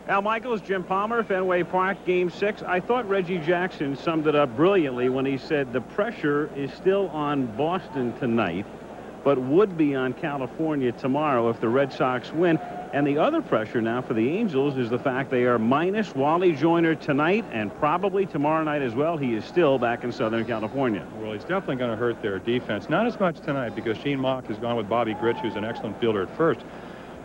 Al Michaels, Jim Palmer, Fenway Park, Game 6. I thought Reggie Jackson summed it up brilliantly when he said the pressure is still on Boston tonight, but would be on California tomorrow if the Red Sox win. And the other pressure now for the Angels is the fact they are minus Wally Joyner tonight and probably tomorrow night as well. He is still back in Southern California. Well, he's definitely going to hurt their defense. Not as much tonight because Gene Mock has gone with Bobby Grich, who's an excellent fielder at first.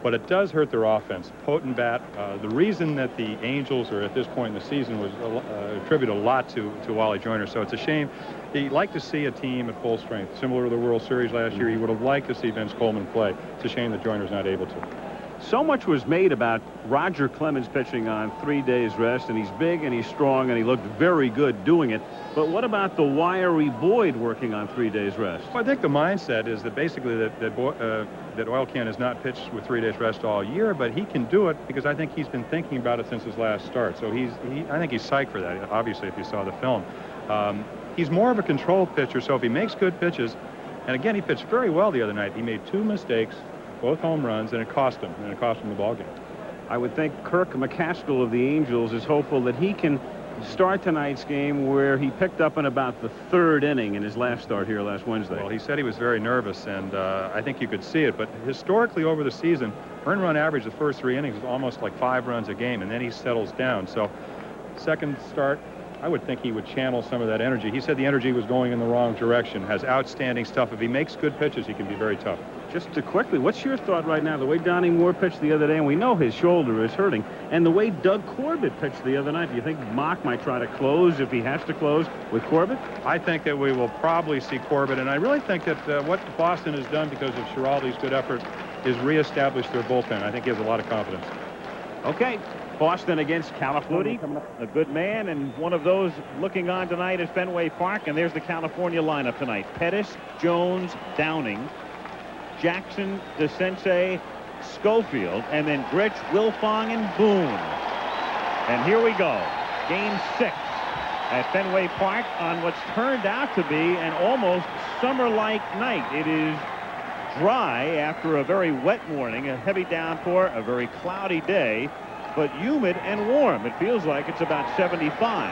But it does hurt their offense. Potent bat. The reason that the Angels are at this point in the season was attributed a lot to Wally Joyner. So it's a shame. He'd like to see a team at full strength. Similar to the World Series last year, he would have liked to see Vince Coleman play. It's a shame that Joyner's not able to. So much was made about Roger Clemens pitching on 3 days rest, and he's big and he's strong and he looked very good doing it. But what about the wiry Boyd working on 3 days rest? Well, I think the mindset is that basically that Oil Can has not pitched with 3 days rest all year, but he can do it because I think he's been thinking about it since his last start. So I think he's psyched for that, obviously, if you saw the film. He's more of a control pitcher, so if he makes good pitches, and again, he pitched very well the other night. He made 2 mistakes, both home runs, and it cost him the ball game. I would think Kirk McCaskill of the Angels is hopeful that he can start tonight's game where he picked up in about the 3rd inning in his last start here last Wednesday. Well, he said he was very nervous, and I think you could see it. But historically over the season, earned run average the first 3 innings is almost like 5 runs a game, and then he settles down. So second start, I would think he would channel some of that energy. He said the energy was going in the wrong direction, has outstanding stuff. If he makes good pitches, he can be very tough. Just to quickly, what's your thought right now? The way Donnie Moore pitched the other day, and we know his shoulder is hurting, and the way Doug Corbett pitched the other night, do you think Mock might try to close if he has to close with Corbett? I think that we will probably see Corbett, and I really think that what Boston has done because of Schiraldi's good effort is reestablish their bullpen. I think he has a lot of confidence. Okay. Boston against Calafluti, a good man, and one of those looking on tonight at Fenway Park. And there's the California lineup tonight. Pettis, Jones, Downing, Jackson, DeCense, Schofield, and then Grich, Wilfong, and Boone. And here we go. Game 6 at Fenway Park on what's turned out to be an almost summer-like night. It is dry after a very wet morning, a heavy downpour, a very cloudy day, but humid and warm. It feels like it's about 75.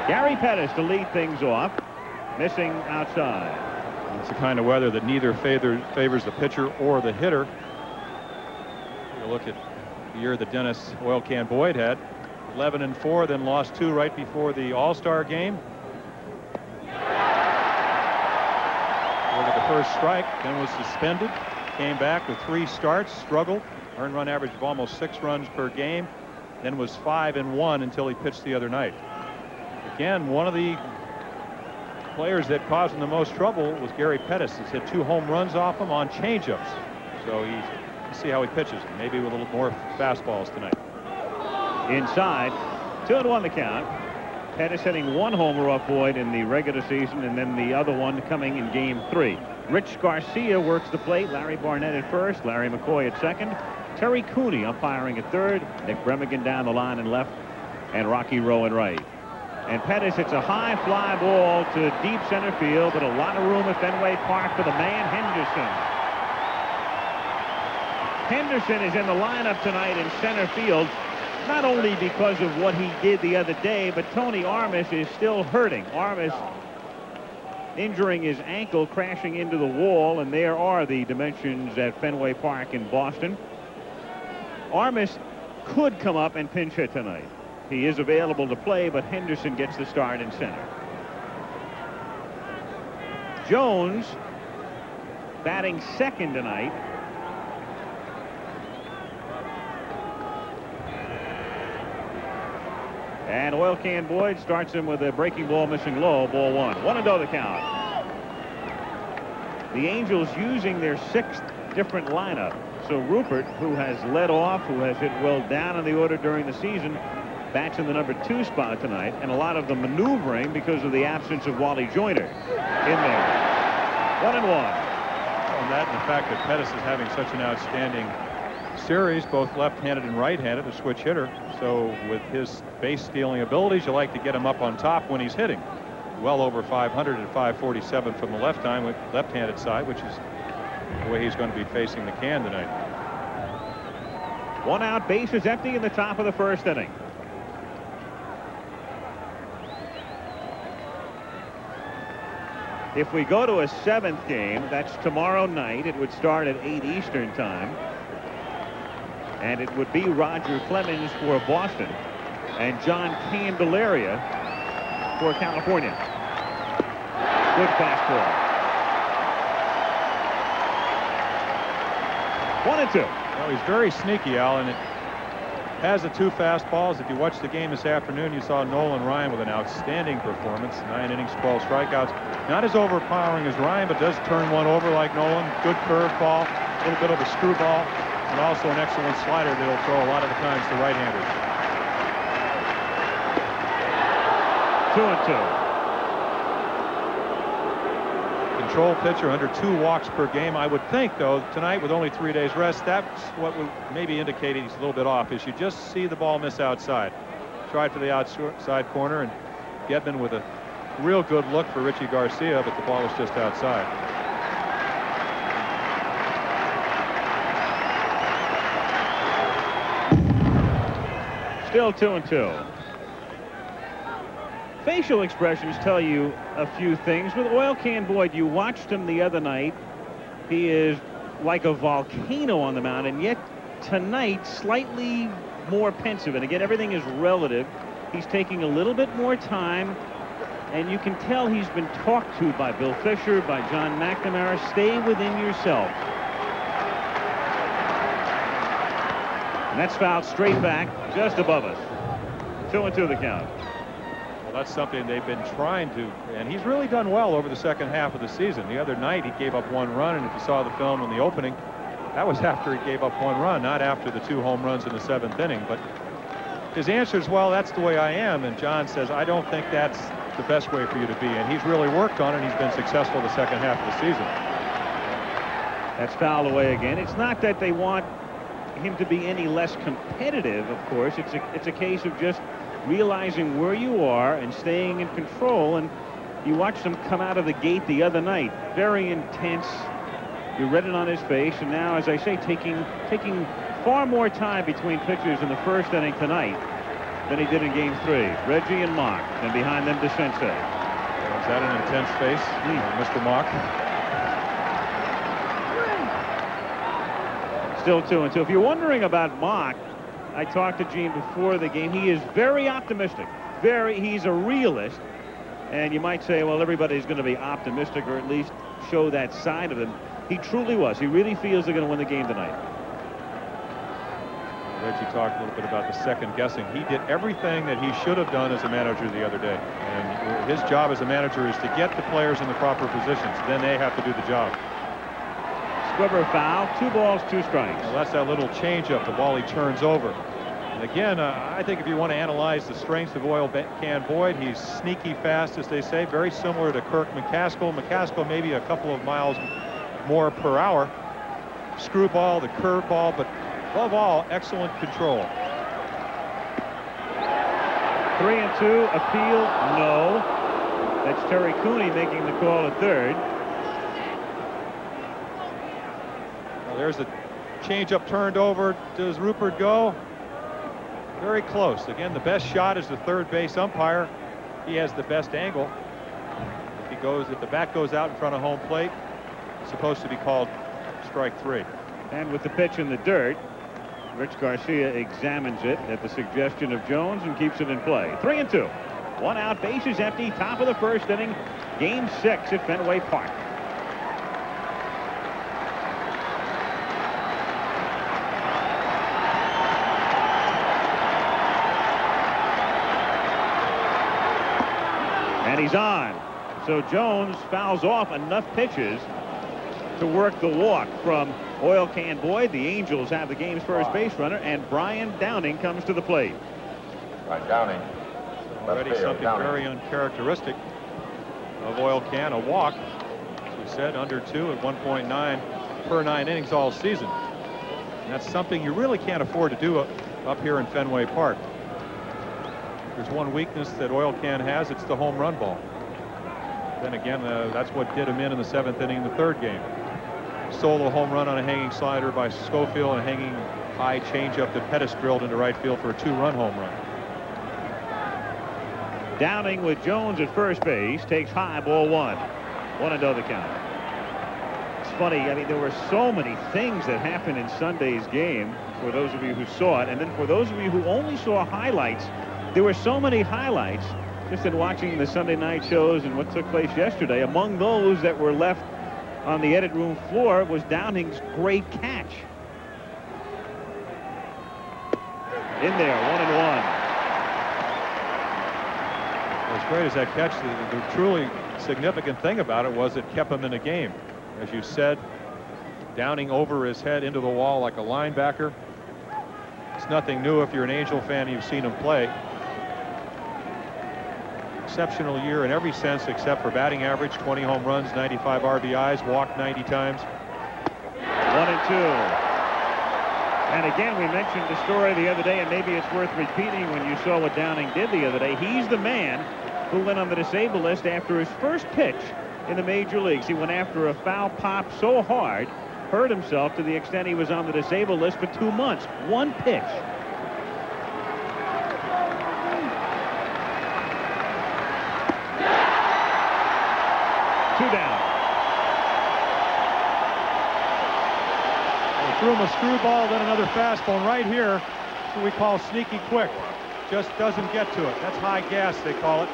Gary Pettis to lead things off, missing outside. It's the kind of weather that neither favors the pitcher or the hitter. You look at the year that Dennis Oil Can Boyd had, 11-4, then lost 2 right before the All-Star game. Look at the first strike, then was suspended. Came back with 3 starts, struggled, earned run average of almost 6 runs per game, then was 5-1 until he pitched the other night. Again, one of the players that caused him the most trouble was Gary Pettis. He's hit 2 home runs off him on changeups. So we'll see how he pitches, maybe with a little more fastballs tonight. Inside, 2-1 the count. Pettis hitting 1 homer off Boyd in the regular season, and then the other one coming in Game 3. Rich Garcia works the plate. Larry Barnett at first, Larry McCoy at second, Terry Cooney umpiring at third, Nick Bremigan down the line in left, and Rocky Rowe in right. And Pettis hits a high fly ball to deep center field, but a lot of room at Fenway Park for the man, Henderson. Henderson is in the lineup tonight in center field, not only because of what he did the other day, but Tony Armas is still hurting. Armas injuring his ankle, crashing into the wall, and there are the dimensions at Fenway Park in Boston. Armas could come up and pinch hit tonight. He is available to play, but Henderson gets the start in center. Jones batting second tonight. And Oil Can Boyd starts him with a breaking ball missing low, ball 1. 1-0 the count. The Angels using their 6th different lineup. So Rupert, who has led off, who has hit well down in the order during the season, bats in the number 2 spot tonight, and a lot of the maneuvering because of the absence of Wally Joyner in there. 1-1. And that and the fact that Pettis is having such an outstanding series, both left-handed and right-handed, a switch hitter. So with his base stealing abilities, you like to get him up on top when he's hitting. Well over 500 at 547 from the left-handed side, which is the way he's going to be facing the can tonight. 1 out, bases empty in the top of the first inning. If we go to a 7th game, that's tomorrow night. It would start at 8 Eastern time. And it would be Roger Clemens for Boston and John Candelaria for California. Good fastball. 1-2. Well, he's very sneaky, Al, and it has the 2 fastballs. If you watched the game this afternoon, you saw Nolan Ryan with an outstanding performance. 9 innings, 12 strikeouts. Not as overpowering as Ryan, but does turn one over like Nolan. Good curveball, a little bit of a screwball, and also an excellent slider that he'll throw a lot of the times to right-handers. 2-2. Control pitcher, under 2 walks per game. I would think, though, tonight with only 3 days rest, that's what would maybe indicate he's a little bit off, is you just see the ball miss outside. Tried for the outside corner, and Gedman with a real good look for Richie Garcia, but the ball was just outside. Still 2-2. Facial expressions tell you a few things. With Oil Can Boyd, you watched him the other night. He is like a volcano on the mound, and yet tonight slightly more pensive. And again, everything is relative. He's taking a little bit more time, and you can tell he's been talked to by Bill Fisher, by John McNamara. Stay within yourself. And that's fouled straight back, just above us. 2-2 the count. That's something they've been trying to, and he's really done well over the second half of the season. The other night he gave up 1 run, and if you saw the film in the opening, that was after he gave up 1 run, not after the 2 home runs in the 7th inning. But his answer is, well, that's the way I am. And John says, I don't think that's the best way for you to be. And he's really worked on it. He's been successful the second half of the season. That's fouled away again. It's not that they want him to be any less competitive, of course. It's a case of just realizing where you are and staying in control. And you watched him come out of the gate the other night, very intense. You read it on his face, and now, as I say, taking far more time between pitches in the first inning tonight than he did in Game 3. Reggie and Mock, and behind them DeCense. Is that an intense face, Mr. Mock? Still 2-2. If you're wondering about Mock, I talked to Gene before the game. He is very optimistic. He's a realist. And you might say, well, everybody's going to be optimistic, or at least show that side of him. He truly was. He really feels they're going to win the game tonight. Reggie talked a little bit about the second guessing. He did everything that he should have done as a manager the other day. And his job as a manager is to get the players in the proper positions. Then they have to do the job. Squibber foul, 2 balls, 2 strikes. Well, that's that little changeup, the ball he turns over. And again, I think if you want to analyze the strengths of Oil Can Boyd, he's sneaky fast, as they say, very similar to Kirk McCaskill. McCaskill maybe a couple of miles more per hour. Screwball, the curveball, but above all, excellent control. 3-2, appeal, no. That's Terry Cooney making the call at third. There's a changeup turned over. Does Rupert go? Very close. Again, the best shot is the third base umpire. He has the best angle. If the bat goes out in front of home plate, it's supposed to be called strike 3. And with the pitch in the dirt, Rich Garcia examines it at the suggestion of Jones and keeps it in play. 3-2. 1 out, bases empty, top of the first inning. Game 6 at Fenway Park. And he's on. So Jones fouls off enough pitches to work the walk from Oil Can Boyd. The Angels have the game's first base runner, and Brian Downing comes to the plate. Right, Downing. Already something very uncharacteristic of Oil Can, a walk. As we said, under 2 at 1.9 per 9 innings all season. And that's something you really can't afford to do up here in Fenway Park. There's one weakness that Oil Can has, it's the home run ball. Then again, that's what did him in the 7th inning in the 3rd game. solo home run on a hanging slider by Schofield and a hanging high changeup that Pettis drilled into right field for a 2-run home run. Downing with Jones at first base, takes high, ball 1. 1-0 the count. It's funny, I mean, there were so many things that happened in Sunday's game for those of you who saw it, and then for those of you who only saw highlights, there were so many highlights just in watching the Sunday night shows and what took place yesterday. Among those that were left on the edit room floor was Downing's great catch. In there, 1-1. As great as that catch, the truly significant thing about it was it kept him in a game. As you said, Downing over his head into the wall like a linebacker. It's nothing new if you're an Angel fan and you've seen him play. Exceptional year in every sense except for batting average, 20 home runs, 95 RBIs, walked 90 times. 1-2. And again, we mentioned the story the other day, and maybe it's worth repeating when you saw what Downing did the other day. He's the man who went on the disabled list after his first pitch in the major leagues. He went after a foul pop so hard, hurt himself to the extent he was on the disabled list for 2 months. One pitch. Two down. They threw him a screwball, then another fastball. And right here, that's what we call sneaky quick. Just doesn't get to it. That's high gas, they call it.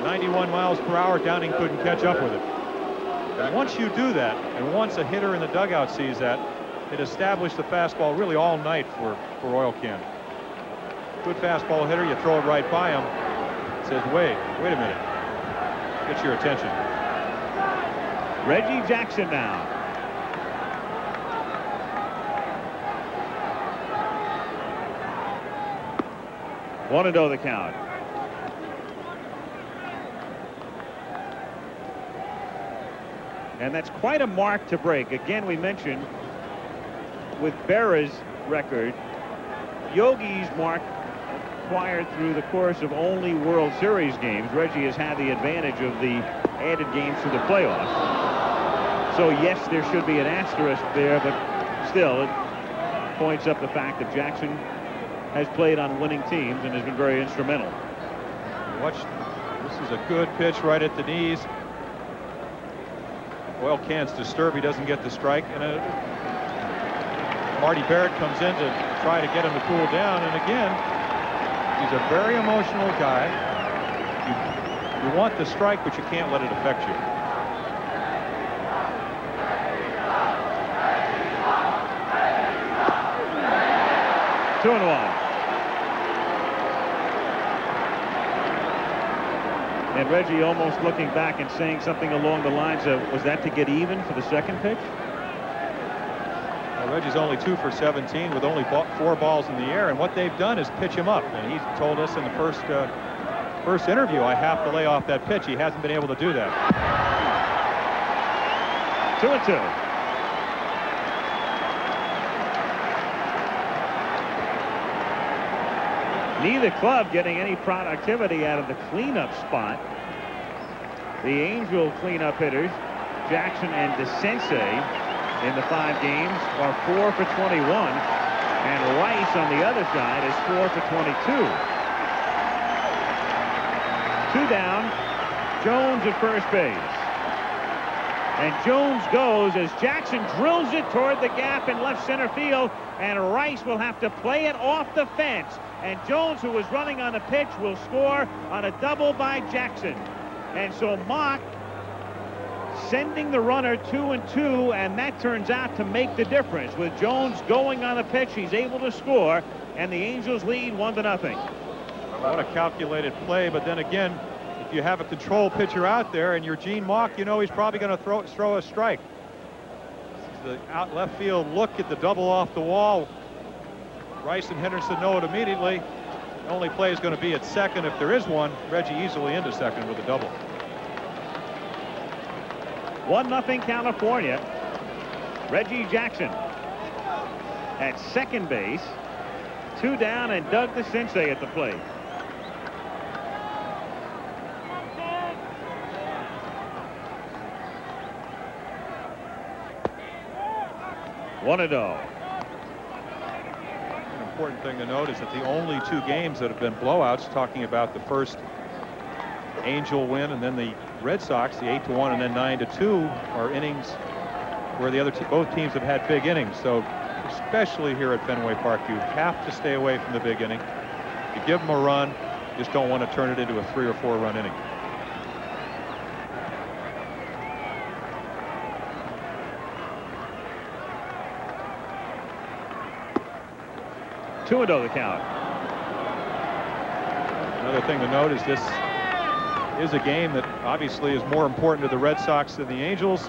91 miles per hour, Downing couldn't catch up with it. And once you do that, and once a hitter in the dugout sees that, it established the fastball really all night for Oil Can. Good fastball hitter, you throw it right by him. It says, wait a minute. Get your attention. Reggie Jackson now. One and 0 the count. And that's quite a mark to break. Again, we mentioned with Berra's record, Yogi's mark acquired through the course of only World Series games. Reggie has had the advantage of the added games to the playoffs. So yes, there should be an asterisk there, but still it points up the fact that Jackson has played on winning teams and has been very instrumental. Watch, this is a good pitch right at the knees. Oil Can's disturbed, he doesn't get the strike, and Marty Barrett comes in to try to get him to cool down, and again, he's a very emotional guy. You want the strike, but you can't let it affect you. Two and 1. And Reggie almost looking back and saying something along the lines of, was that to get even for the second pitch? Well, Reggie's only 2 for 17 with only 4 balls in the air, and what they've done is pitch him up. And he told us in the first interview, I have to lay off that pitch. He hasn't been able to do that. 2 and 2. Neither club getting any productivity out of the cleanup spot. The Angel cleanup hitters, Jackson and DeCinces, in the 5 games are 4 for 21, and Rice on the other side is 4 for 22. 2 down, Jones at first base. And Jones goes as Jackson drills it toward the gap in left center field, and Rice will have to play it off the fence. And Jones, who was running on the pitch, will score on a double by Jackson. And so Mock sending the runner 2 and 2, and that turns out to make the difference. With Jones going on the pitch, he's able to score, and the Angels lead 1-0. What a calculated play, but then again, if you have a control pitcher out there and you're Gene Mock, you know he's probably going to throw a strike. This is the out left field look at the double off the wall. Rice and Henderson know it immediately. The only play is going to be at second if there is one. Reggie easily into second with a double. 1-0 California. Reggie Jackson at second base. 2 down, and Doug DeCinces at the plate. 1-0. An important thing to note is that the only two games that have been blowouts, talking about the first Angel win and then the Red Sox, the 8-1 and then 9-2, are innings where the both teams have had big innings. So especially here at Fenway Park, you have to stay away from the big inning. You give them a run, you just don't want to turn it into a 3 or 4 run inning. Two and 0 the count. Another thing to note is this is a game that obviously is more important to the Red Sox than the Angels.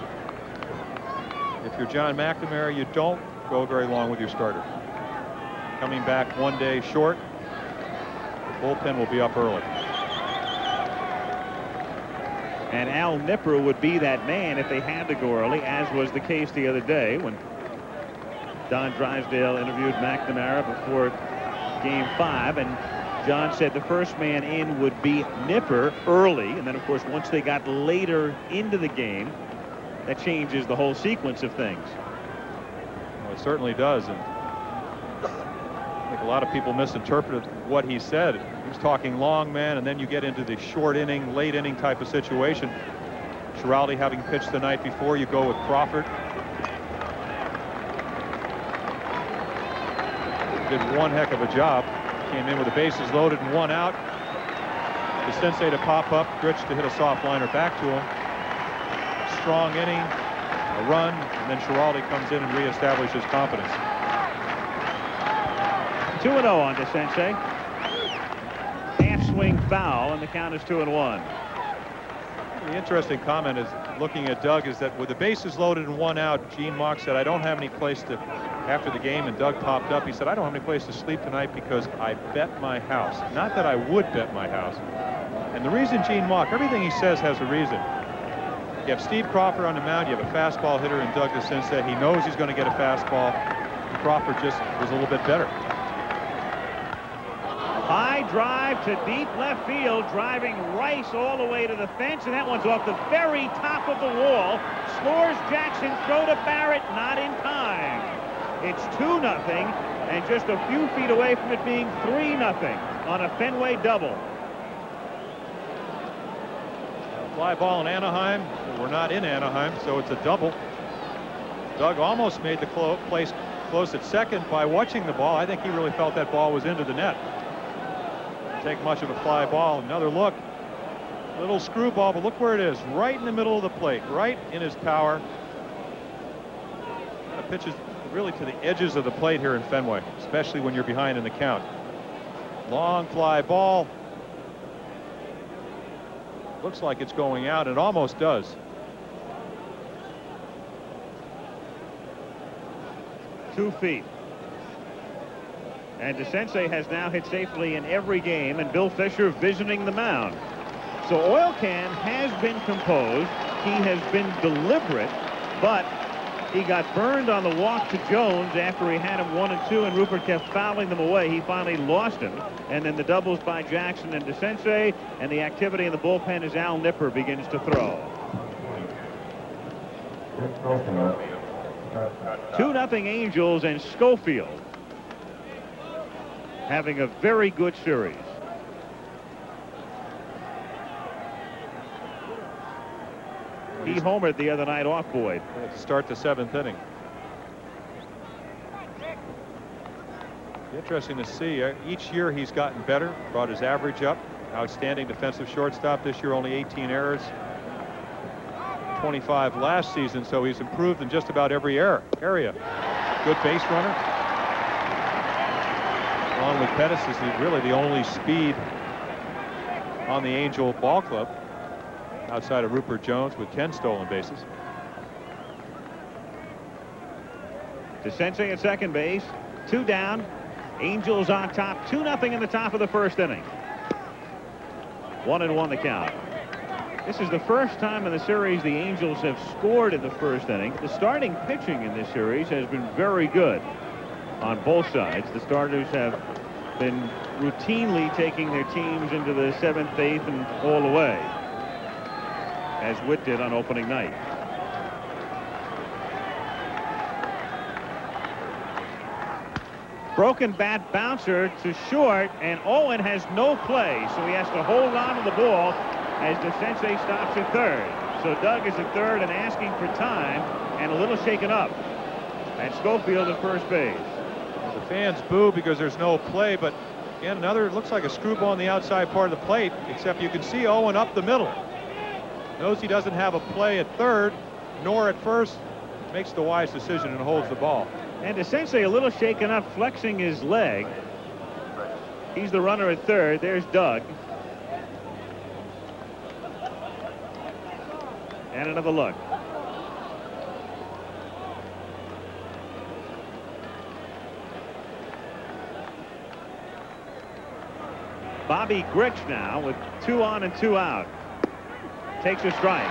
If you're John McNamara, you don't go very long with your starter. Coming back one day short, the bullpen will be up early. And Al Nipper would be that man if they had to go early, as was the case the other day when Don Drysdale interviewed McNamara before Game 5, and John said the first man in would be Nipper early, and then of course once they got later into the game, that changes the whole sequence of things. Well, it certainly does, and I think a lot of people misinterpreted what he said. He was talking long man, and then you get into the short inning, late inning type of situation. Schiraldi having pitched the night before, you go with Crawford. Did one heck of a job. Came in with the bases loaded and 1 out. The Sensei to pop up, Grich to hit a soft liner back to him. Strong inning, a run, and then Schiraldi comes in and reestablishes confidence. 2-0 on the Sensei. Half swing foul, and the count is 2-1. The interesting comment is looking at Doug is that with the bases loaded and 1 out, Gene Mauch said, I don't have any place to, after the game, and Doug popped up, he said, I don't have any place to sleep tonight because I bet my house. Not that I would bet my house. And the reason Gene Mauch, everything he says has a reason. You have Steve Crawford on the mound, you have a fastball hitter in Doug DeCinces. He knows he's going to get a fastball. Crawford just was a little bit better. High drive to deep left field, driving Rice all the way to the fence, and that one's off the very top of the wall. Scores Jackson, throw to Barrett, not in time. It's 2-0, and just a few feet away from it being 3-0 on a Fenway double. Fly ball in Anaheim. We're not in Anaheim, so it's a double. Doug almost made the place close at second by watching the ball. I think he really felt that ball was into the net. Take much of a fly ball. Another look. Little screwball, but look where it is. Right in the middle of the plate. Right in his power. The pitch is really to the edges of the plate here in Fenway, especially when you're behind in the count. Long fly ball. Looks like it's going out. It almost does. Two feet. And DeCinces has now hit safely in every game, and Bill Fisher visiting the mound. So Oil Can has been composed. He has been deliberate, but he got burned on the walk to Jones after he had him 1 and 2, and Rupert kept fouling them away. He finally lost him. And then the doubles by Jackson and DeCinces, and the activity in the bullpen as Al Nipper begins to throw. 2-0 Angels, and Schofield having a very good series. He homered the other night off Boyd. To start the 7th inning. Interesting to see. Each year he's gotten better, brought his average up. Outstanding defensive shortstop this year, only 18 errors. 25 last season, so he's improved in just about every area. Good base runner. Along with Pettis, is really the only speed on the Angel ball club, outside of Rupert Jones with 10 stolen bases. DeCinces at second base, 2 down. Angels on top, 2-0 in the top of the first inning. 1-1 the count. This is the first time in the series the Angels have scored in the first inning. The starting pitching in this series has been very good on both sides. The starters have been routinely taking their teams into the 7th, 8th, and all the way, as Witt did on opening night. Broken bat bouncer to short, and Owen has no play, so he has to hold on to the ball as the Sensei stops at third. So Doug is at third and asking for time, and a little shaken up. And Schofield at first base. The fans boo because there's no play, but again, another looks like a screwball on the outside part of the plate, except you can see Owen up the middle. Knows he doesn't have a play at third, nor at first, makes the wise decision and holds the ball. And the Sensei a little shaken up, flexing his leg. He's the runner at third. There's Doug. And another look. Bobby Grich now with 2 on and 2 out. Takes a strike.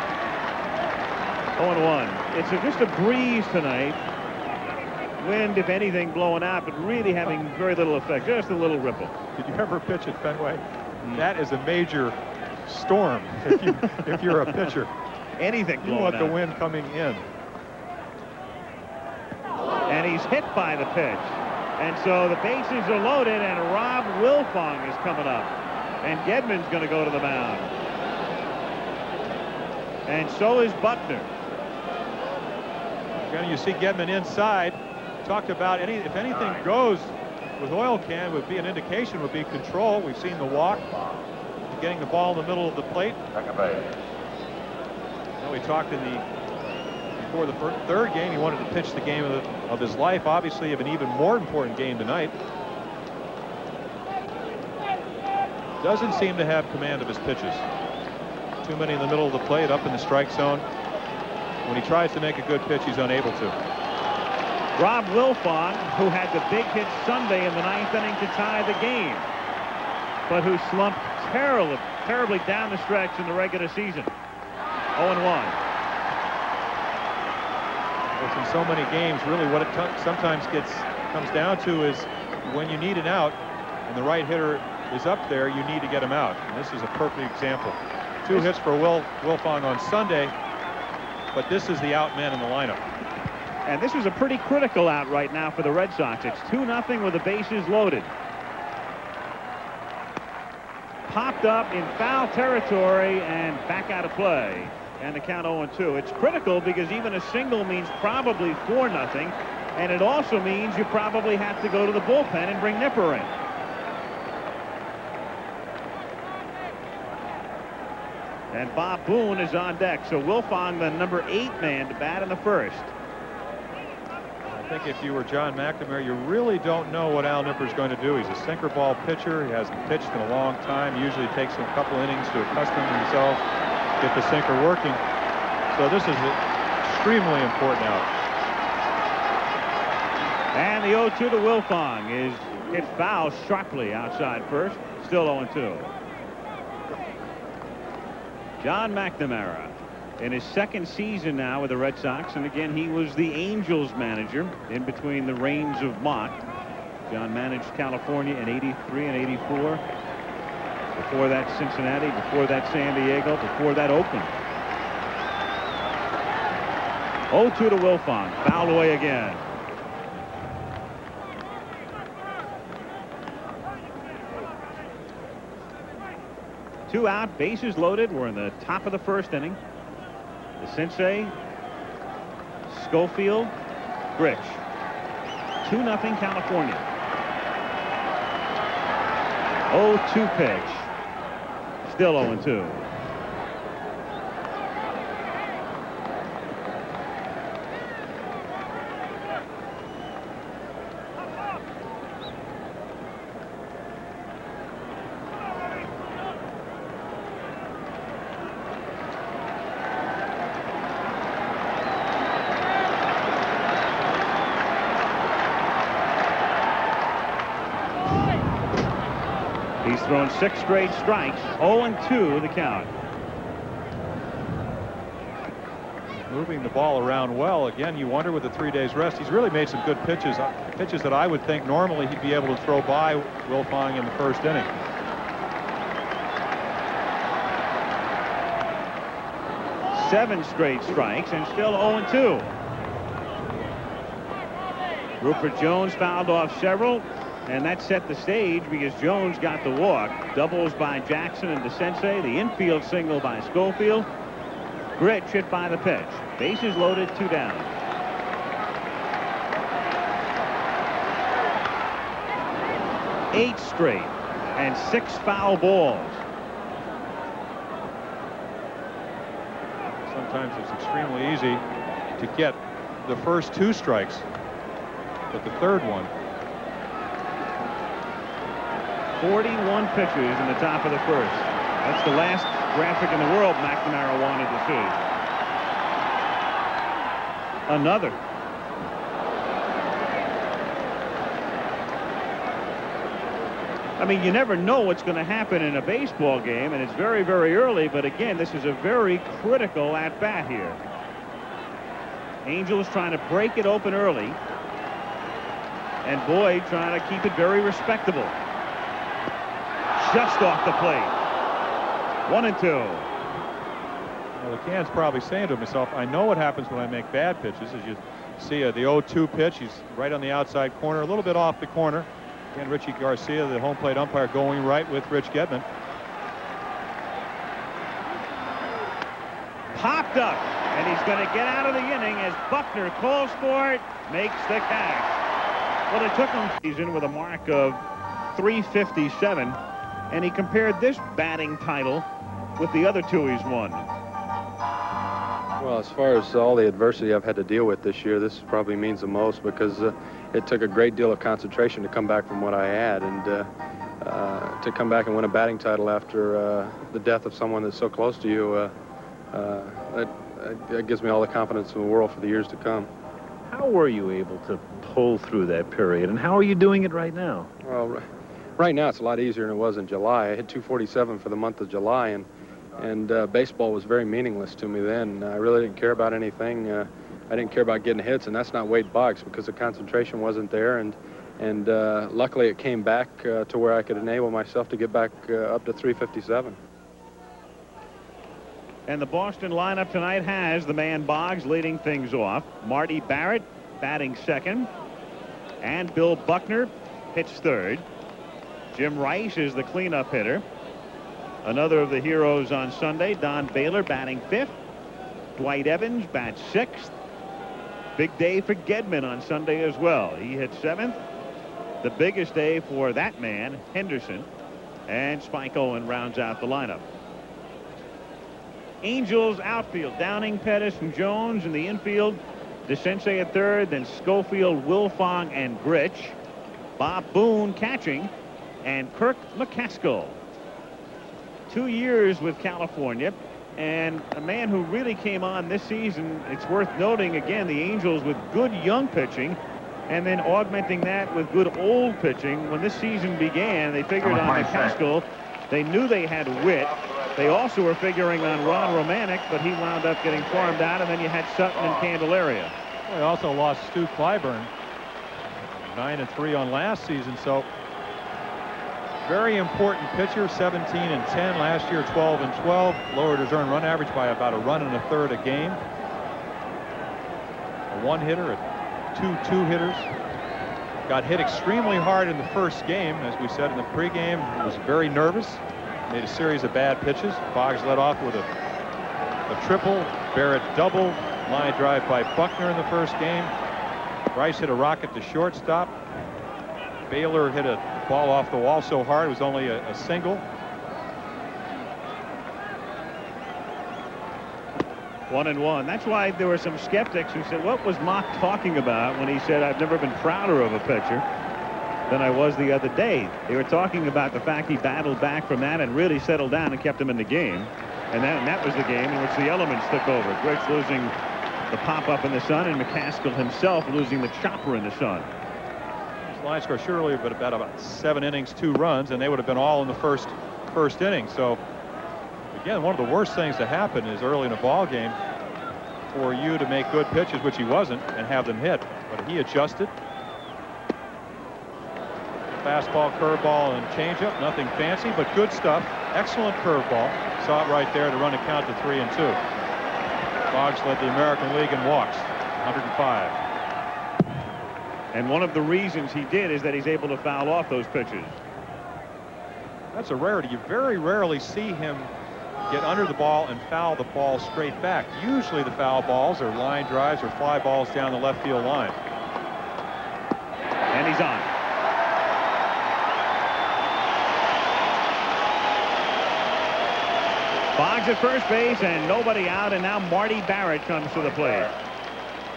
0-1. It's just a breeze tonight. Wind, if anything, blowing out, but really having very little effect. Just a little ripple. Did you ever pitch at Fenway? That is a major storm if you're a pitcher. Anything blowing You want out. the wind coming in. And he's hit by the pitch. And so the bases are loaded, and Rob Wilfong is coming up. And Gedman's going to go to the mound. And so is Buckner. Again, you see Gedman inside. Talked about if anything goes with oil can would be an indication, would be control. We've seen the walk, getting the ball in the middle of the plate. Now we talked before the third game, he wanted to pitch the game of his life, obviously of an even more important game tonight. Doesn't seem to have command of his pitches. Too many in the middle of the plate, up in the strike zone. When he tries to make a good pitch, he's unable to. Rob Wilfong, who had the big hit Sunday in the 9th inning to tie the game, but who slumped terribly down the stretch in the regular season. 0-1. In so many games, really what it sometimes comes down to is when you need an out and the right hitter is up there, you need to get him out. And this is a perfect example. 2 hits for Wilfong on Sunday, but this is the out man in the lineup. And this is a pretty critical out right now for the Red Sox. It's 2-0 with the bases loaded. Popped up in foul territory and back out of play. And the count 0-2. It's critical because even a single means probably 4-0. And it also means you probably have to go to the bullpen and bring Nipper in. And Bob Boone is on deck. So Wilfong, the number 8 man to bat in the first. I think if you were John McNamara, you really don't know what Al Nipper's going to do. He's a sinker ball pitcher. He hasn't pitched in a long time. Usually takes him a couple innings to accustom himself, get the sinker working. So this is extremely important out. And the 0-2 to Wilfong is hit foul sharply outside first. Still 0-2. John McNamara in his second season now with the Red Sox, and again he was the Angels manager in between the reigns of Mott. John managed California in '83 and '84. Before that Cincinnati, before that San Diego, before that Oakland. 0-2 to Wilfong, fouled away again. Two out, bases loaded. We're in the top of the first inning. The Sensei, Schofield, Grich. 2-0 California. 0-2 pitch. Still 0-2. He's thrown 6 straight strikes. 0-2 the count. Moving the ball around well. Again, you wonder with the 3 days rest, he's really made some good pitches that I would think normally he'd be able to throw by Wilfong in the first inning. Seven straight strikes and still 0-2. Rupert Jones fouled off several, and that set the stage because Jones got the walk. Doubles by Jackson and DeSensei. The infield single by Schofield. Gritch hit by the pitch. Bases loaded, 2 down. Eight straight and 6 foul balls. Sometimes it's extremely easy to get the first 2 strikes, but the third one. 41 pitches in the top of the first. That's the last graphic in the world McNamara wanted to see. Another. I mean, you never know what's going to happen in a baseball game, and it's very, very early, but again, this is a very critical at-bat here. Angels trying to break it open early, and Boyd trying to keep it very respectable. Just off the plate. 1-2. Well, the Can's probably saying to himself, I know what happens when I make bad pitches. As you see the 0-2 pitch, he's right on the outside corner, a little bit off the corner. Again, Richie Garcia, the home plate umpire, going right with Rich Gedman. Popped up, and he's going to get out of the inning as Buckner calls for it, makes the catch. Well, it took him season with a mark of 357, and he compared this batting title with the other 2 he's won. Well, as far as all the adversity I've had to deal with this year, this probably means the most because it took a great deal of concentration to come back from what I had, and to come back and win a batting title after the death of someone that's so close to you, that gives me all the confidence in the world for the years to come. How were you able to pull through that period, and how are you doing it right now? Well, right now it's a lot easier than it was in July. I hit 247 for the month of July, and baseball was very meaningless to me then. I really didn't care about anything. I didn't care about getting hits, and that's not Wade Boggs because the concentration wasn't there, and luckily it came back to where I could enable myself to get back up to 357. And the Boston lineup tonight has the man Boggs leading things off. Marty Barrett batting second, and Bill Buckner hits third. Jim Rice is the cleanup hitter. Another of the heroes on Sunday, Don Baylor, batting fifth. Dwight Evans bats sixth. Big day for Gedman on Sunday as well. He hit seventh. The biggest day for that man, Henderson. And Spike Owen rounds out the lineup. Angels outfield, Downing, Pettis, and Jones. In the infield, DeSensei at third, then Schofield, Wilfong, and Gritch. Bob Boone catching, and Kirk McCaskill. 2 years with California, and a man who really came on this season. It's worth noting, again, the Angels with good young pitching, and then augmenting that with good old pitching. When this season began, they figured on McCaskill. They knew they had Witt. They also were figuring on Ron Romanek, but he wound up getting farmed out, and then you had Sutton and Candelaria. Well, they also lost Stu Clyburn, 9-3 on last season, so very important pitcher, 17-10 last year, 12-12, lowered his earned run average by about a run and a third a game. A one hitter, two hitters. Got hit extremely hard in the first game, as we said in the pregame. Was very nervous. Made a series of bad pitches. Boggs led off with a triple. Barrett double. Line drive by Buckner in the first game. Rice hit a rocket to shortstop. Baylor hit a ball off the wall so hard it was only a single. 1-1. That's why there were some skeptics who said, what was Mock talking about when he said, I've never been prouder of a pitcher than I was the other day? They were talking about the fact he battled back from that and really settled down and kept him in the game. And that was the game in which the elements took over. Gritch losing the pop-up in the sun, and McCaskill himself losing the chopper in the sun. His line score surely, but about 7 innings, 2 runs, and they would have been all in the first inning. So again, one of the worst things to happen is early in a ball game for you to make good pitches, which he wasn't, and have them hit. But he adjusted. Fastball, curveball, and changeup. Nothing fancy, but good stuff. Excellent curveball. Saw it right there to run a count to 3-2. Boggs led the American League in walks, 105. And one of the reasons he did is that he's able to foul off those pitches. That's a rarity. You very rarely see him get under the ball and foul the ball straight back. Usually the foul balls are line drives or fly balls down the left field line. And he's on. Boggs at first base and nobody out, and now Marty Barrett comes to the plate.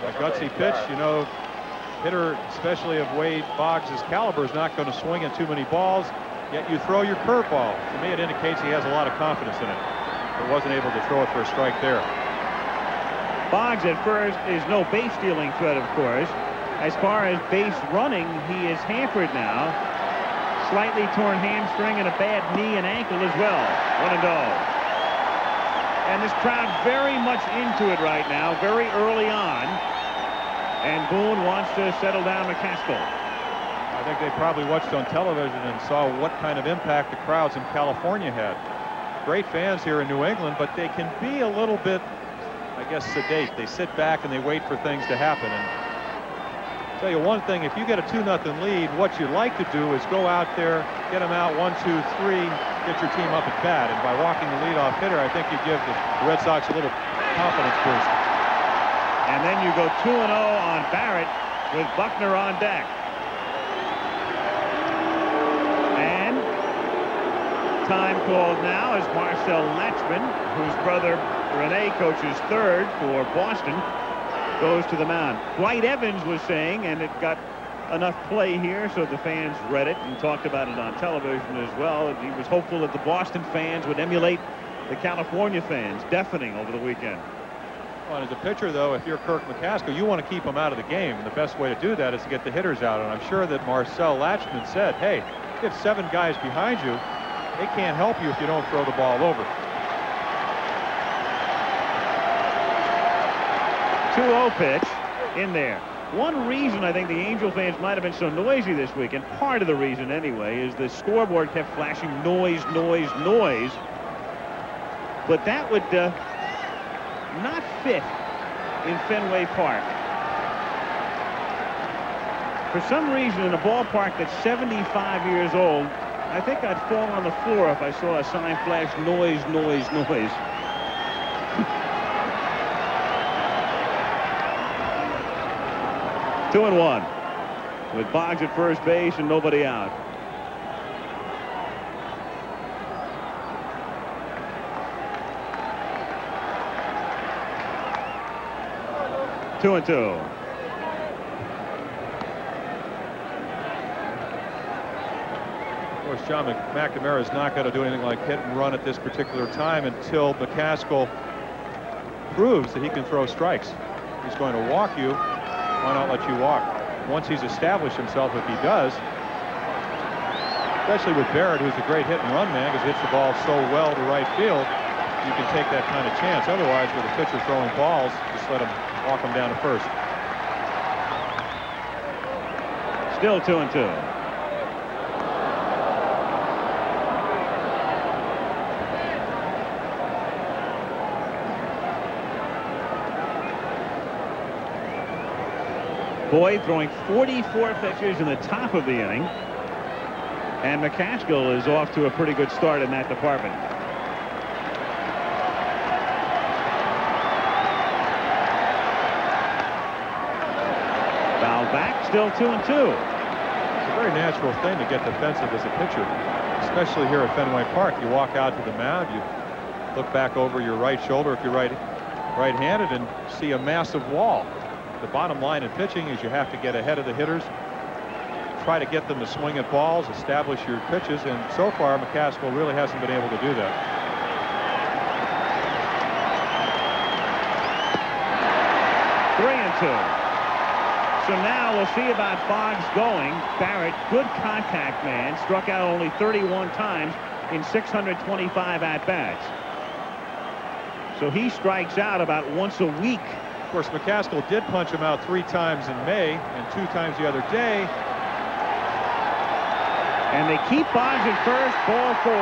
A gutsy pitch, you know, hitter, especially of Wade Boggs' caliber, is not going to swing at too many balls, yet you throw your curveball. To me, it indicates he has a lot of confidence in it, but wasn't able to throw it for a strike there. Boggs at first is no base stealing threat, of course. As far as base running, he is hampered now. Slightly torn hamstring and a bad knee and ankle as well. 1-0. And this crowd very much into it right now, very early on. And Boone wants to settle down McCaskill. I think they probably watched on television and saw what kind of impact the crowds in California had. Great fans here in New England, but they can be a little bit, I guess, sedate. They sit back and they wait for things to happen. And I'll tell you one thing, if you get a 2-0 lead, what you'd like to do is go out there, get them out 1, 2, 3, get your team up at bat. And by walking the leadoff hitter, I think you give the Red Sox a little confidence boost. And then you go 2-0 on Barrett with Buckner on deck. And time called now as Marcel Latchman, whose brother Rene coaches third for Boston, goes to the mound. Dwight Evans was saying, and it got enough play here so the fans read it and talked about it on television as well. He was hopeful that the Boston fans would emulate the California fans, deafening over the weekend. Well, as a pitcher, though, if you're Kirk McCaskill, you want to keep them out of the game. And the best way to do that is to get the hitters out. And I'm sure that Marcel Latchman said, hey, you have 7 guys behind you. They can't help you if you don't throw the ball over. 2-0 pitch in there. One reason I think the Angel fans might have been so noisy this weekend, part of the reason anyway, is the scoreboard kept flashing noise, noise, noise. But that would not fit in Fenway Park. For some reason, in a ballpark that's 75 years old, I think I'd fall on the floor if I saw a sign flash noise, noise, noise. 2-1 with Boggs at first base and nobody out. Two and two. Of course, John McNamara is not going to do anything like hit and run at this particular time until McCaskill proves that he can throw strikes. He's going to walk you. Why not let you walk? Once he's established himself, if he does, especially with Barrett, who's a great hit and run man because he hits the ball so well to right field, you can take that kind of chance. Otherwise, with a pitcher throwing balls, just let him walk him down to first. Still 2-2. Boyd throwing 44 pitches in the top of the inning. And McCaskill is off to a pretty good start in that department. Foul back, still 2-2. It's a very natural thing to get defensive as a pitcher, especially here at Fenway Park. You walk out to the mound, you look back over your right shoulder if you're right-handed and see a massive wall. The bottom line in pitching is you have to get ahead of the hitters, try to get them to swing at balls, establish your pitches, and so far McCaskill really hasn't been able to do that. Three and two. So now we'll see about Boggs going. Barrett, good contact man, struck out only 31 times in 625 at-bats. So he strikes out about once a week. Of course, McCaskill did punch him out 3 times in May and 2 times the other day. And they keep Boggs at first, ball 4.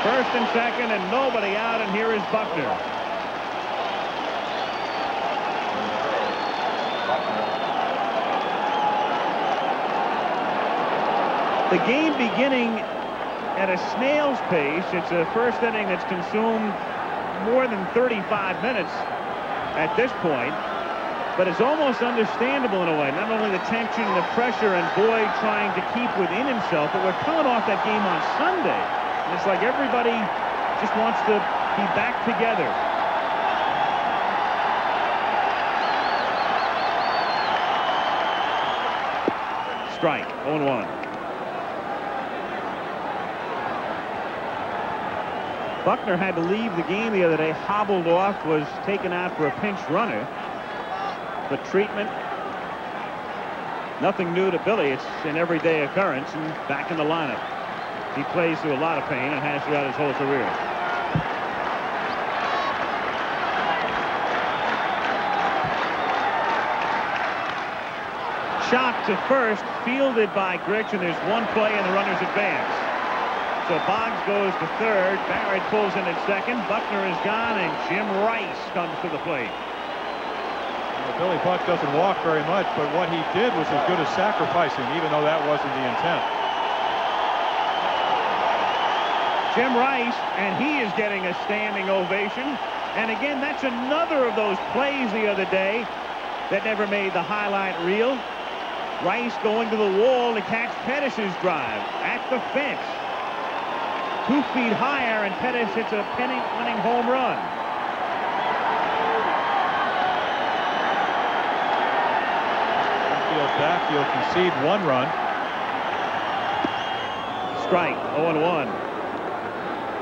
First and second, and nobody out, and here is Buckner. The game beginning at a snail's pace. It's a first inning that's consumed more than 35 minutes at this point, but it's almost understandable in a way. Not only the tension, the pressure, and Boyd trying to keep within himself, but we're coming off that game on Sunday. And it's like everybody just wants to be back together. Strike, 0-1. Buckner had to leave the game the other day, hobbled off, was taken out for a pinch runner. But treatment, nothing new to Billy. It's an everyday occurrence, and back in the lineup. He plays through a lot of pain and has throughout his whole career. Shot to first, fielded by Grich, and there's one play in the runner's advance. So Boggs goes to third. Barrett pulls in at second. Buckner is gone, and Jim Rice comes to the plate. Well, Billy Buck doesn't walk very much, but what he did was as good as sacrificing, even though that wasn't the intent. Jim Rice, and he is getting a standing ovation. And again, that's another of those plays the other day that never made the highlight reel. Rice going to the wall to catch Pettis's drive at the fence. 2 feet higher, and Pettis hits a winning home run. Infield backfield concede 1 run. Strike, 0-1.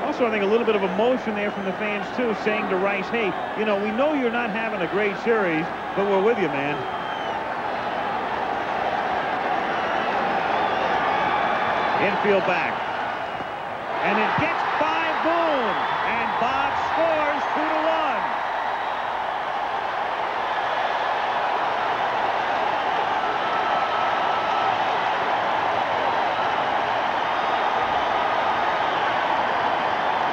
Also, I think a little bit of emotion there from the fans, too, saying to Rice, hey, you know, we know you're not having a great series, but we're with you, man. Infield back. And it gets by Boone, and Bob scores 2-1.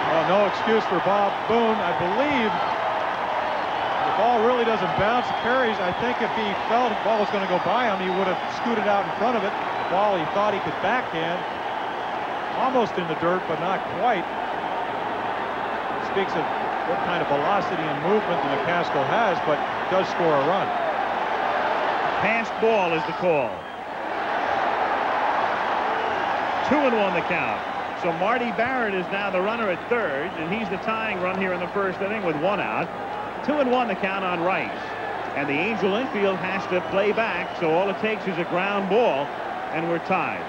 Well, no excuse for Bob Boone. I believe the ball really doesn't bounce, carries. I think if he felt the ball was going to go by him, he would have scooted out in front of it. The ball he thought he could backhand. Almost in the dirt, but not quite. It speaks of what kind of velocity and movement the McCaskill has, but does score a run. Passed ball is the call. 2-1 the count. So Marty Barrett is now the runner at third, and he's the tying run here in the first inning with 1 out. 2-1 the count on Rice. And the Angel infield has to play back, so all it takes is a ground ball, and we're tied.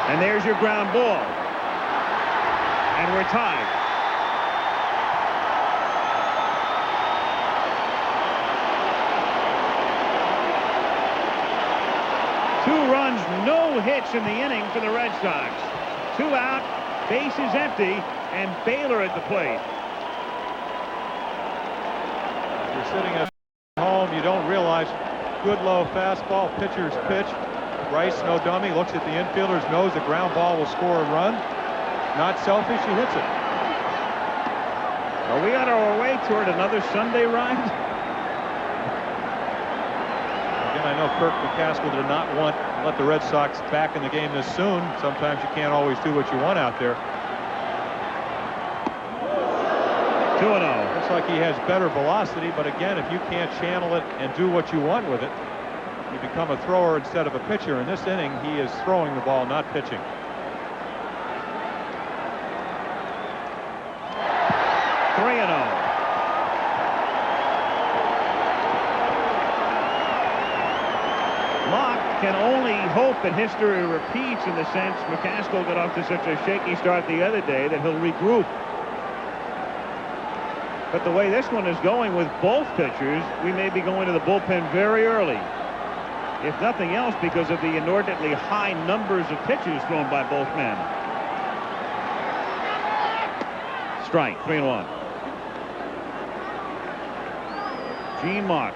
And there's your ground ball. And we're tied. Two runs, no hits in the inning for the Red Sox. 2 out, bases empty, and Baylor at the plate. You're sitting at home, you don't realize good low fastball, pitcher's pitch. Rice, no dummy, looks at the infielder's nose. The ground ball will score a run. Not selfish, he hits it. Are we on our way toward another Sunday ride? Again, I know Kirk McCaskill did not want to let the Red Sox back in the game this soon. Sometimes you can't always do what you want out there. 2-0. Looks like he has better velocity, but again, if you can't channel it and do what you want with it, you become a thrower instead of a pitcher. In this inning, he is throwing the ball, not pitching. Locke can only hope that history repeats, in the sense McCaskill got off to such a shaky start the other day that he'll regroup. But the way this one is going with both pitchers, we may be going to the bullpen very early. If nothing else, because of the inordinately high numbers of pitches thrown by both men. Strike, 3-1. Gene Mark.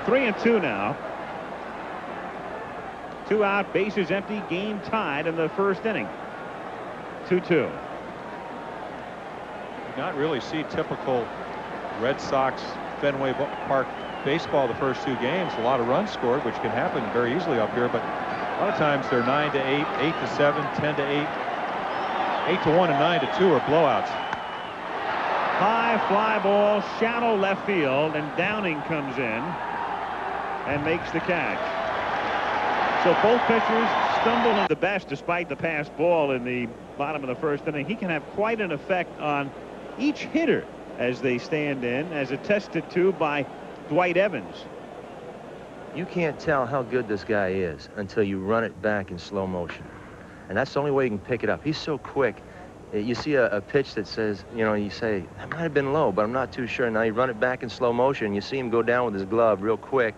Three and two now. 2 out, bases empty, game tied in the first inning. 2-2. Not really see typical Red Sox Fenway Park baseball the first 2 games. A lot of runs scored, which can happen very easily up here, but a lot of times they're 9-8, 8-7, 10-8, 8-1, and 9-2 are blowouts. High fly ball, shallow left field, and Downing comes in and makes the catch. So both pitchers stumbled at the best despite the passed ball in the bottom of the first inning. He can have quite an effect on each hitter as they stand in, as attested to by Dwight Evans. You can't tell how good this guy is until you run it back in slow motion. And that's the only way you can pick it up. He's so quick. You see a pitch that says, you know, you say, that might have been low, but I'm not too sure. Now you run it back in slow motion. You see him go down with his glove real quick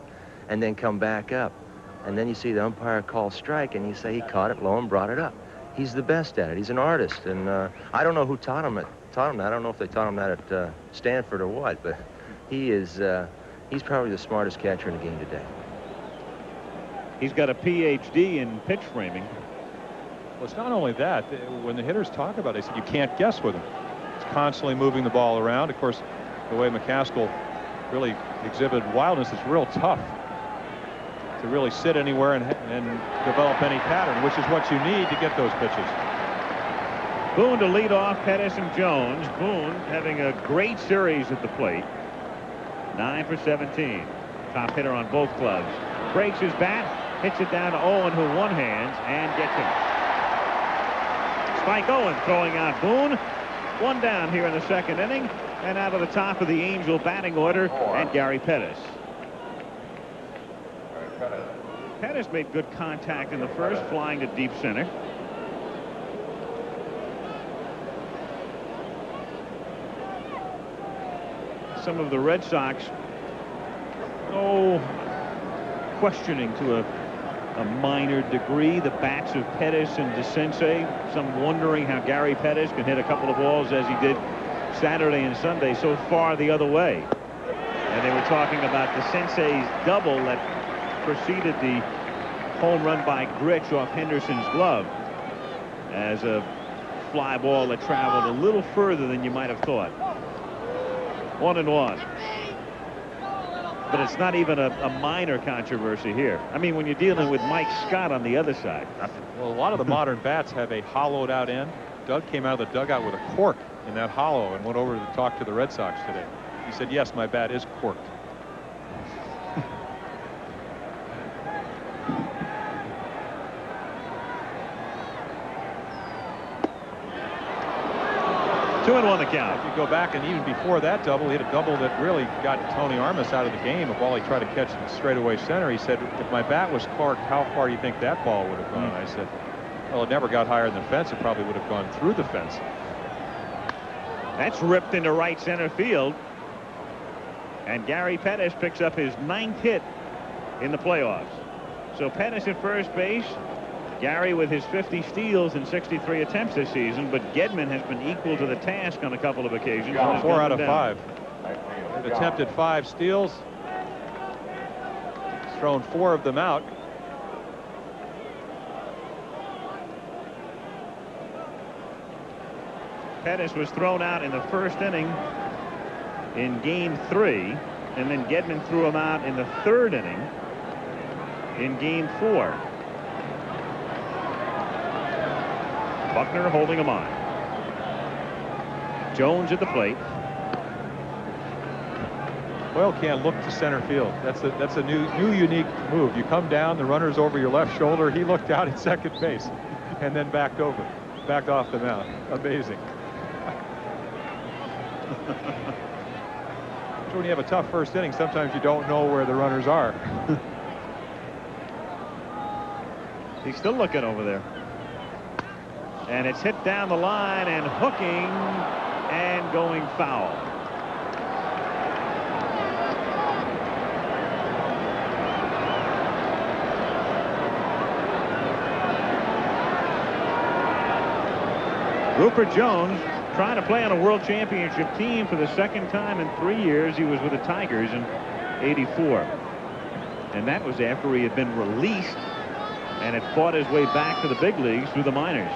and then come back up. And then you see the umpire call strike, and you say he caught it low and brought it up. He's the best at it. He's an artist. And I don't know who taught him that. I don't know if they taught him that at Stanford or what, but he's probably the smartest catcher in the game today. He's got a PhD in pitch framing. Well, it's not only that. When the hitters talk about it, they said you can't guess with him. He's constantly moving the ball around. Of course, the way McCaskill really exhibited wildness, it's real tough to really sit anywhere and develop any pattern, which is what you need to get those pitches. Boone to lead off Pettis and Jones. Boone having a great series at the plate. 9 for 17. Top hitter on both clubs. Breaks his bat, hits it down to Owen, who one-hands and gets him. Spike Owen throwing out Boone. 1 down here in the second inning, and out of the top of the Angel batting order, and Gary Pettis. Pettis made good contact in the first, flying to deep center. Some of the Red Sox, questioning to a minor degree the bats of Pettis and DeCinces. Some wondering how Gary Pettis can hit a couple of balls as he did Saturday and Sunday so far the other way. And they were talking about DeCinces' double that preceded the home run by Gritch off Henderson's glove as a fly ball that traveled a little further than you might have thought. 1-1. But it's not even a minor controversy here. I mean, when you're dealing with Mike Scott on the other side. Well, a lot of the modern bats have a hollowed out end. Doug came out of the dugout with a cork in that hollow and went over to talk to the Red Sox today. He said, yes, my bat is corked. 2-1 the count. If you go back, and even before that double, he hit a double that really got Tony Armas out of the game. A ball he tried to catch in straightaway center. He said, if my bat was corked, how far do you think that ball would have gone? I said, well, it never got higher than the fence. It probably would have gone through the fence. That's ripped into right center field. And Gary Pettis picks up his 9th hit in the playoffs. So Pettis at first base. Gary with his 50 steals in 63 attempts this season, but Gedman has been equal to the task on a couple of occasions. 4 out of 5. They've attempted 5 steals. He's thrown 4 of them out. Pettis was thrown out in the first inning in game 3, and then Gedman threw him out in the 3rd inning in game 4. Buckner holding him on. Jones at the plate. Hoyle can't look to center field. That's a new unique move. You come down, the runner's over your left shoulder. He looked out at second base and then backed off the mound. Amazing. So when you have a tough first inning, sometimes you don't know where the runners are. He's still looking over there. And it's hit down the line and hooking and going foul. Rupert Jones trying to play on a world championship team for the second time in 3 years. He was with the Tigers in '84. And that was after he had been released and had fought his way back to the big leagues through the minors.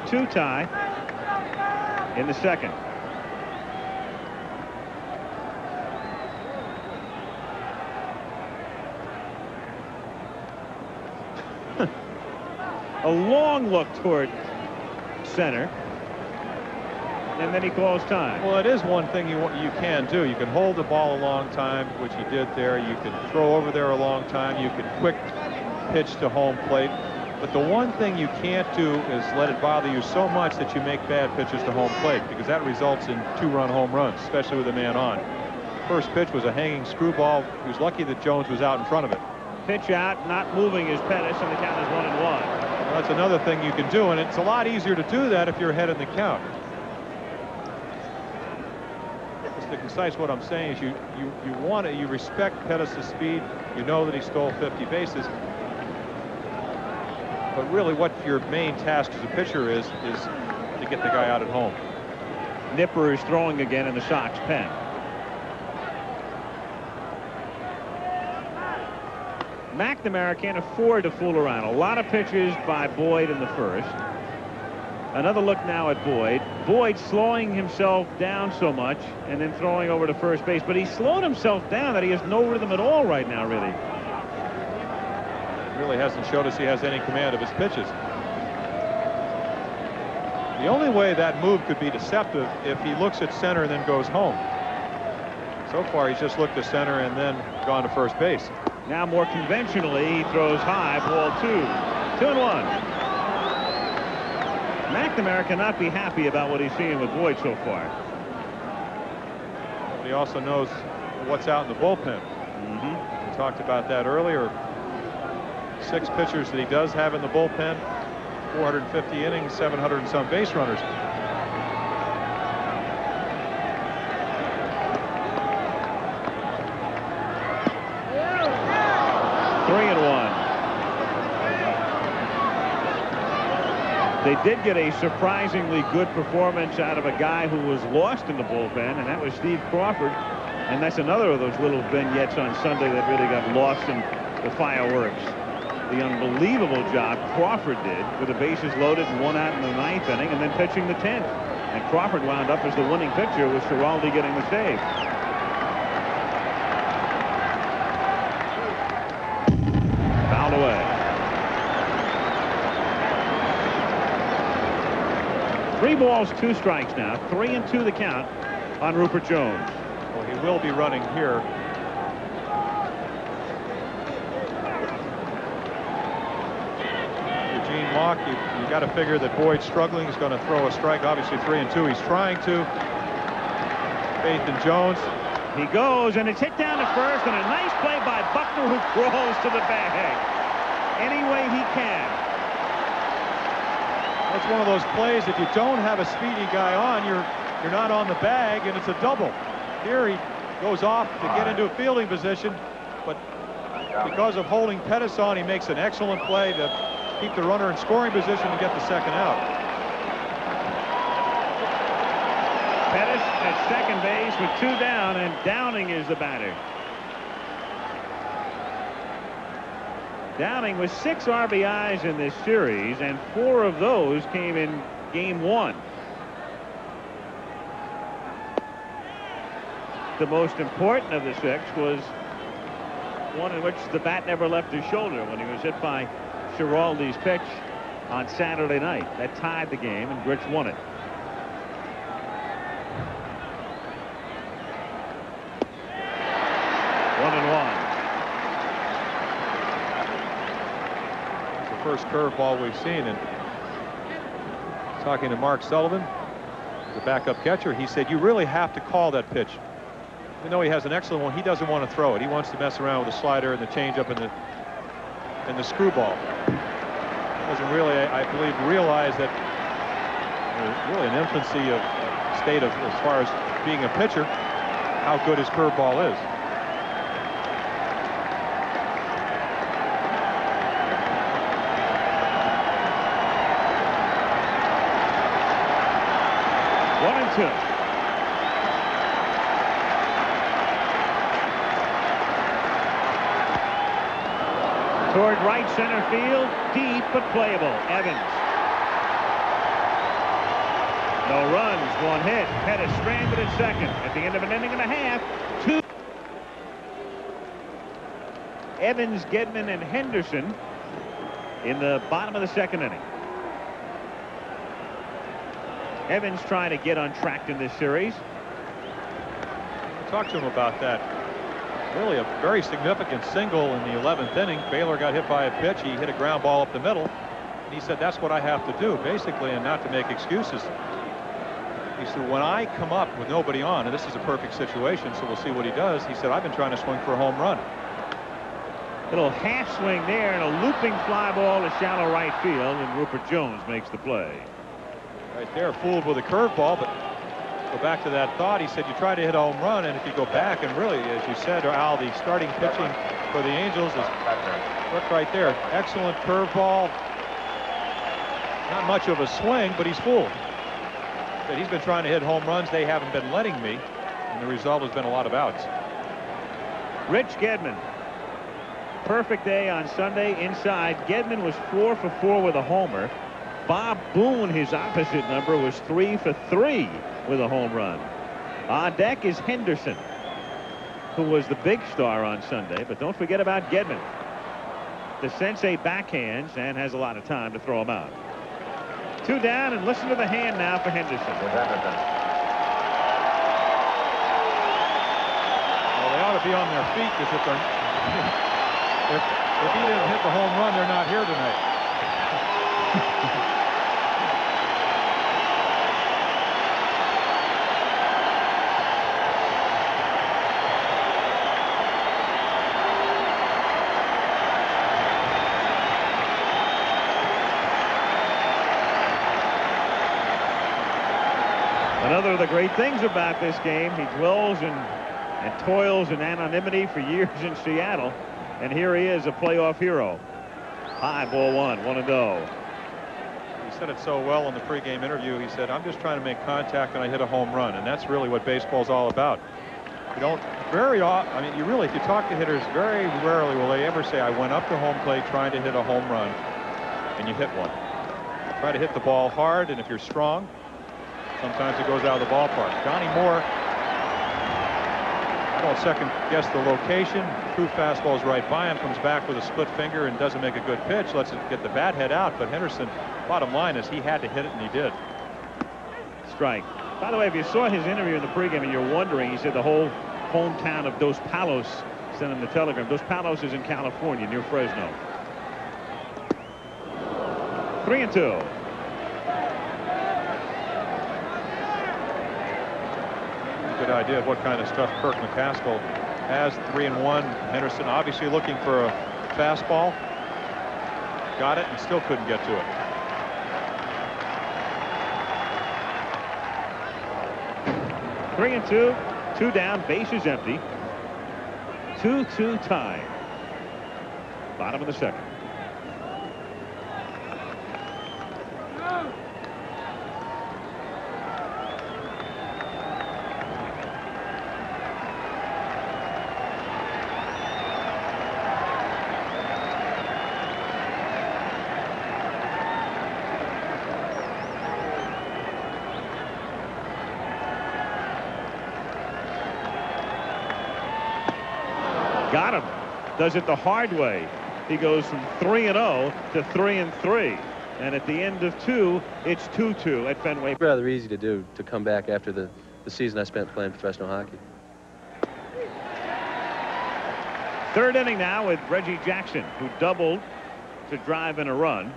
Two tie in the second. A long look toward center, and then he calls time. Well, it is one thing you can do. You can hold the ball a long time, which he did there. You can throw over there a long time. You can quick pitch to home plate. But the one thing you can't do is let it bother you so much that you make bad pitches to home plate, because that results in 2-run home runs, especially with a man on. First pitch was a hanging screwball. He was lucky that Jones was out in front of it. Pitch out, not moving is Pettis, and the count is 1-1. Well, that's another thing you can do, and it's a lot easier to do that if you're ahead in the count. Just to concise what I'm saying is you respect Pettis' speed. You know that he stole 50 bases. But really what your main task as a pitcher is to get the guy out at home. Nipper is throwing again in the Sox pen. McNamara can't afford to fool around. A lot of pitches by Boyd in the first. Another look now at Boyd. Boyd slowing himself down so much and then throwing over to first base. But he slowed himself down that he has no rhythm at all right now, really. Really hasn't showed us he has any command of his pitches. The only way that move could be deceptive if he looks at center and then goes home. So far he's just looked at center and then gone to first base. Now more conventionally he throws high, ball 2. 2-1. McNamara cannot be happy about what he's seeing with Boyd so far. But he also knows what's out in the bullpen. We talked about that earlier. 6 pitchers that he does have in the bullpen, 450 innings, 700 and some base runners. They did get a surprisingly good performance out of a guy who was lost in the bullpen, and that was Steve Crawford. And that's another of those little vignettes on Sunday that really got lost in the fireworks. The unbelievable job Crawford did with the bases loaded and 1 out in the 9th inning and then pitching the 10th. And Crawford wound up as the winning pitcher with Schiraldi getting the save. Fouled away. 3 balls, 2 strikes now. 3-2 the count on Rupert Jones. Well, he will be running here. Mock, you got to figure that Boyd's struggling. He's going to throw a strike. Obviously 3-2. He's trying to. Faith in Jones. He goes, and it's hit down to first, and a nice play by Buckner, who crawls to the bag any way he can. It's one of those plays. If you don't have a speedy guy on, you're not on the bag, and it's a double. Here he goes off to get into a fielding position, but because of holding Pettis on, he makes an excellent play to keep the runner in scoring position and get the second out. Pettis at second base with 2 down, and Downing is the batter. Downing with 6 RBIs in this series, and 4 of those came in game 1. The most important of the 6 was one in which the bat never left his shoulder when he was hit by Schiraldi's pitch on Saturday night. That tied the game, and Grits won it. One and one. It's the first curveball we've seen, and talking to Mark Sullivan, the backup catcher, he said you really have to call that pitch. Even though he has an excellent one, he doesn't want to throw it. He wants to mess around with the slider and the changeup and the screwball. Doesn't really, I believe, realize that really an infancy of state of as far as being a pitcher, how good his curveball is. One and two. Toward right center field, deep but playable. Evans. No runs, one hit. Pettis stranded at second. At the end of an inning and a half, two. Evans, Gedman, and Henderson in the bottom of the second inning. Evans trying to get on track in this series. Talk to him about that. Really a very significant single in the 11th inning. Baylor got hit by a pitch. He hit a ground ball up the middle. And he said, that's what I have to do, basically, and not to make excuses. He said, when I come up with nobody on, and this is a perfect situation, so we'll see what he does. He said, I've been trying to swing for a home run. Little half swing there and a looping fly ball to shallow right field, and Rupert Jones makes the play. Right there, fooled with a curveball, but go back to that thought. He said you try to hit a home run, and if you go back and really, as you said, Al, the starting pitching for the Angels is look right there. Excellent curveball. Not much of a swing, but he's fooled. He's been trying to hit home runs. They haven't been letting me, and the result has been a lot of outs. Rich Gedman. Perfect day on Sunday inside. Gedman was 4 for 4 with a homer. Bob Boone, his opposite number, was 3 for 3 with a home run. On deck is Henderson, who was the big star on Sunday, but don't forget about Gedman. The sensei backhands and has a lot of time to throw him out. 2 down, and listen to the hand now for Henderson. Well, they ought to be on their feet, because if they're if he didn't hit the home run, they're not here tonight. Another of the great things about this game, he dwells and toils in anonymity for years in Seattle, and here he is, a playoff hero. High ball one and 0. He said it so well in the pregame interview. He said, I'm just trying to make contact and I hit a home run, and that's really what baseball's all about. You don't very often, I mean, you really, if you talk to hitters, very rarely will they ever say, I went up to home plate trying to hit a home run, and you hit one. Try to hit the ball hard, and if you're strong, sometimes it goes out of the ballpark. Johnny Moore, I don't second guess the location. True fastball's right by him, comes back with a split finger and doesn't make a good pitch. Lets it get the bat head out, but Henderson, bottom line is he had to hit it, and he did. Strike. By the way, if you saw his interview in the pregame and you're wondering, he said the whole hometown of Dos Palos sent him the telegram. Dos Palos is in California, near Fresno. 3-2. Good idea of what kind of stuff Kirk McCaskill has. 3-1. Henderson obviously looking for a fastball. Got it and still couldn't get to it. Three and two. 2 down, bases empty. 2-2 tie. Bottom of the second. Got him. Does it the hard way. He goes from 3-0 to 3-3. And at the end of 2, it's 2-2 at Fenway. Rather easy to do, to come back after the season I spent playing professional hockey. Third inning now with Reggie Jackson, who doubled to drive in a run.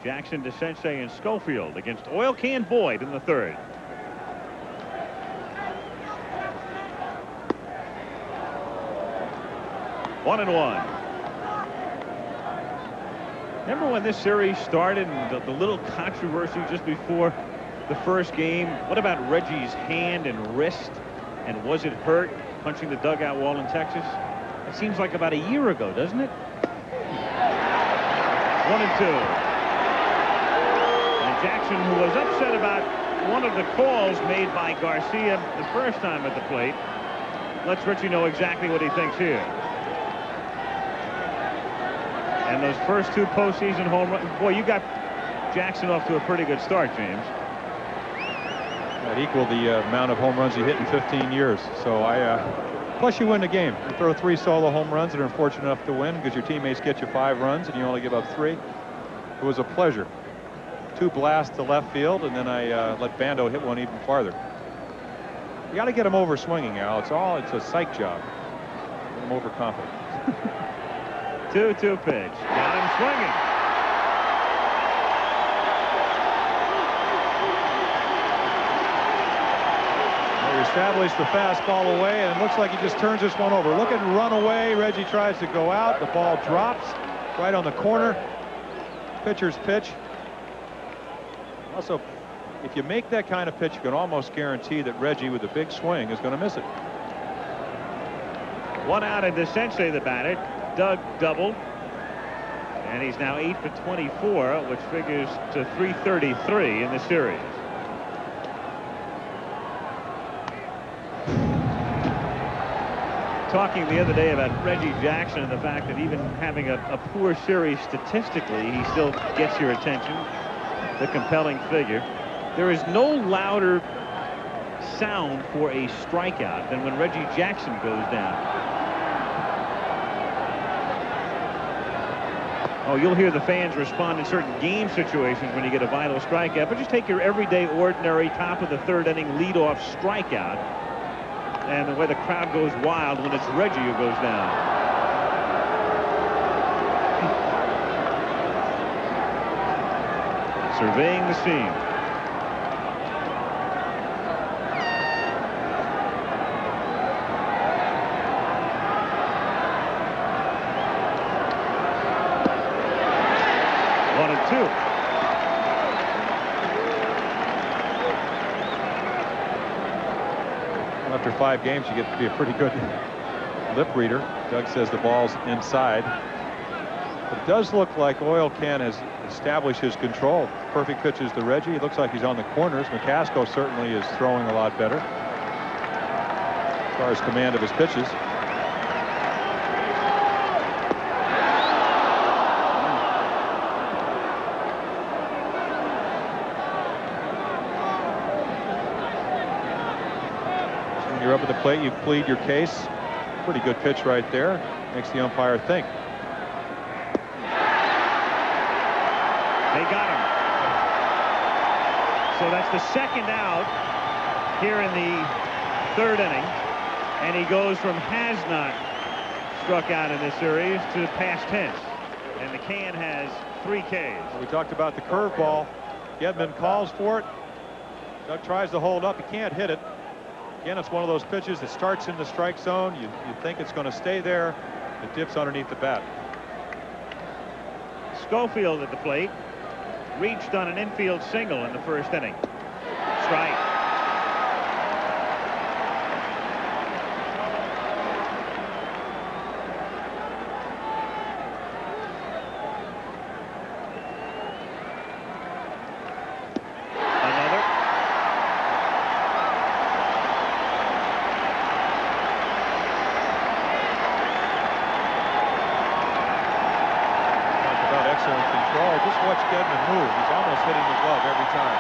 Jackson to Sensei and Schofield against Oil Can Boyd in the third. One and one. Remember when this series started and the little controversy just before the first game. What about Reggie's hand and wrist? And was it hurt punching the dugout wall in Texas? It seems like about a year ago, doesn't it? 1-2. And Jackson, who was upset about one of the calls made by Garcia the first time at the plate, lets Richie know exactly what he thinks here. And those first 2 postseason home runs, boy, you got Jackson off to a pretty good start, James. That equaled the amount of home runs he hit in 15 years. So plus you win the game. You throw 3 solo home runs that are fortunate enough to win because your teammates get you 5 runs and you only give up 3. It was a pleasure. 2 blasts to left field, and then I let Bando hit one even farther. You got to get him over swinging, Al. It's a psych job. Get him overconfident. 2-2 pitch. Got him swinging. They established the fastball away, and it looks like he just turns this one over. Look at run away. Reggie tries to go out. The ball drops right on the corner. Pitcher's pitch. Also, if you make that kind of pitch, you can almost guarantee that Reggie, with a big swing, is going to miss it. 1 out and essentially the batter. Doug doubled. And he's now 8 for 24, which figures to 333 in the series. Talking the other day about Reggie Jackson and the fact that even having a poor series statistically, he still gets your attention. The compelling figure. There is no louder sound for a strikeout than when Reggie Jackson goes down. Oh, you'll hear the fans respond in certain game situations when you get a vital strikeout, but just take your everyday, ordinary, top of the 3rd inning leadoff strikeout, and the way the crowd goes wild when it's Reggie who goes down. Surveying the scene. After 5 games, you get to be a pretty good lip reader. Doug says the ball's inside. It does look like Oil Can has established his control. Perfect pitches to Reggie. It looks like he's on the corners. McCaskill certainly is throwing a lot better as far as command of his pitches. You're up at the plate, you plead your case. Pretty good pitch right there. Makes the umpire think. They got him. So that's the 2nd out here in the 3rd inning. And he goes from has not struck out in this series to past tense. And the Can has 3 Ks. We talked about the curveball. Gedman calls for it. Doug tries to hold up. He can't hit it. Again, it's one of those pitches that starts in the strike zone. You think it's going to stay there. It dips underneath the bat. Schofield at the plate. Reached on an infield single in the 1st inning. Strike. Gedman move. He's almost hitting the glove every time.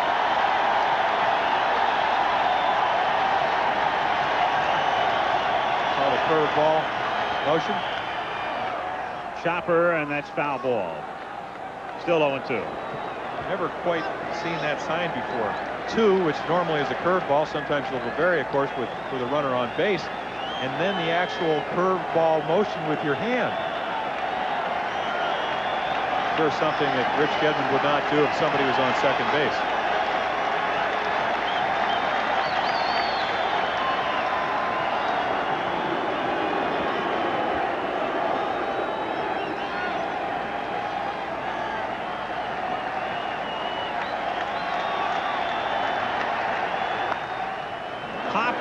Saw the curveball motion. Chopper, and that's foul ball. Still 0-2. Never quite seen that sign before. 2, which normally is a curveball. Sometimes it'll vary, of course, with a runner on base. And then the actual curveball motion with your hand. Sure, something that Rich Gedman would not do if somebody was on second base.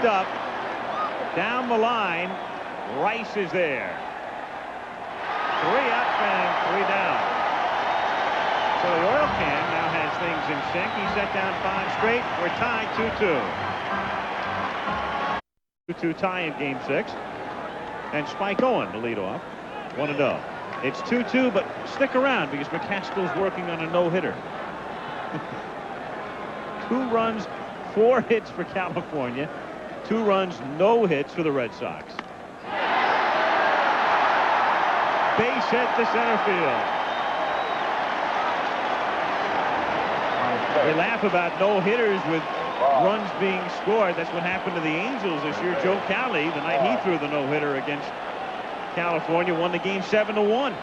popped up down the line. Rice is there. 3 up and 3 down. So the oil can now has things in sync. He set down 5 straight. We're tied 2-2. 2-2 tie in game 6. And Spike Owen to lead off. 1-0. It's 2-2, but stick around because McCaskill's working on a no-hitter. 2 runs, 4 hits for California. 2 runs, no hits for the Red Sox. Base hit to center field. We laugh about no-hitters with runs being scored. That's what happened to the Angels this year. Joe Cowley, the night he threw the no-hitter against California, won the game 7-1. Well,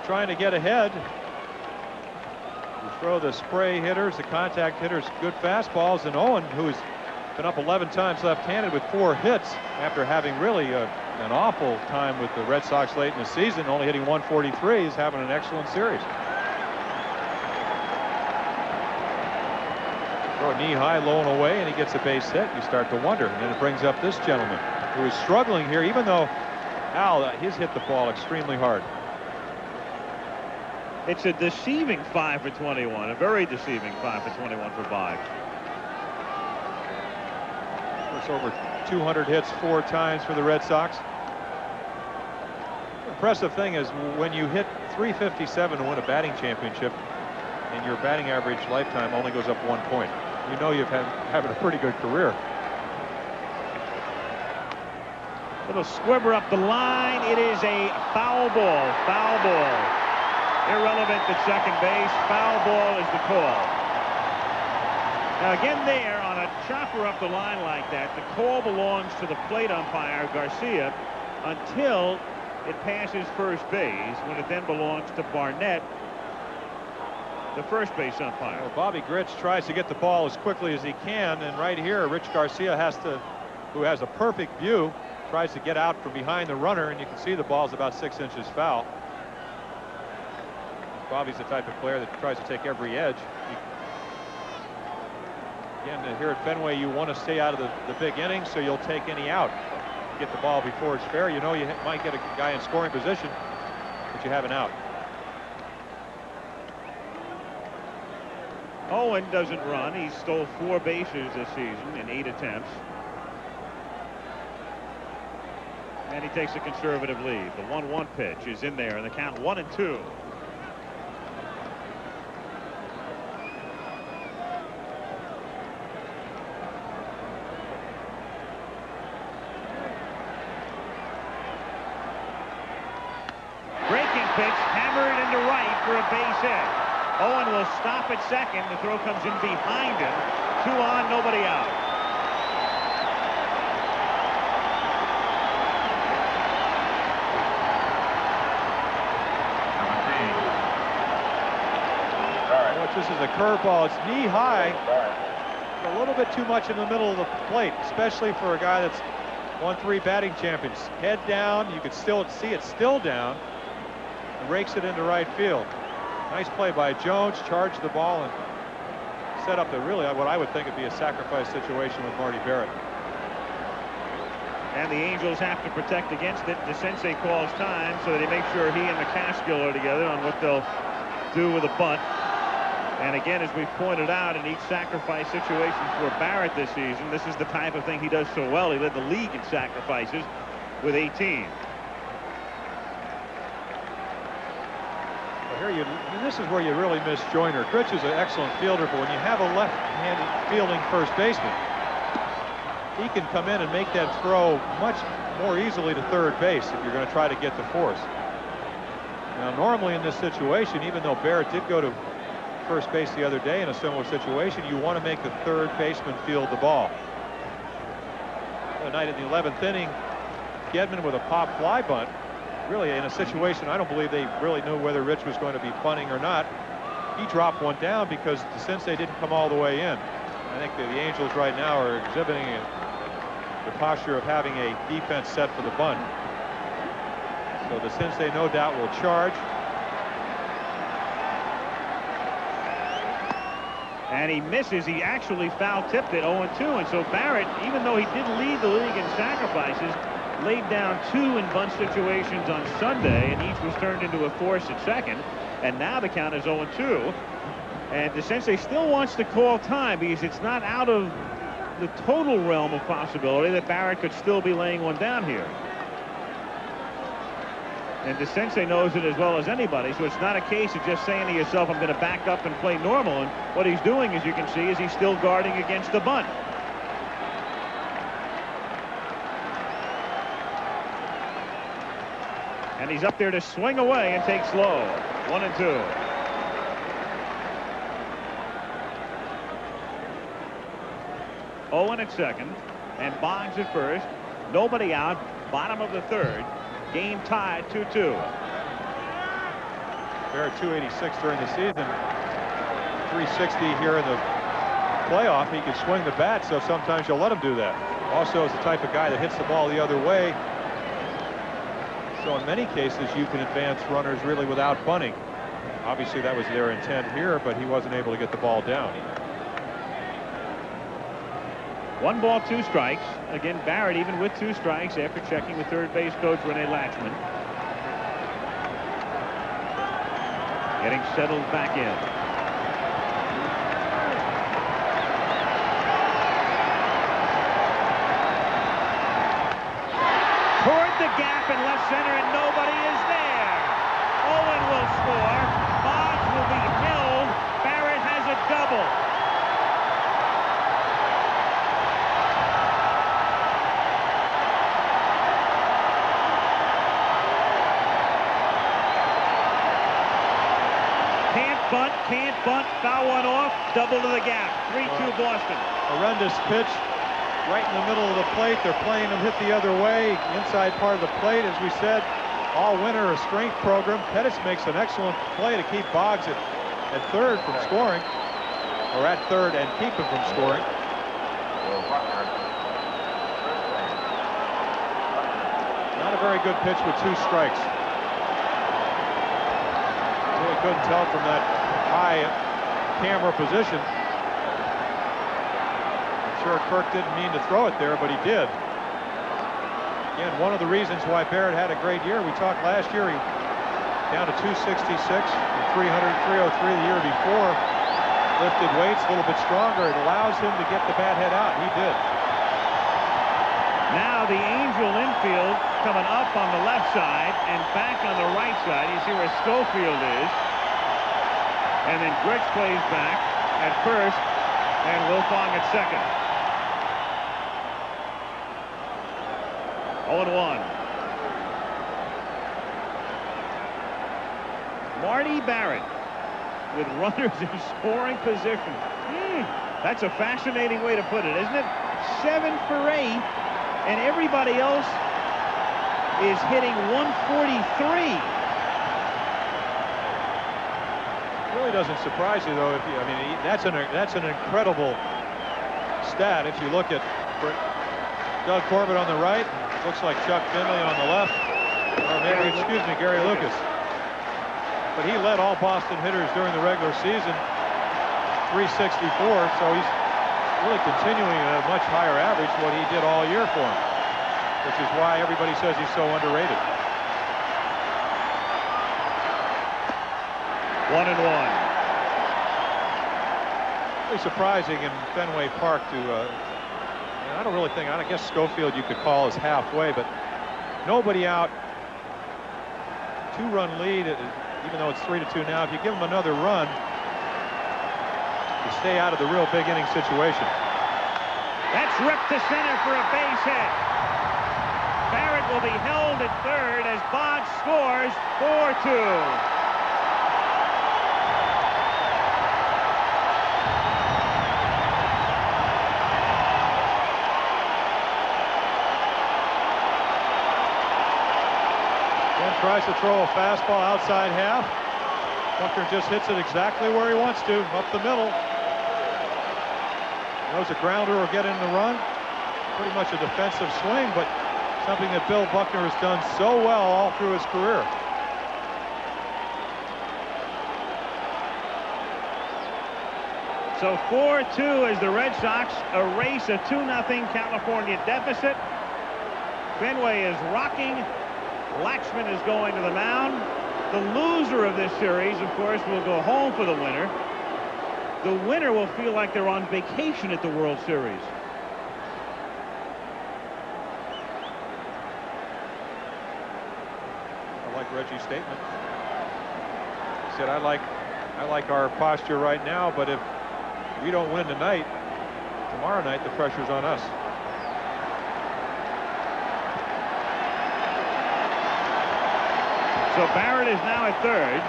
trying to get ahead. You throw the spray hitters, the contact hitters, good fastballs, and Owen, who's been up 11 times left-handed with 4 hits after having really an awful time with the Red Sox late in the season, only hitting 143, is having an excellent series. Throw a knee high, low and away, and he gets a base hit. You start to wonder, and then it brings up this gentleman who is struggling here, even though Al, he's hit the ball extremely hard. It's a deceiving 5 for 21, a very deceiving 5 for 21 for Bob. It's over 200 hits 4 times for the Red Sox. The impressive thing is when you hit 357 to win a batting championship and your batting average lifetime only goes up 1 point, you know you've having a pretty good career. Little squibber up the line. It is a foul ball. Foul ball. Irrelevant at second base. Foul ball is the call. Now again there on a chopper up the line like that, the call belongs to the plate umpire, Garcia, until it passes first base, when it then belongs to Barnett, the first base umpire. Well, Bobby Grich tries to get the ball as quickly as he can, and right here Rich Garcia who has a perfect view, tries to get out from behind the runner, and you can see the ball's about 6 inches foul. Bobby's the type of player that tries to take every edge. Again, here at Fenway, you want to stay out of the big innings, so you'll take any out. Get the ball before it's fair. You know you might get a guy in scoring position, but you have an out. Owen doesn't run. He stole 4 bases this season in 8 attempts. And he takes a conservative lead. The 1-1 pitch is in there, and the count 1-2. Breaking pitch, hammered into right for a base hit. Owen will stop at second. The throw comes in behind him. 2 on, nobody out. This is a curveball. It's knee high. A little bit too much in the middle of the plate, especially for a guy that's won 3 batting champions. Head down. You can still see it still down. And rakes it into right field. Nice play by Jones. Charged the ball and set up really what I would think would be a sacrifice situation with Marty Barrett. And the Angels have to protect against it. DeCinces calls time so that he makes sure he and McCaskill are together on what they'll do with a bunt. And again, as we've pointed out, in each sacrifice situation for Barrett this season, this is the type of thing he does so well. He led the league in sacrifices with 18. Well, here this is where you really miss Joyner. Grich is an excellent fielder, but when you have a left-handed fielding first baseman, he can come in and make that throw much more easily to third base if you're going to try to get the force. Now, normally in this situation, even though Barrett did go to first base the other day in a similar situation, you want to make the third baseman field the ball. The night in the 11th inning, Gedman with a pop fly bunt, really in a situation I don't believe they really knew whether Rich was going to be bunting or not. He dropped one down because DeCinces didn't come all the way in. I think the Angels right now are exhibiting the posture of having a defense set for the bunt. So DeCinces no doubt will charge. And he misses. He actually foul-tipped it 0-2. And so Barrett, even though he did lead the league in sacrifices, laid down 2 in bunt situations on Sunday, and each was turned into a force at second. And now the count is 0-2. And DeCinces still wants to call time because it's not out of the total realm of possibility that Barrett could still be laying one down here. And DeCinces knows it as well as anybody, so it's not a case of just saying to yourself, I'm going to back up and play normal. And what he's doing, as you can see, is he's still guarding against the bunt. And he's up there to swing away and take slow. 1-2. Owen at second, and Boggs at first. Nobody out. Bottom of the third. Game tied 2-2. Barrett 286 during the season. 360 here in the playoff. He can swing the bat, so sometimes you'll let him do that. Also is the type of guy that hits the ball the other way. So in many cases, you can advance runners really without bunting. Obviously, that was their intent here, but he wasn't able to get the ball down. 1 ball, 2 strikes. Again, Barrett even with 2 strikes after checking with third base coach Rene Latchman. Getting settled back in. Toward the gap in left center, and nobody is there. Owen will score. Boggs will be held. Barrett has a double. Can't bunt, foul one off, double to the gap. 3-2 Boston. Horrendous pitch right in the middle of the plate. They're playing him hit the other way, inside part of the plate. As we said, all winter a strength program. Pettis makes an excellent play to keep Boggs at third from scoring, or at third and keep him from scoring. Not a very good pitch with 2 strikes. Really couldn't tell from that high camera position. I'm sure Kirk didn't mean to throw it there, but he did. Again, one of the reasons why Barrett had a great year, we talked last year, he down to 266 from 303 the year before. Lifted weights, a little bit stronger. It allows him to get the bat head out. He did. Now the Angel infield coming up on the left side and back on the right side. You see where Schofield is. And then Grich plays back at first, and Wilfong at second. 0-1. Marty Barrett with runners in scoring position. That's a fascinating way to put it, isn't it? 7 for 8, and everybody else is hitting 143. Really doesn't surprise you, though. That's an incredible stat. If you look at Doug Corbett on the right, looks like Chuck Finley on the left, or maybe, excuse me, Gary Lucas. But he led all Boston hitters during the regular season, 364. So he's really continuing at a much higher average what he did all year for him, which is why everybody says he's so underrated. 1-1. Really surprising in Fenway Park to, I don't really think, I guess Schofield you could call as halfway, but nobody out. 2-run lead, even though it's 3-2 now. If you give them another run, you stay out of the real big inning situation. That's ripped to center for a base hit. Barrett will be held at third as Boggs scores 4-2. Tries to throw a fastball outside half. Buckner just hits it exactly where he wants to, up the middle. Knows a grounder will get in the run. Pretty much a defensive swing, but something that Bill Buckner has done so well all through his career. So 4-2 as the Red Sox erase a 2-0 California deficit. Fenway is rocking. Laxman is going to the mound. The loser of this series, of course, will go home for the winner. The winner will feel like they're on vacation at the World Series. I like Reggie's statement. He said, I like our posture right now, but if we don't win tonight, tomorrow night the pressure's on us. So Barrett is now at third.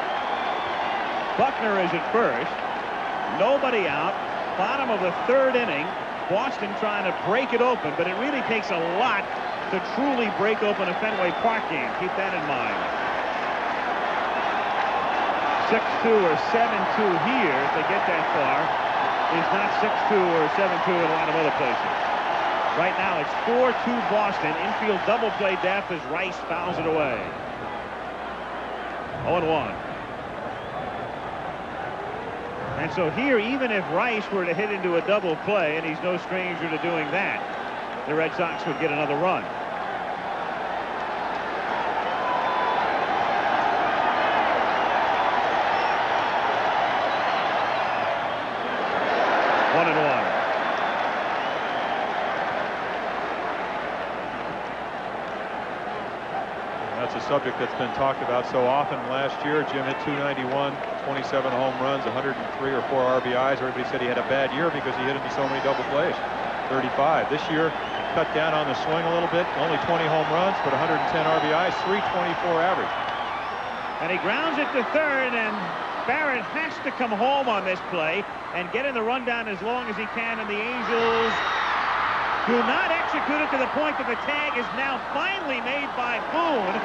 Buckner is at first. Nobody out. Bottom of the third inning. Boston trying to break it open, but it really takes a lot to truly break open a Fenway Park game. Keep that in mind. 6-2 or 7-2 here, if they get that far, is not 6-2 or 7-2 in a lot of other places. Right now it's 4-2 Boston. Infield double play death as Rice fouls it away. 0-1. And so here, even if Rice were to hit into a double play, and he's no stranger to doing that, the Red Sox would get another run. Subject that's been talked about so often. Last year, Jim hit .291, 27 home runs, 103 or 4 RBIs. Everybody said he had a bad year because he hit into so many double plays. 35. This year, cut down on the swing a little bit. Only 20 home runs, but 110 RBIs, 324 average. And he grounds it to third, and Barrett has to come home on this play and get in the rundown as long as he can, and the Angels do not execute it to the point that the tag is now finally made by Boone.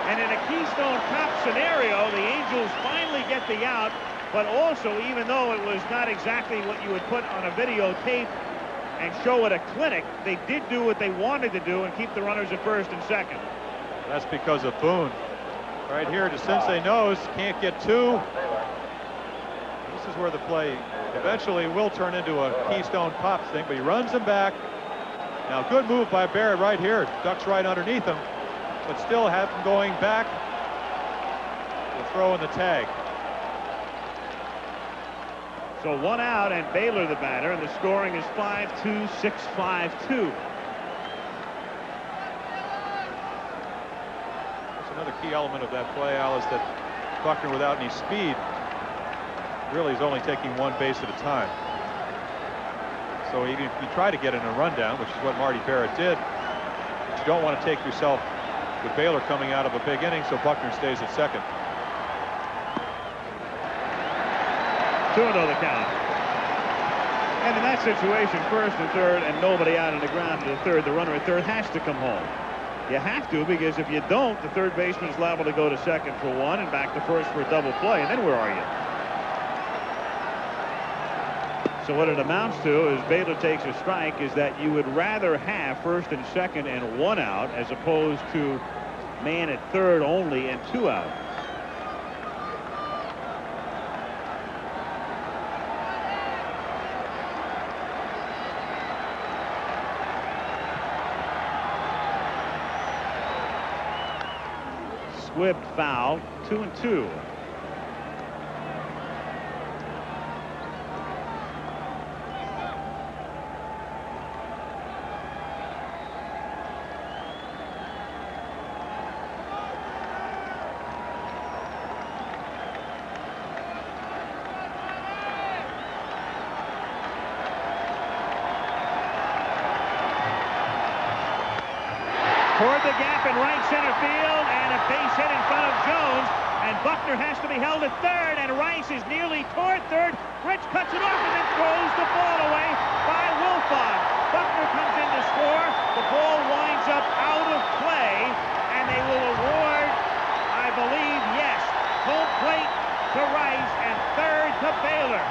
And in a Keystone Cop scenario, the Angels finally get the out, but also, even though it was not exactly what you would put on a videotape and show at a clinic, they did do what they wanted to do and keep the runners at first and second. That's because of Boone. Right here, DeCinces knows, can't get two. This is where the play eventually will turn into a Keystone Cops thing, but he runs him back. Now, good move by Barrett right here. Ducks right underneath him, but still have him going back to throw in the tag. So 1 out, and Baylor the batter, and the scoring is 5-2, 6-5-2. That's another key element of that play, Al, is that Buckner, without any speed, really is only taking one base at a time. So even if you try to get in a rundown, which is what Marty Barrett did, you don't want to take yourself with Baylor coming out of a big inning, so Buckner stays at second. 2-0 the count. And in that situation, first and third, and nobody out on the ground to the third, the runner at third has to come home. You have to, because if you don't, the third baseman is liable to go to second for one and back to first for a double play, and then where are you? So what it amounts to, as Baylor takes a strike, is that you would rather have first and second and 1 out as opposed to man at third only and 2 out. Swift foul, 2-2. Toward the gap in right center field, and a base hit in front of Jones, and Buckner has to be held at third, and Rice is nearly toward third. Rich cuts it off and then throws the ball away by Wilfon. Buckner comes in to score. The ball winds up out of play, and they will award, I believe, yes, home plate to Rice and third to Baylor.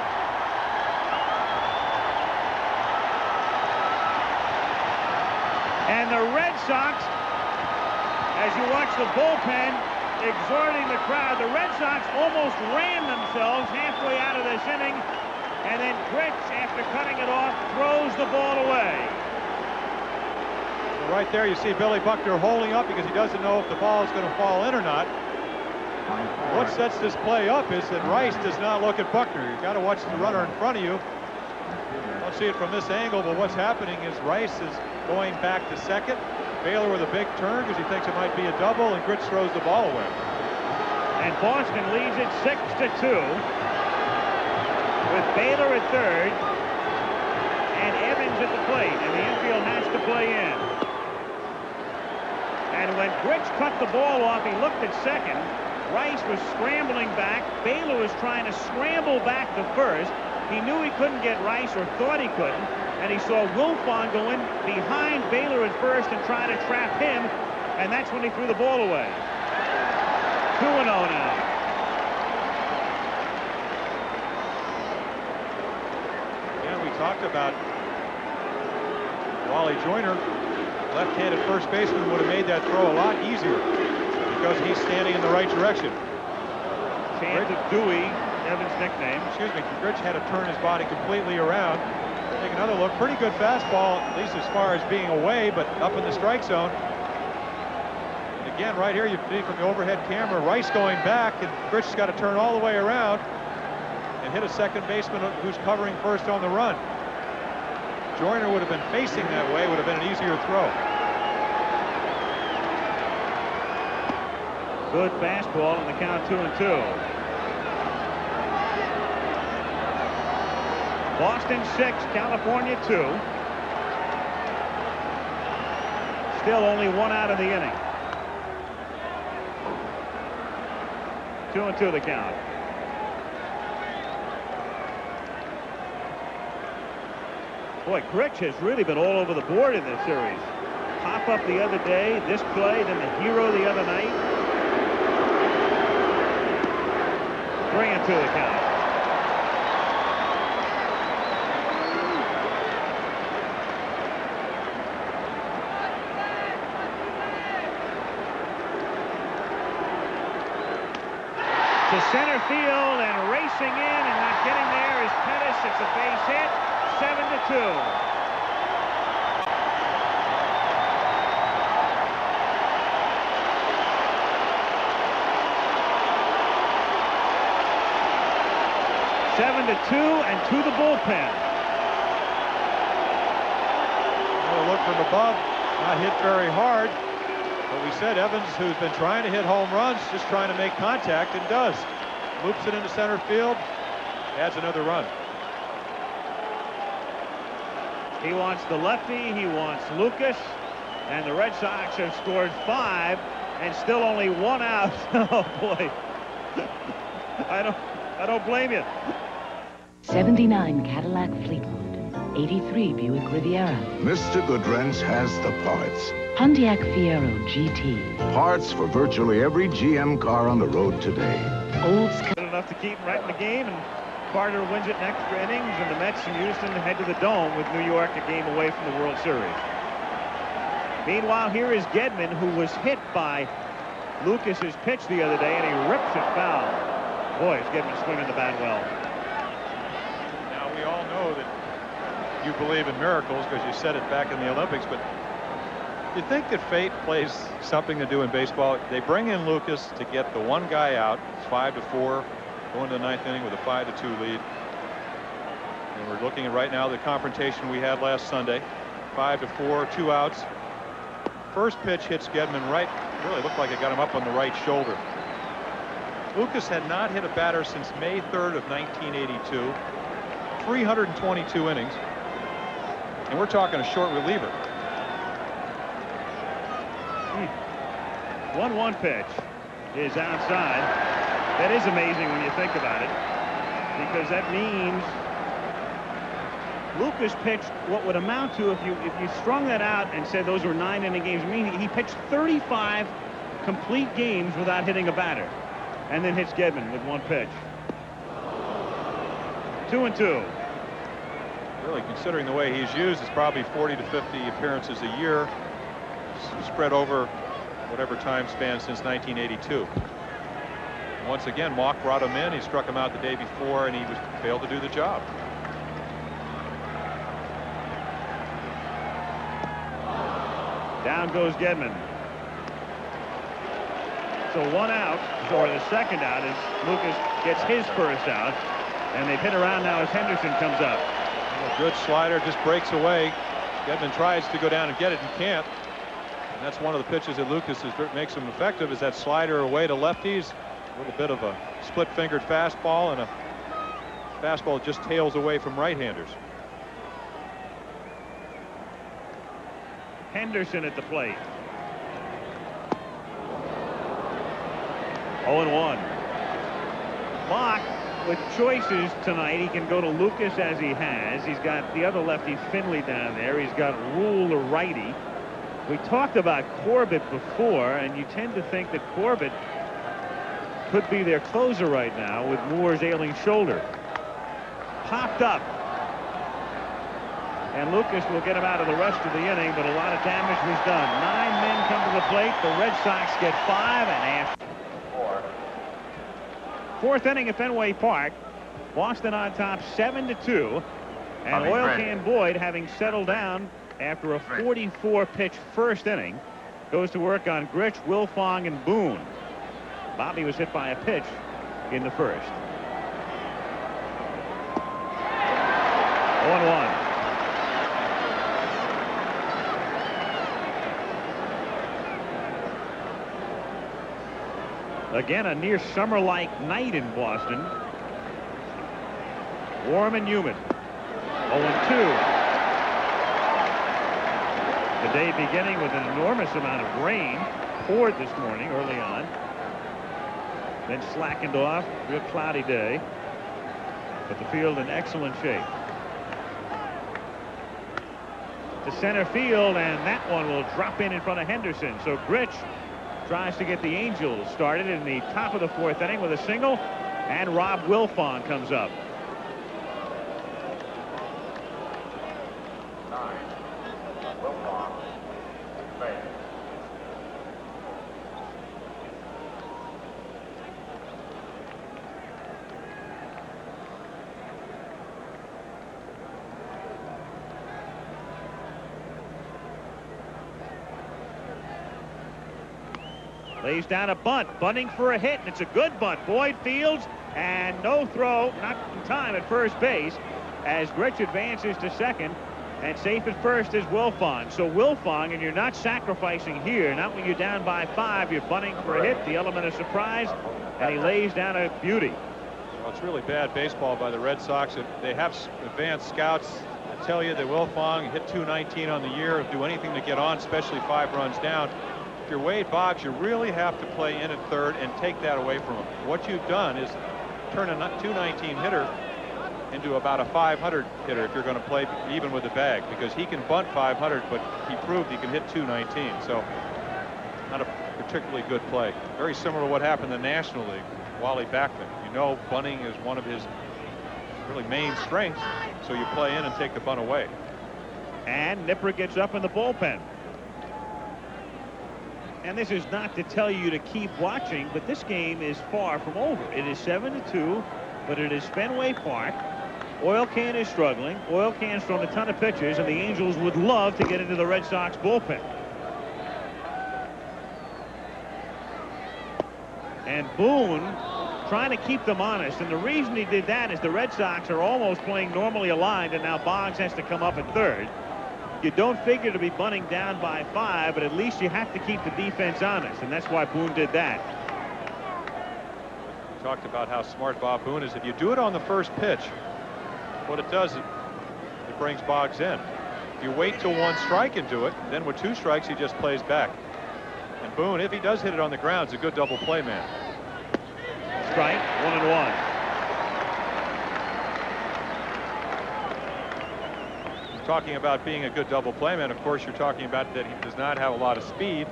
And the Red Sox, as you watch the bullpen exhorting the crowd, the Red Sox almost ran themselves halfway out of this inning, and then then Grich, after cutting it off, throws the ball away. So right there you see Billy Buckner holding up because he doesn't know if the ball is going to fall in or not. What sets this play up is that Rice does not look at Buckner. You've got to watch the runner in front of you. Don't see it from this angle, but what's happening is Rice is going back to second. Baylor with a big turn because he thinks it might be a double, and Grich throws the ball away. And Boston leads it 6-2 with Baylor at third and Evans at the plate, and the infield has to play in. And when Grich cut the ball off, he looked at second. Rice was scrambling back. Baylor was trying to scramble back to first. He knew he couldn't get Rice, or thought he couldn't, and he saw Wilfon go in behind Baylor at first and try to trap him, and that's when he threw the ball away. 2-0 now. Yeah, we talked about Wally Joyner, left-handed first baseman, would have made that throw a lot easier because he's standing in the right direction. Chance of Dewey, Evans' nickname. Excuse me, Grich had to turn his body completely around. Take another look. Pretty good fastball, at least as far as being away, but up in the strike zone. And again, right here, you see from the overhead camera, Rice going back, and Grich's got to turn all the way around and hit a second baseman who's covering first on the run. Joyner would have been facing that way, would have been an easier throw. Good fastball, and the count 2-2. Boston 6, California 2. Still only one out of the inning. 2-2 the count. Boy, Grich has really been all over the board in this series. Pop up the other day, this play, then the hero the other night. 3-2 the count. To center field, and racing in and not getting there is Pettis. It's a base hit. 7-2. And to the bullpen. Another look from above, not hit very hard. But we said Evans, who's been trying to hit home runs, just trying to make contact, and does. Loops it into center field, adds another run. He wants the lefty, he wants Lucas, and the Red Sox have scored 5 and still only 1 out. Oh boy. I don't blame you. 79 Cadillac Fleetwood, 83 Buick Riviera, Mr. Goodrents has the parts. Pontiac Fiero GT, Parts for virtually every GM car on the road today. Oldsmobile. Good enough to keep him right in the game, and Carter wins it in extra innings, and the Mets and Houston head to the Dome with New York a game away from the World Series. Meanwhile, here is Gedman, who was hit by Lucas's pitch the other day, and he rips it foul. Boy, is Gedman swinging the bat well. Now, we all know that you believe in miracles because you said it back in the Olympics, but you think that fate plays something to do in baseball? They bring in Lucas to get the one guy out. It's 5-4, going to the 9th inning with a 5-2 lead. And we're looking at right now the confrontation we had last Sunday. 5-4, 2 outs. First pitch hits Gedman right. Really looked like it got him up on the right shoulder. Lucas had not hit a batter since May 3rd of 1982. 322 innings. And we're talking a short reliever. 1-1 pitch is outside. That is amazing when you think about it, because that means Lucas pitched what would amount to, if you strung that out and said those were 9-inning games, I mean he pitched 35 complete games without hitting a batter, and then hits Gedman with 1 pitch. 2-2. Really, considering the way he's used, it's probably 40 to 50 appearances a year, spread over whatever time span since 1982. Once again, Mock brought him in. He struck him out the day before, and he failed to do the job. Down goes Gedman. So 1 out, or the second out, as Lucas gets his first out. And they've hit around now as Henderson comes up. A good slider, just breaks away. Gedman tries to go down and get it and can't. And that's one of the pitches that Lucas makes him effective, is that slider away to lefties. A little bit of a split-fingered fastball, and a fastball just tails away from right-handers. Henderson at the plate. 0-1. Mock with choices tonight. He can go to Lucas as he has. He's got the other lefty Finley down there. He's got Rule, the righty. We talked about Corbett before, and you tend to think that Corbett could be their closer right now with Moore's ailing shoulder. Popped up. And Lucas will get him out of the rest of the inning, but a lot of damage was done. 9 men come to the plate. The Red Sox get 5, and after 4th inning at Fenway Park, Boston on top 7-2, and Oil Can Boyd, having settled down after a 44-pitch first inning, goes to work on Grich, Wilfong, and Boone. Bobby was hit by a pitch in the first. 0-1. Again, a near summer-like night in Boston. Warm and humid. 0-2. The day beginning with an enormous amount of rain. Poured this morning early on. Then slackened off. Real cloudy day. But the field in excellent shape. To center field, and that one will drop in front of Henderson. So Grich tries to get the Angels started in the top of the 4th inning with a single, and Rob Wilfong comes up. Lays down a bunt, bunting for a hit, and it's a good bunt. Boyd fields, and no throw, not in time at first base, as Grich advances to second, and safe at first is Wilfong. So Wilfong, and you're not sacrificing here, not when you're down by 5, you're bunting for a hit, the element of surprise, and he lays down a beauty. Well, it's really bad baseball by the Red Sox. They have advanced scouts. I tell you that Wilfong hit .219 on the year, do anything to get on, especially 5 runs down. If you're Wade Boggs, you really have to play in at third and take that away from him. What you've done is turn a .219 hitter into about a .500 hitter if you're going to play even with the bag, because he can bunt .500, but he proved he can hit .219. So not a particularly good play. Very similar to what happened in the National League. Wally Backman. You know, bunting is one of his really main strengths, so you play in and take the bunt away. And Nipper gets up in the bullpen. And this is not to tell you to keep watching, but this game is far from over. It is 7-2, but it is Fenway Park. Oil Can is struggling. Oil Can's thrown a ton of pitches, and the Angels would love to get into the Red Sox bullpen. And Boone trying to keep them honest, and the reason he did that is the Red Sox are almost playing normally aligned, and now Boggs has to come up at third. You don't figure to be bunting down by 5, but at least you have to keep the defense honest, and that's why Boone did that. We talked about how smart Bob Boone is. If you do it on the first pitch, what it does, it brings Boggs in. If you wait till 1 strike and do it, then with 2 strikes, he just plays back. And Boone, if he does hit it on the ground, is a good double play man. Strike, 1-1. Talking about being a good double play man, of course, you're talking about that he does not have a lot of speed.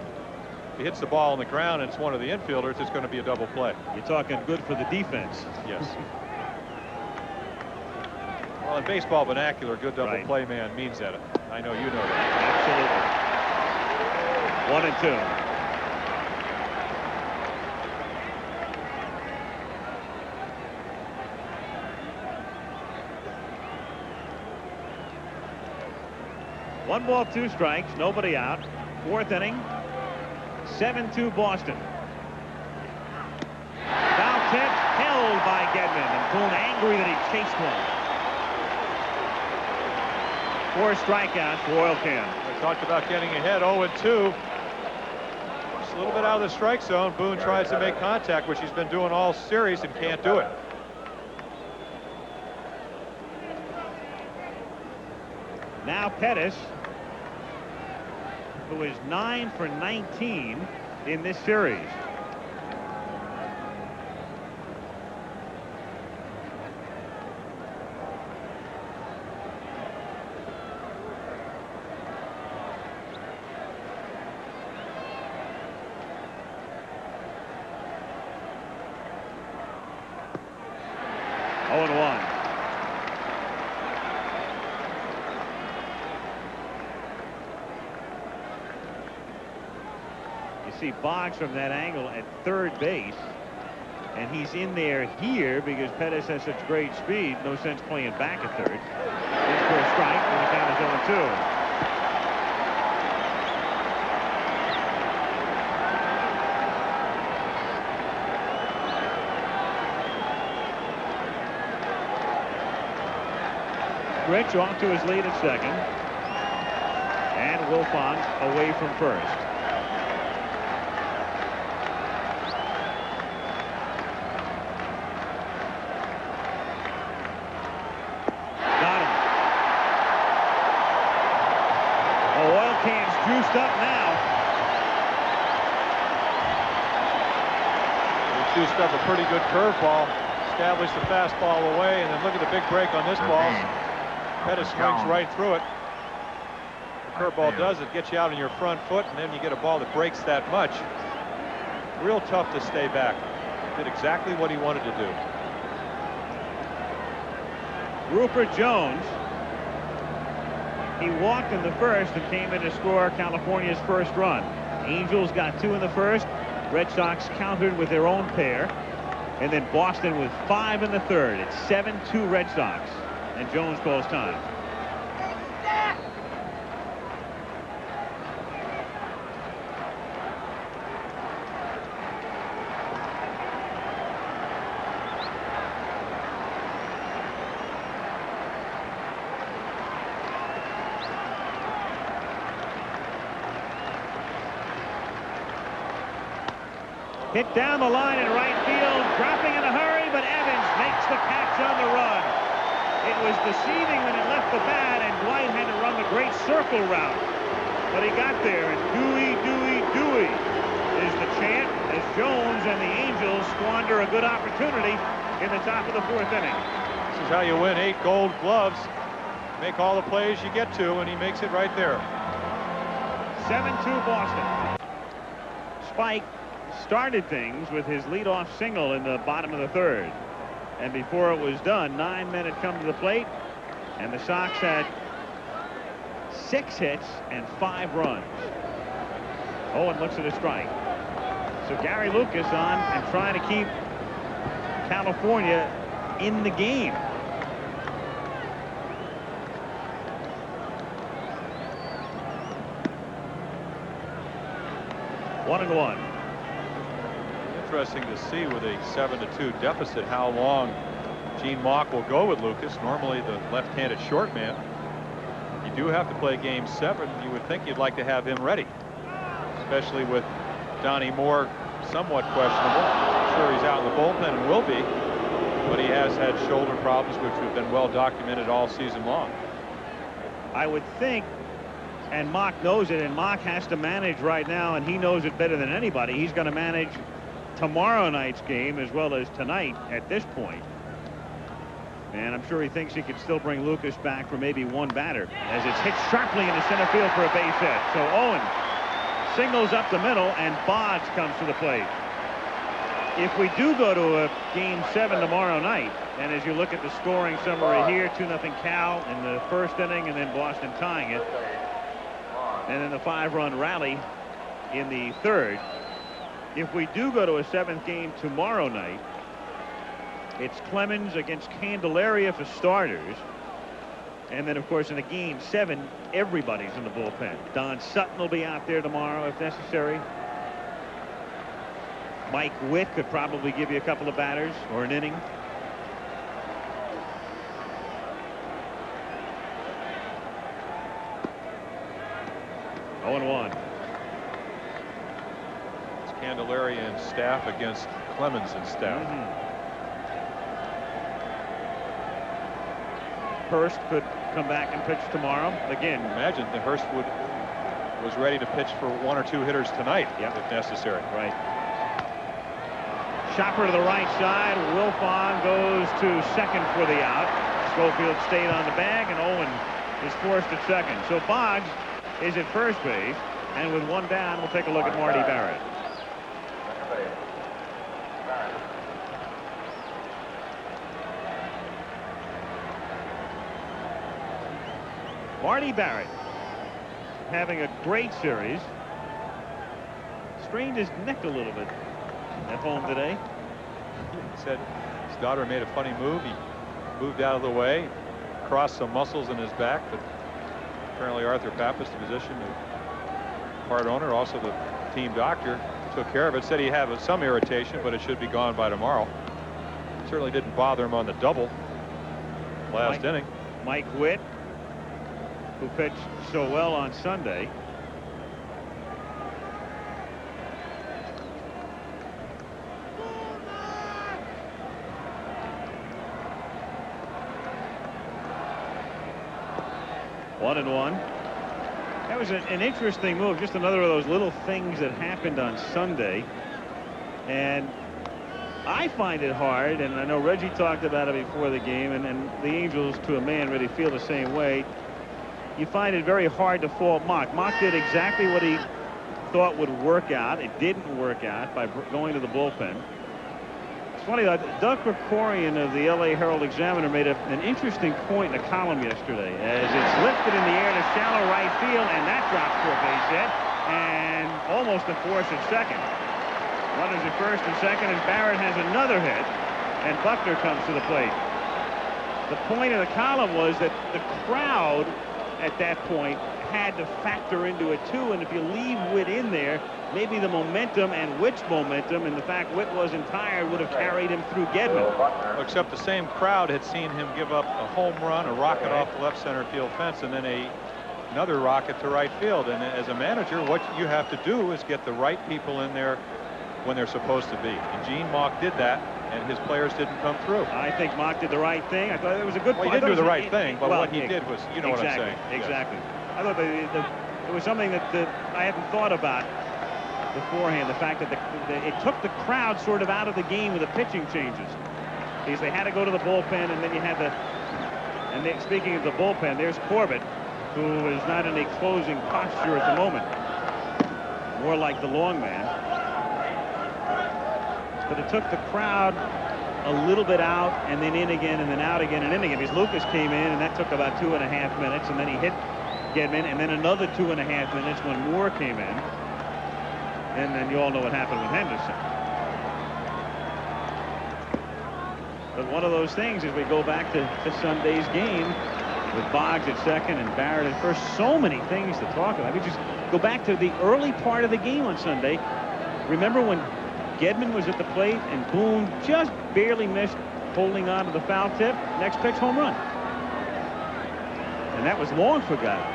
If he hits the ball on the ground and it's one of the infielders, it's going to be a double play. You're talking good for the defense. Yes. Well, in baseball vernacular, good double play man means that. I know you know that. Absolutely. 1-2. One ball, 2 strikes, nobody out. Fourth inning. 7-2 Boston. Foul tip held by Gedman, and Boone angry that he chased one. 4 strikeouts for Oilcan. We talked about getting ahead 0-2. Just a little bit out of the strike zone. Boone tries to make contact, which he's been doing all series, and can't do it. Now Pettis, who is 9 for 19 in this series. See Boggs from that angle at third base, and he's in there here because Pettis has such great speed. No sense playing back at third. In for a strike, and the count is 0-2. Rich off to his lead at second, and Wilfong away from first. Juiced up now. He juiced up a pretty good curveball, established the fastball away, and then look at the big break on this ball. Pettis swings right through it. The curveball does it, gets you out on your front foot, and then you get a ball that breaks that much. Real tough to stay back. Did exactly what he wanted to do. Rupert Jones. He walked in the first and came in to score California's first run. Angels got 2 in the first. Red Sox countered with their own pair. And then Boston with 5 in the third. It's 7-2 Red Sox. And Jones calls time. Hit down the line in right field, dropping in a hurry, but Evans makes the catch on the run. It was deceiving when it left the bat, and Dwight had to run the great circle route. But he got there, and Dewey, Dewey, Dewey is the chant as Jones and the Angels squander a good opportunity in the top of the 4th inning. This is how you win 8 gold gloves. Make all the plays you get to, and he makes it right there. 7-2 Boston. Spike started things with his leadoff single in the bottom of the 3rd. And before it was done, 9 men had come to the plate, and the Sox had 6 hits and 5 runs. Owen looks at a strike. So Gary Lucas on and trying to keep California in the game. One and one. Interesting to see with a 7-2 deficit how long Gene Mauch will go with Lucas. Normally the left-handed short man. You do have to play game 7. You would think you'd like to have him ready, especially with Donnie Moore somewhat questionable. I'm sure he's out in the bullpen and will be, but he has had shoulder problems which have been well documented all season long. I would think, and Mauch knows it, and Mauch has to manage right now, and he knows it better than anybody. He's going to manage tomorrow night's game as well as tonight at this point. And I'm sure he thinks he could still bring Lucas back for maybe one batter as it's hit sharply into center field for a base hit. So Owen singles up the middle, and Boggs comes to the plate. If we do go to a game 7 tomorrow night, and as you look at the scoring summary here, 2-0 Cal in the 1st inning, and then Boston tying it, and then the 5-run rally in the 3rd. If we do go to a 7th game tomorrow night, it's Clemens against Candelaria for starters, And then, of course, in a game 7, everybody's in the bullpen. Don Sutton will be out there tomorrow if necessary. Mike Witt could probably give you a couple of batters or an inning. Oh, and 1. It's Candelaria and staff against Clemens and staff. Hurst could come back and pitch tomorrow again. Imagine that Hurst was ready to pitch for 1 or 2 hitters tonight, if necessary. Right. Chopper to the right side. Wilfong goes to second for the out. Schofield stayed on the bag, and Owen is forced at second. So Boggs is at first base, and with 1 down, we'll take a look at Marty Barrett. Marty Barrett having a great series. Strained his neck a little bit at home today. He said his daughter made a funny move. He moved out of the way, crossed some muscles in his back, but apparently Arthur Pappas, the physician, the part owner, also the team doctor, took care of it. Said he had some irritation, but it should be gone by tomorrow. Certainly didn't bother him on the double last inning. Mike Witt, who pitched so well on Sunday. One and 1. That was an interesting move. Just another of those little things that happened on Sunday. And I find it hard, and I know Reggie talked about it before the game, and the Angels, to a man, really feel the same way. You find it very hard to fault Mock. Mock did exactly what he thought would work out. It didn't work out by going to the bullpen. It's funny, Doug Krikorian of the LA Herald Examiner made an interesting point in a column yesterday as it's lifted in the air to shallow right field, and that drops for a base hit and almost a force at second. Runners at first and second, and Barrett has another hit, and Buckner comes to the plate. The point of the column was that the crowd at that point had to factor into it too, and if you leave Witt in there, maybe the momentum, and Witt's momentum, and the fact Witt wasn't tired, would have carried him through Gedman. Except the same crowd had seen him give up a home run, a rocket off the left center field fence, and then another rocket to right field. And as a manager, what you have to do is get the right people in there when they're supposed to be. And Gene Mauch did that, and his players didn't come through. I think Mauch did the right thing. I thought it was a good. Well, he did do the right thing, but what he did was, you know what I'm saying. Exactly. I thought it was something that I hadn't thought about beforehand. The fact that it took the crowd sort of out of the game with the pitching changes, because they had to go to the bullpen, and then you had speaking of the bullpen, there's Corbett, who is not in a closing posture at the moment, more like the long man. But it took the crowd a little bit out, and then in again, and then out again, and in again. Because Lucas came in, and that took about 2.5 minutes, and then he hit Gedman, and then another 2.5 minutes when Moore came in. And then you all know what happened with Henderson. But one of those things is we go back to Sunday's game with Boggs at second and Barrett at first. So many things to talk about. I mean, just go back to the early part of the game on Sunday. Remember when Gedman was at the plate and Boone just barely missed holding on to the foul tip? Next pitch, home run. And that was long forgotten.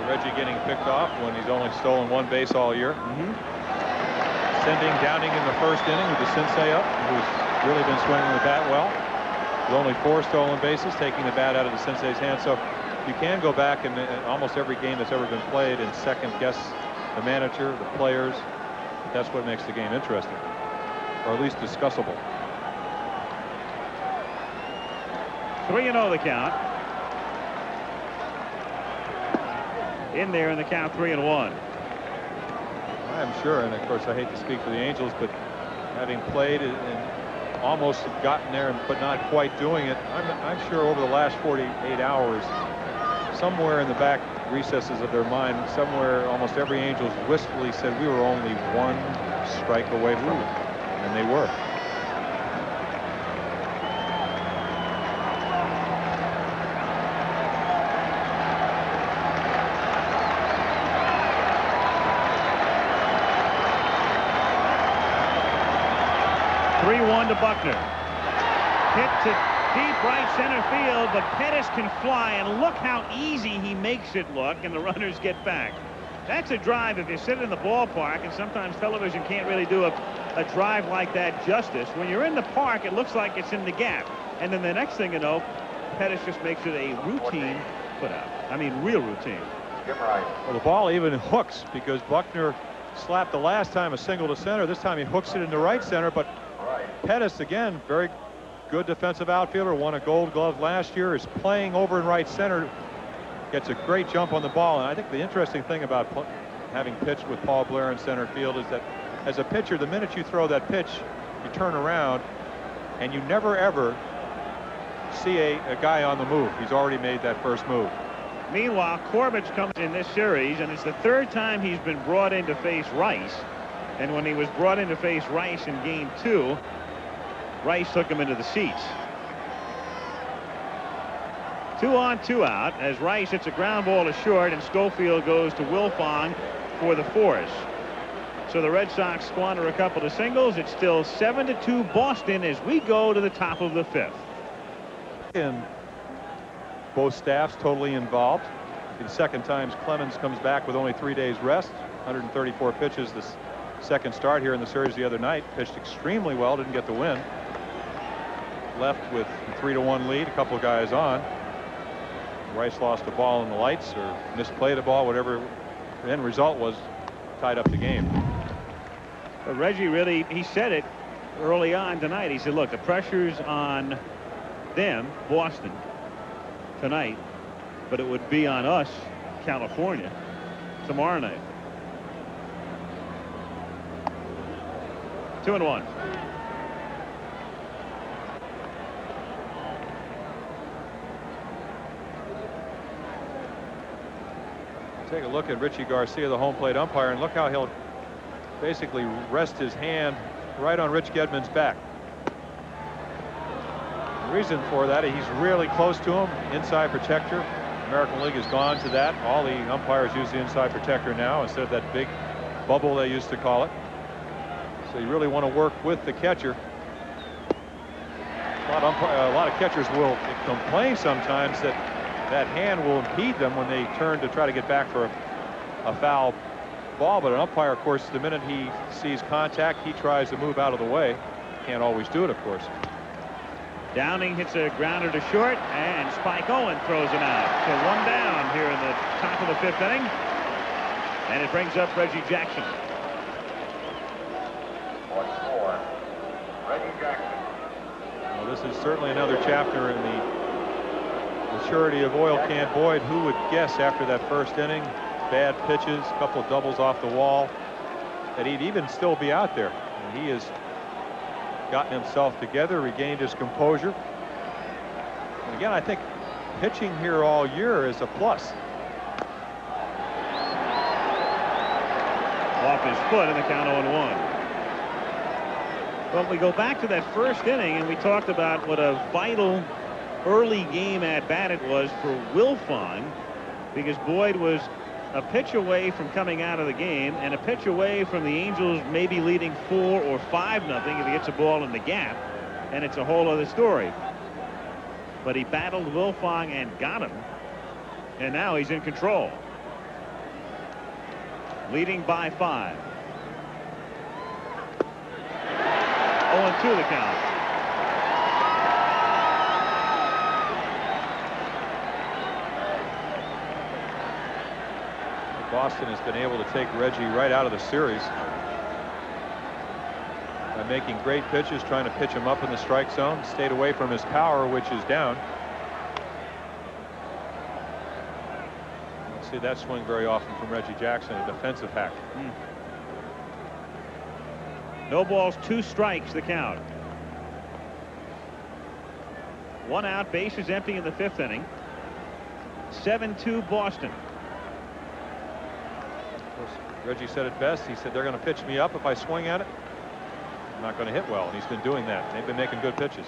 Reggie getting picked off when he's only stolen 1 base all year. Sending Downing in the first inning with the sensei up, who's really been swinging the bat well. With only 4 stolen bases, taking the bat out of the sensei's hand. So you can go back in almost every game that's ever been played and second guess the manager, the players. That's what makes the game interesting, or at least discussable. 3-0 the count. In there in the count, 3-1. I'm sure, and of course I hate to speak for the Angels, but having played and almost gotten there but not quite doing it, I'm sure over the last 48 hours, somewhere in the back recesses of their mind, somewhere almost every Angels wistfully said we were only 1 strike away from it, and they were. 2-1 to Buckner. Hit to deep right center field, but Pettis can fly, and look how easy he makes it look, and the runners get back. That's a drive if you sit in the ballpark, and sometimes television can't really do a drive like that justice. When you're in the park, it looks like it's in the gap. And then the next thing you know, Pettis just makes it a routine put out. I mean, real routine. Well, the ball even hooks because Buckner slapped the last time a single to center. This time he hooks it into right center, but Pettis, again, very good defensive outfielder, won a Gold Glove last year, is playing over in right center, gets a great jump on the ball. And I think the interesting thing about having pitched with Paul Blair in center field is that as a pitcher, the minute you throw that pitch, you turn around and you never ever see a guy on the move. He's already made that first move. Meanwhile, Corbett comes in this series, and it's the third time he's been brought in to face Rice. And when he was brought in to face Rice in game 2, Rice took him into the seats. 2 on, 2 out as Rice hits a ground ball to short, and Schofield goes to Wilfong for the force. So the Red Sox squander a couple of singles. It's still 7-2 Boston as we go to the top of the 5th. And both staffs totally involved. The second time Clemens comes back with only 3 days rest. 134 pitches this second start here in the series the other night. Pitched extremely well, didn't get the win. Left with a 3-1 lead, a couple of guys on. Rice lost a ball in the lights or misplayed a ball, whatever the end result was, tied up the game. But Reggie really, he said it early on tonight. He said, look, the pressure's on them, Boston, tonight, but it would be on us, California, tomorrow night. 2-1. Take a look at Richie Garcia, the home plate umpire, and look how he'll basically rest his hand right on Rich Gedman's back. The reason for that, he's really close to him, inside protector. American League has gone to that. All the umpires use the inside protector now instead of that big bubble they used to call it. So you really want to work with the catcher. A lot of catchers will complain sometimes that that hand will impede them when they turn to try to get back for a foul ball. But an umpire, of course, the minute he sees contact, he tries to move out of the way. Can't always do it, of course. Downing hits a grounder to short, and Spike Owen throws him out. So 1 down here in the top of the 5th inning. And it brings up Reggie Jackson. Reggie Jackson. Well, this is certainly another chapter in the maturity of Oil Can Boyd. Who would guess after that first inning, bad pitches, a couple of doubles off the wall, that he'd even still be out there. And he has gotten himself together, regained his composure. And again, I think pitching here all year is a plus. Off his foot in the count 0-1. Well, we go back to that first inning, and we talked about what a vital early game at bat it was for Wilfong, because Boyd was a pitch away from coming out of the game and a pitch away from the Angels maybe leading 4 or 5-0 if he gets a ball in the gap, and it's a whole other story. But he battled Wilfong and got him, and now he's in control, leading by 5. 0-2 the count. Boston has been able to take Reggie right out of the series by making great pitches, trying to pitch him up in the strike zone, stayed away from his power, which is down. Don't see that swing very often from Reggie Jackson, a defensive hack. No balls, 2 strikes the count. 1 out, bases empty in the 5th inning. 7-2 Boston. Reggie said it best. He said, they're going to pitch me up if I swing at it. I'm not going to hit well, and he's been doing that. They've been making good pitches.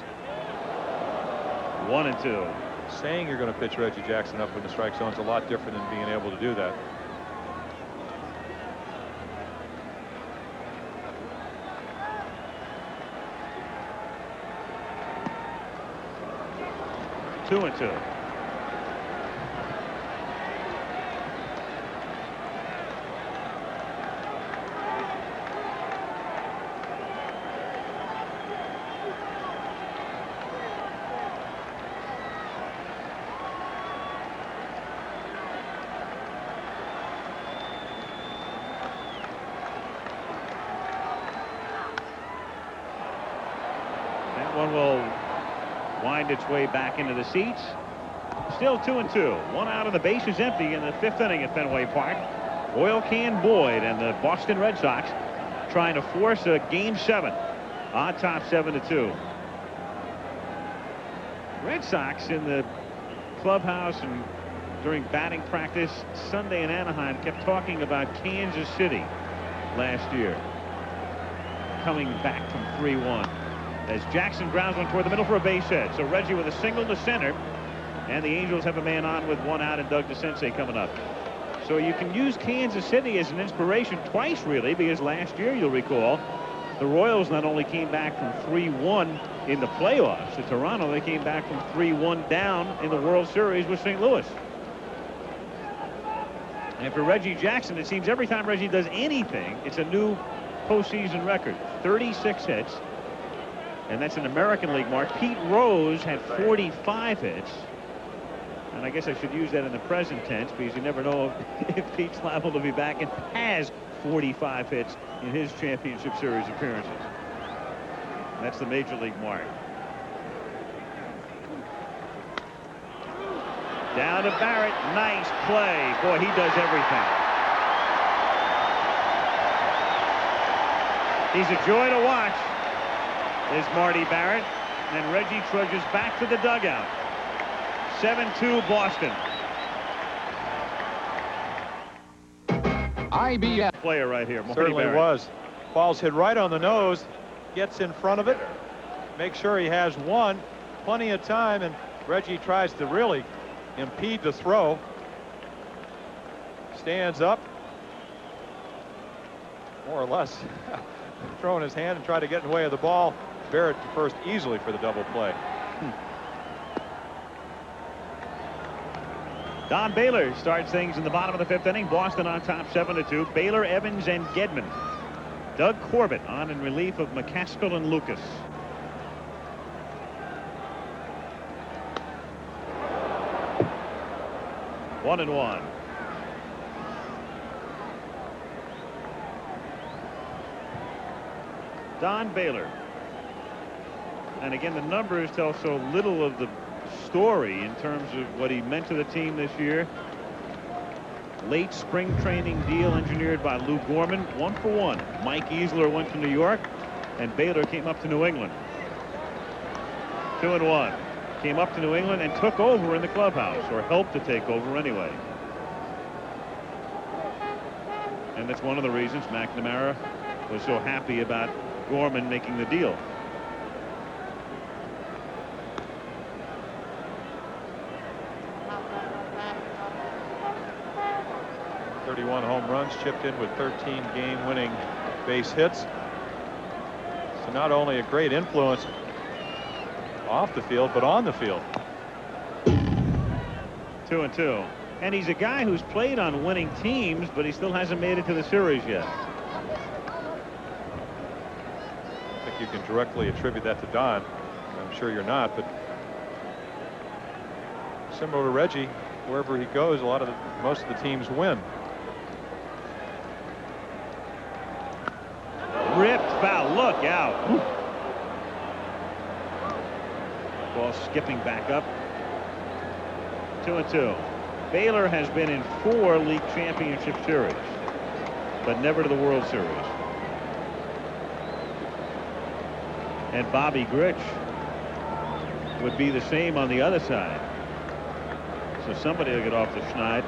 1-2. Saying you're going to pitch Reggie Jackson up in the strike zone is a lot different than being able to do that. 2-2. One will wind its way back into the seats. Still 2-2. One out and the base is empty in the 5th inning at Fenway Park. Oil Can Boyd and the Boston Red Sox trying to force a Game 7 on top 7-2. Red Sox in the clubhouse and during batting practice Sunday in Anaheim kept talking about Kansas City last year coming back from 3-1. As Jackson grounds one toward the middle for a base hit. So Reggie with a single to center. And the Angels have a man on with one out and Doug DeCinces coming up. So you can use Kansas City as an inspiration twice, really, because last year, you'll recall, the Royals not only came back from 3-1 in the playoffs to Toronto, they came back from 3-1 down in the World Series with St. Louis. And for Reggie Jackson, it seems every time Reggie does anything, it's a new postseason record. 36 hits. And that's an American League mark. Pete Rose had 45 hits. And I guess I should use that in the present tense because you never know if Pete's liable to be back and has 45 hits in his championship series appearances. That's the Major League mark. Down to Barrett. Nice play. Boy, he does everything. He's a joy to watch. Is Marty Barrett, and Reggie trudges back to the dugout. 7-2 Boston. IBS Player right here, Marty Certainly Barrett. was. Ball's hit right on the nose, gets in front of it, makes sure he has one, plenty of time, and Reggie tries to really impede the throw. Stands up, more or less throwing his hand and try to get in the way of the ball. Barrett to first easily for the double play. Don Baylor starts things in the bottom of the 5th inning. Boston on top 7-2. Baylor, Evans, and Gedman. Doug Corbett on in relief of McCaskill and Lucas. One and one. Don Baylor. And again, the numbers tell so little of the story in terms of what he meant to the team this year. Late spring training deal engineered by Lou Gorman. 1-for-1. Mike Easler went to New York, and Baylor came up to New England. 2-1. Came up to New England and took over in the clubhouse, or helped to take over anyway. And that's one of the reasons McNamara was so happy about Gorman making the deal. 31 home runs, chipped in with 13 game-winning base hits. So not only a great influence off the field, but on the field. 2-2. And he's a guy who's played on winning teams, but he still hasn't made it to the series yet. I think you can directly attribute that to Don. I'm sure you're not, but similar to Reggie, wherever he goes, most of the teams win. Ripped foul. Look out. Ball skipping back up. 2-2. Baylor has been in 4 league championship series, but never to the World Series. And Bobby Grich would be the same on the other side. So somebody will get off the schneid.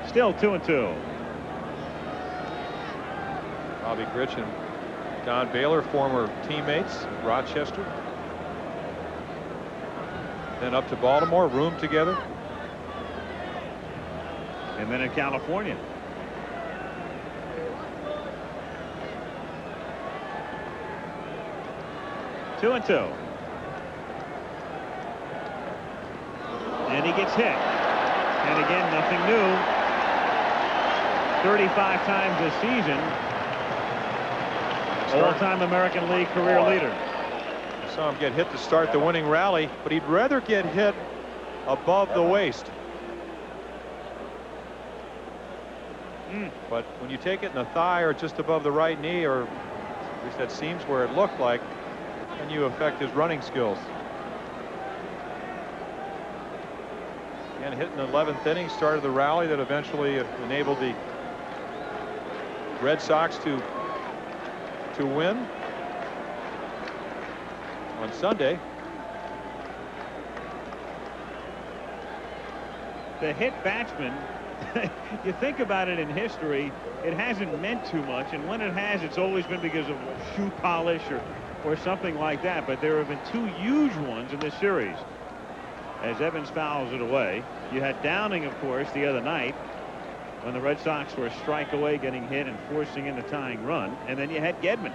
Still 2-2. Bobby Grich and Don Baylor, former teammates at Rochester. Then up to Baltimore, roomed together. And then in California. 2-2. And he gets hit. And again, nothing new. 35 times this season. All-time American League career leader. Saw him get hit to start the winning rally, but he'd rather get hit above the waist. But when you take it in the thigh or just above the right knee, or at least that seems where it looked like, then you affect his running skills. And hit in the 11th inning, started the rally that eventually enabled the Red Sox to win on Sunday. The hit batsman, you think about it in history, it hasn't meant too much, and when it has, it's always been because of shoe polish or something like that. But there have been two huge ones in this series. As Evans fouls it away, you had Downing, of course, the other night when the Red Sox were a strike away getting hit and forcing in the tying run, and then you had Gedman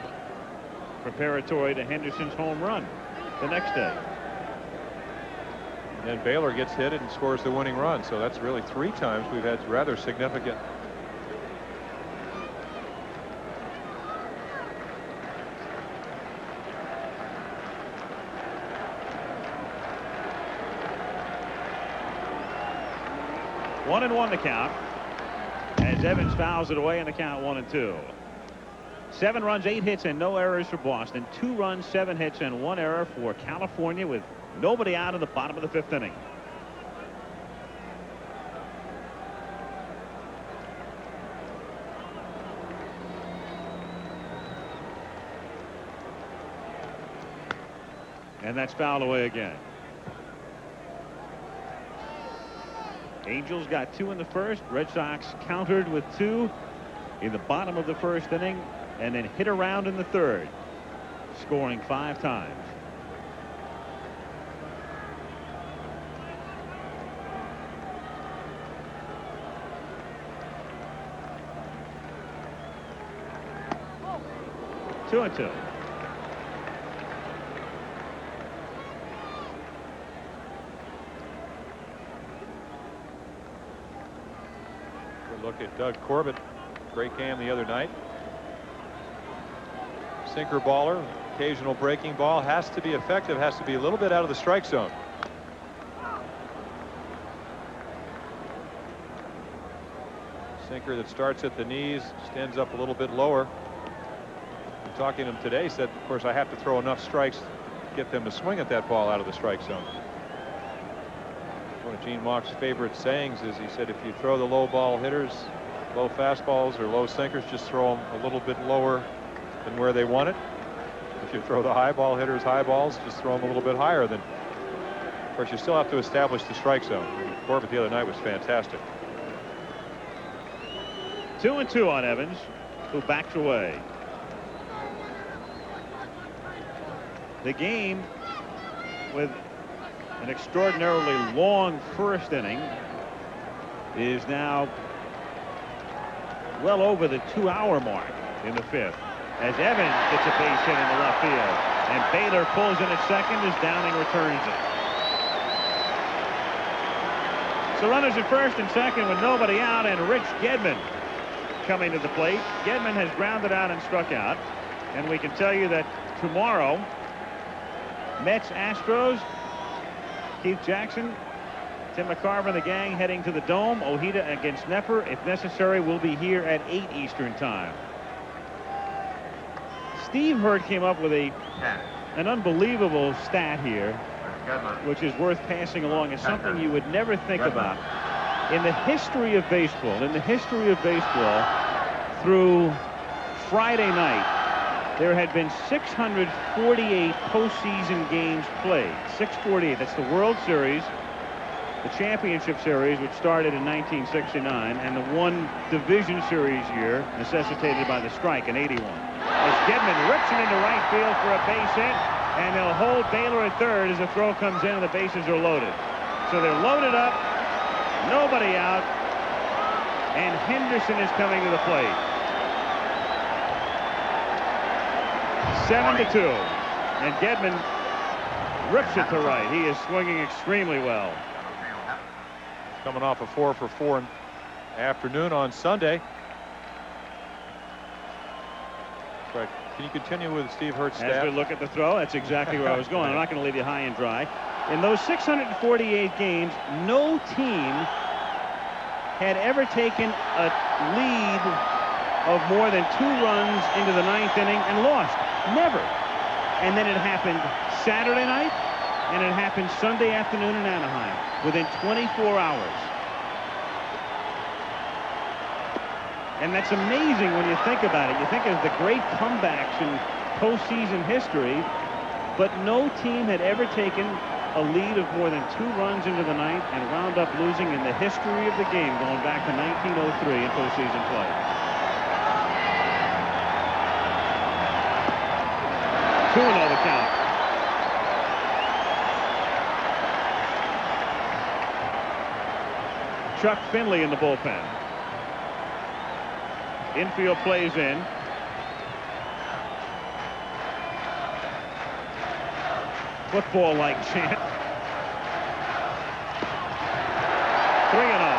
preparatory to Henderson's home run the next day. And then Baylor gets hit and scores the winning run. So that's really 3 times we've had rather significant. One and one the count as Evans fouls it away, and the count 1-2. 7 runs, 8 hits, and no errors for Boston. 2 runs, 7 hits, and 1 error for California, with nobody out in the bottom of the 5th inning. And that's fouled away again. Angels got 2 in the first. Red Sox countered with 2 in the bottom of the 1st inning, and then hit around in the 3rd, scoring 5 times. Two and 2. Look at Doug Corbett. Great game the other night. Sinker baller, occasional breaking ball, has to be effective, has to be a little bit out of the strike zone. Sinker that starts at the knees, stands up a little bit lower. Talking to him today, said, of course, I have to throw enough strikes to get them to swing at that ball out of the strike zone. One of Gene Mauch's favorite sayings is, he said, if you throw the low ball hitters, low fastballs or low sinkers, just throw them a little bit lower than where they want it. If you throw the high ball hitters high balls, just throw them a little bit higher than. Of course, you still have to establish the strike zone. Corbett the other night was fantastic. 2 and 2 on Evans, who backs away. The game, with an extraordinarily long 1st inning, is now well over the 2-hour mark in the 5th, as Evans gets a base hit in the left field, and Baylor pulls in at second as Downing returns it. So runners at 1st and 2nd with nobody out, and Rich Gedman coming to the plate. Gedman has grounded out and struck out, and we can tell you that tomorrow, Mets, Astros, Keith Jackson, Tim McCarver and the gang heading to the Dome. Ojeda against Knepper. If necessary, we'll be here at 8 Eastern time. Steve Hurt came up with an unbelievable stat here, which is worth passing along. It's something you would never think about. In the history of baseball, through Friday night, there had been 648 postseason games played. 648. That's the World Series, the Championship Series, which started in 1969, and the one division series year necessitated by the strike in 81. As Gedman rips it into right field for a base hit, and they'll hold Baylor at 3rd as the throw comes in and the bases are loaded. So they're loaded up, nobody out, and Henderson is coming to the plate. 7-2. And Gedman rips it to right. He is swinging extremely well. Coming off a 4 for 4 afternoon on Sunday. Right. Can you continue with Steve Hurt's As we stat? look at the throw, that's exactly where I was going. I'm not going to leave you high and dry. In those 648 games, no team had ever taken a lead of more than 2 runs into the 9th inning and lost. Never. And then it happened Saturday night, and it happened Sunday afternoon in Anaheim within 24 hours. And that's amazing when you think about it. You think of the great comebacks in postseason history, but no team had ever taken a lead of more than 2 runs into the 9th and wound up losing in the history of the game going back to 1903 in postseason play. Two and oh the count. Chuck Finley in the bullpen. Infield plays in. Football-like chant. 3-0.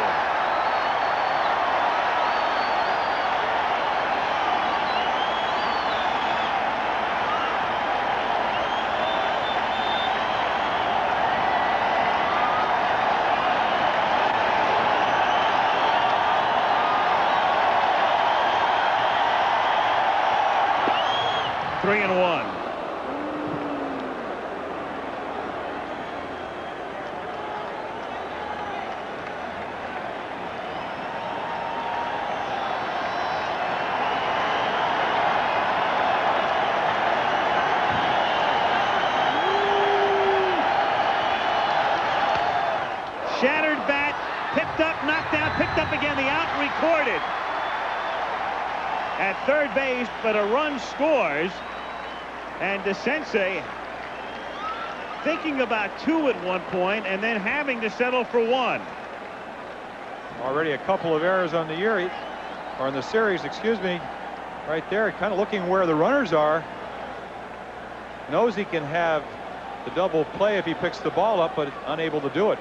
Shattered bat, picked up, knocked down, picked up again. The out recorded at third base, but a run scores. And DeSensei thinking about 2 at one point and then having to settle for 1. Already a couple of errors on the year, or in the series, excuse me, right there, kind of looking where the runners are. Knows he can have the double play if he picks the ball up, but unable to do it.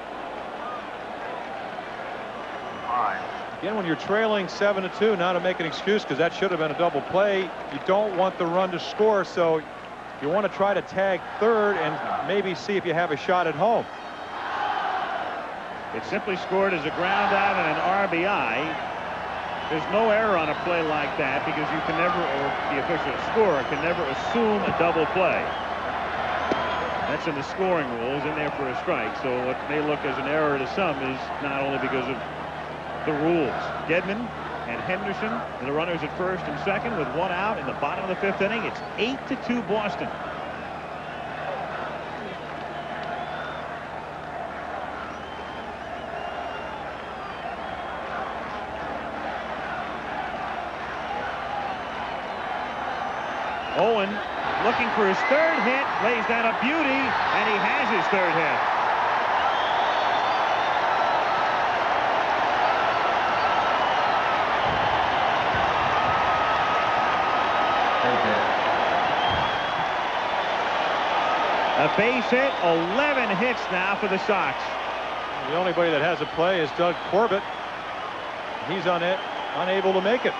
Again, when you're trailing 7-2, not to make an excuse because that should have been a double play, you don't want the run to score, so you want to try to tag third and maybe see if you have a shot at home. It simply scored as a ground out and an RBI. There's no error on a play like that because you can never, or the official scorer can never assume a double play. That's in the scoring rules, in there for a strike. So what may look as an error to some is not only because of the rules. Gedman and Henderson, the runners at first and second with 1 out in the bottom of the 5th inning. It's 8-2 Boston. Owen looking for his 3rd hit, lays down a beauty, and he has his 3rd hit. A base hit, 11 hits now for the Sox. The only body that has a play is Doug Corbett. He's on it, unable to make it.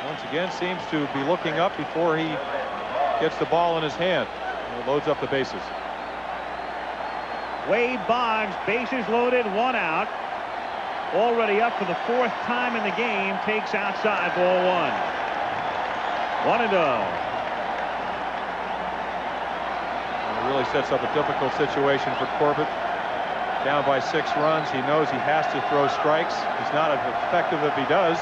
Once again, seems to be looking up before he gets the ball in his hand. He loads up the bases. Wade Boggs, bases loaded, 1 out. Already up for the 4th time in the game, takes outside, ball 1. 1-0. Really sets up a difficult situation for Corbett. Down by 6 runs. He knows he has to throw strikes. He's not as effective if he does.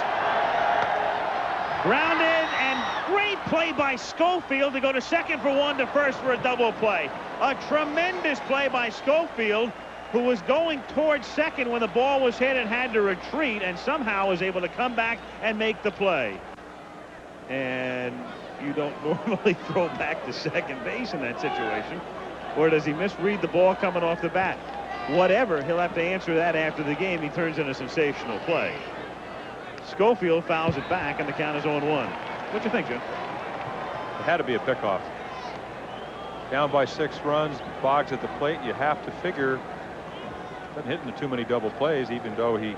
Grounded, and great play by Schofield to go to second for 1 to first for a double play. A tremendous play by Schofield, who was going towards second when the ball was hit and had to retreat, and somehow was able to come back and make the play. And you don't normally throw back to second base in that situation. Or does he misread the ball coming off the bat? Whatever, he'll have to answer that after the game. He turns in a sensational play. Schofield fouls it back, and the count is 0-1. What do you think, Jim? It had to be a pickoff. Down by 6 runs, Boggs at the plate. You have to figure, been hitting too many double plays, even though he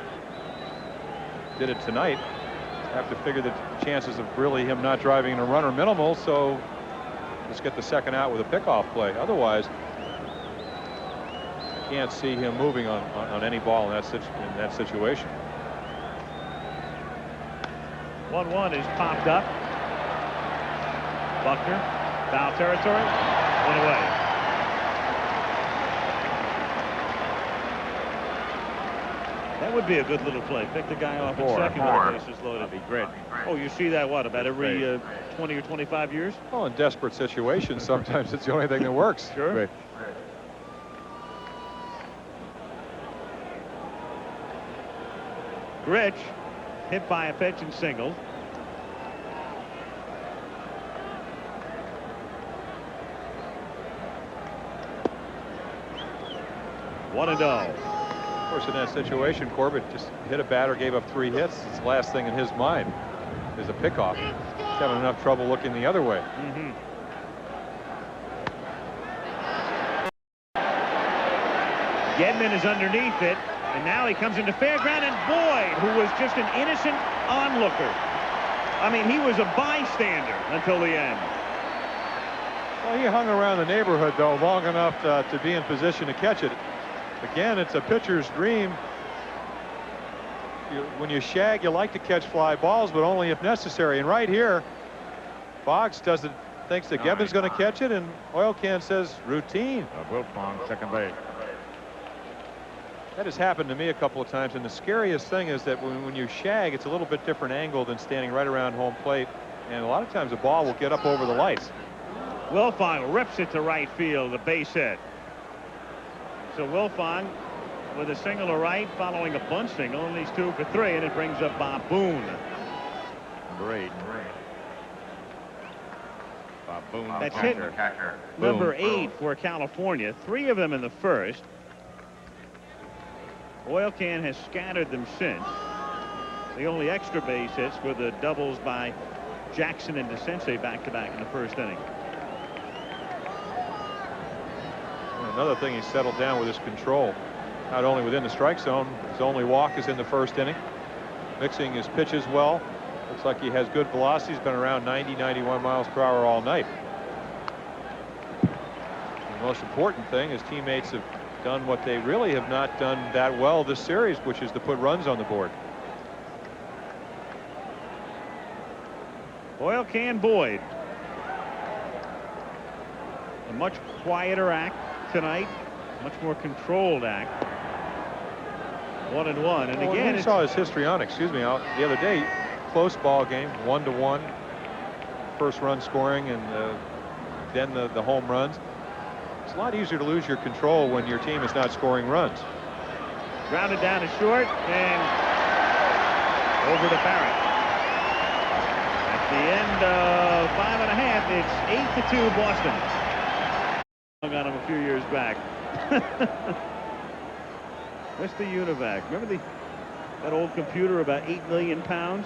did it tonight. Have to figure that the chances of really him not driving in a run are minimal, so let's get the second out with a pickoff play. Otherwise, I can't see him moving on any ball in that situation. 1-1 is popped up. Buckner, foul territory, 1 away. That would be a good little play. Pick the guy off at second when the bases loaded. That'd be great. Oh, you see that, what, about every 20 or 25 years? Well, in desperate situations, sometimes it's the only thing that works. Sure. Great. Rich hit by a pitch and singled. One and oh. Of course, in that situation, Corbett just hit a batter, gave up 3 hits. It's the last thing in his mind is a pickoff. He's having enough trouble looking the other way. Gedman is underneath it, and now he comes into fair ground, and Boyd, who was just an innocent onlooker. I mean, he was a bystander until the end. Well, he hung around the neighborhood, though, long enough to be in position to catch it. Again, it's a pitcher's dream. When you shag, you like to catch fly balls, but only if necessary. And right here, Boggs thinks that Gedman's going to catch it, and Oil Can says routine. Wilfong, second base. That has happened to me a couple of times, and the scariest thing is that when you shag, it's a little bit different angle than standing right around home plate, and a lot of times the ball will get up over the lights. Wilfong rips it to right field, a base hit. So Wilfong with a single to right, following a bunt single, and he's 2 for 3, and it brings up Bob Boone. Number 8. Bob Boone. That's hit number 8 for California. 3 of them in the first. Oil Can has scattered them since. The only extra base hits were the doubles by Jackson and DeCinces back-to-back in the first inning. Another thing, he's settled down with his control. Not only within the strike zone, his only walk is in the first inning. Mixing his pitches well. Looks like he has good velocity. He's been around 90, 91 miles per hour all night. The most important thing, his teammates have done what they really have not done that well this series, which is to put runs on the board. Oil Can Boyd. A much quieter act tonight, much more controlled act. 1-1, and again, I saw his histrionics. Excuse me. The other day, close ball game, 1-1, first run scoring, and then the home runs. It's a lot easier to lose your control when your team is not scoring runs. Grounded down to short and over to Barrett. At the end of 5.5, it's 8-2 Boston. Got him a few years back. Mr. Univac. Remember that old computer about 8 million pounds?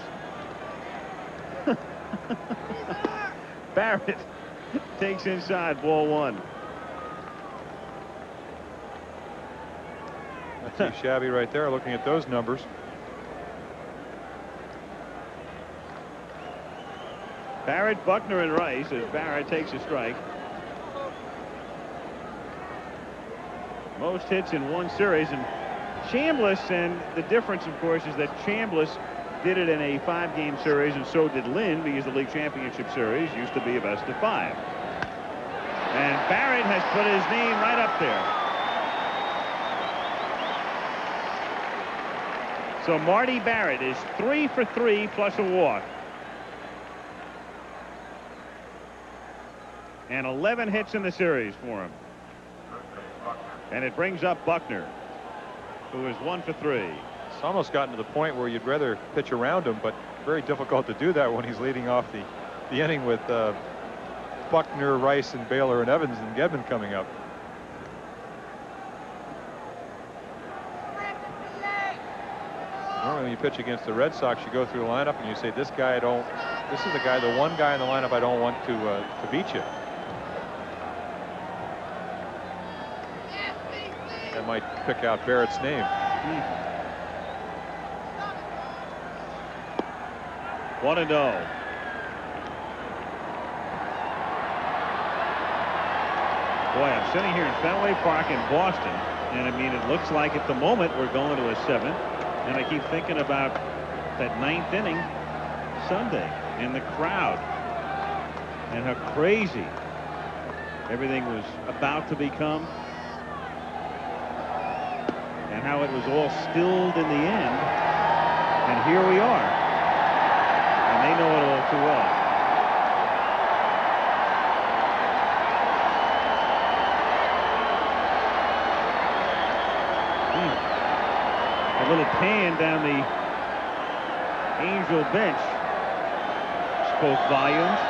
Barrett takes inside, ball 1. Not too shabby right there, looking at those numbers. Barrett, Buckner, and Rice as Barrett takes a strike. Most hits in one series, and Chambliss, and the difference, of course, is that Chambliss did it in a 5-game series, and so did Lynn, because the league championship series used to be a best of 5. And Barrett has put his name right up there. So Marty Barrett is 3 for 3 plus a walk. And 11 hits in the series for him. And it brings up Buckner, who is 1 for 3. It's almost gotten to the point where you'd rather pitch around him, but very difficult to do that when he's leading off the inning with Buckner, Rice, and Baylor, and Evans, and Gedman coming up. normally when you pitch against the Red Sox, you go through the lineup and you say, this is the one guy in the lineup I don't want to beat you. That might pick out Barrett's name. 1-0. Boy, I'm sitting here in Fenway Park in Boston, and I mean, it looks like at the moment we're going to a 7th, and I keep thinking about that 9th inning Sunday and the crowd and how crazy everything was about to become and how it was all stilled in the end, and here we are, and they know it all too well. A little pan down the Angel bench spoke volumes.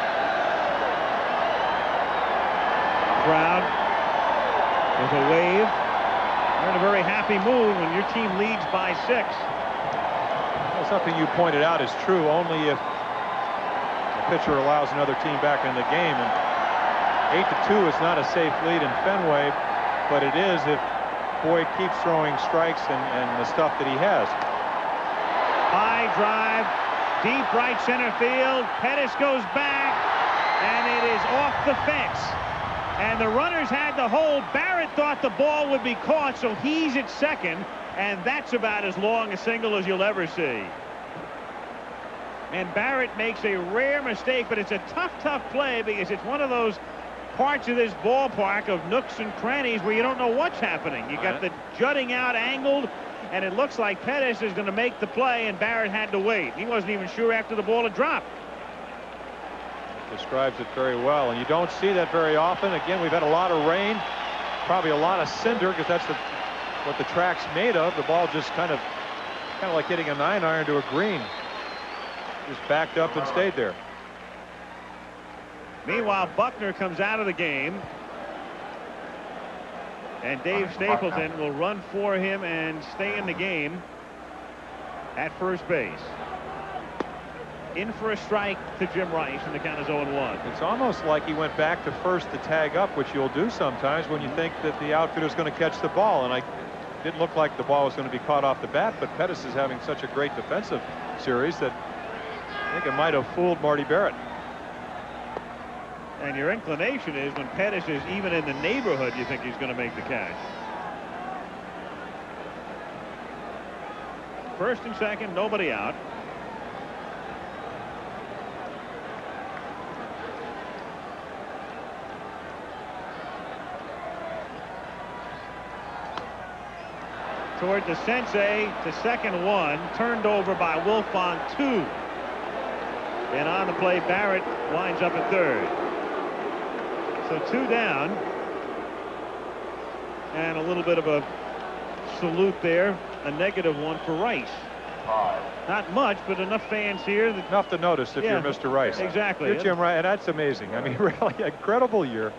Crowd with a wave. They're in a very happy mood when your team leads by 6. Well, something you pointed out is true only if the pitcher allows another team back in the game. And 8-2 is not a safe lead in Fenway, but it is if Boyd keeps throwing strikes and the stuff that he has. High drive, deep right center field. Pettis goes back, and it is off the fence. And the runners had the hold. Barrett thought the ball would be caught, so he's at second, and that's about as long a single as you'll ever see. And Barrett makes a rare mistake, but it's a tough play because it's one of those parts of this ballpark of nooks and crannies where you don't know what's happening. You got the jutting out angled, and it looks like Pettis is going to make the play, and Barrett had to wait. He wasn't even sure after the ball had dropped. Describes it very well, and you don't see that very often. Again, we've had a lot of rain, probably a lot of cinder, because that's what the track's made of. The ball just kind of like hitting a 9-iron to a green. Just backed up and stayed there. Meanwhile, Buckner comes out of the game, and Dave Stapleton will run for him and stay in the game at first base. In for a strike to Jim Rice, and the count is 0-1. It's almost like he went back to first to tag up, which you'll do sometimes when you think that the outfielder's going to catch the ball. And it didn't look like the ball was going to be caught off the bat, but Pettis is having such a great defensive series that I think it might have fooled Marty Barrett. And your inclination is when Pettis is even in the neighborhood, you think he's going to make the catch. First and second, nobody out. Toward the sensei to second one, turned over by Wolf on 2. And on the play, Barrett winds up at third. So 2 down, and a little bit of a salute there, a negative one for Rice. Not much, but enough fans here that enough to notice if you're Mr. Rice. Exactly. You're Jim Rice, and that's amazing. I mean, really incredible year,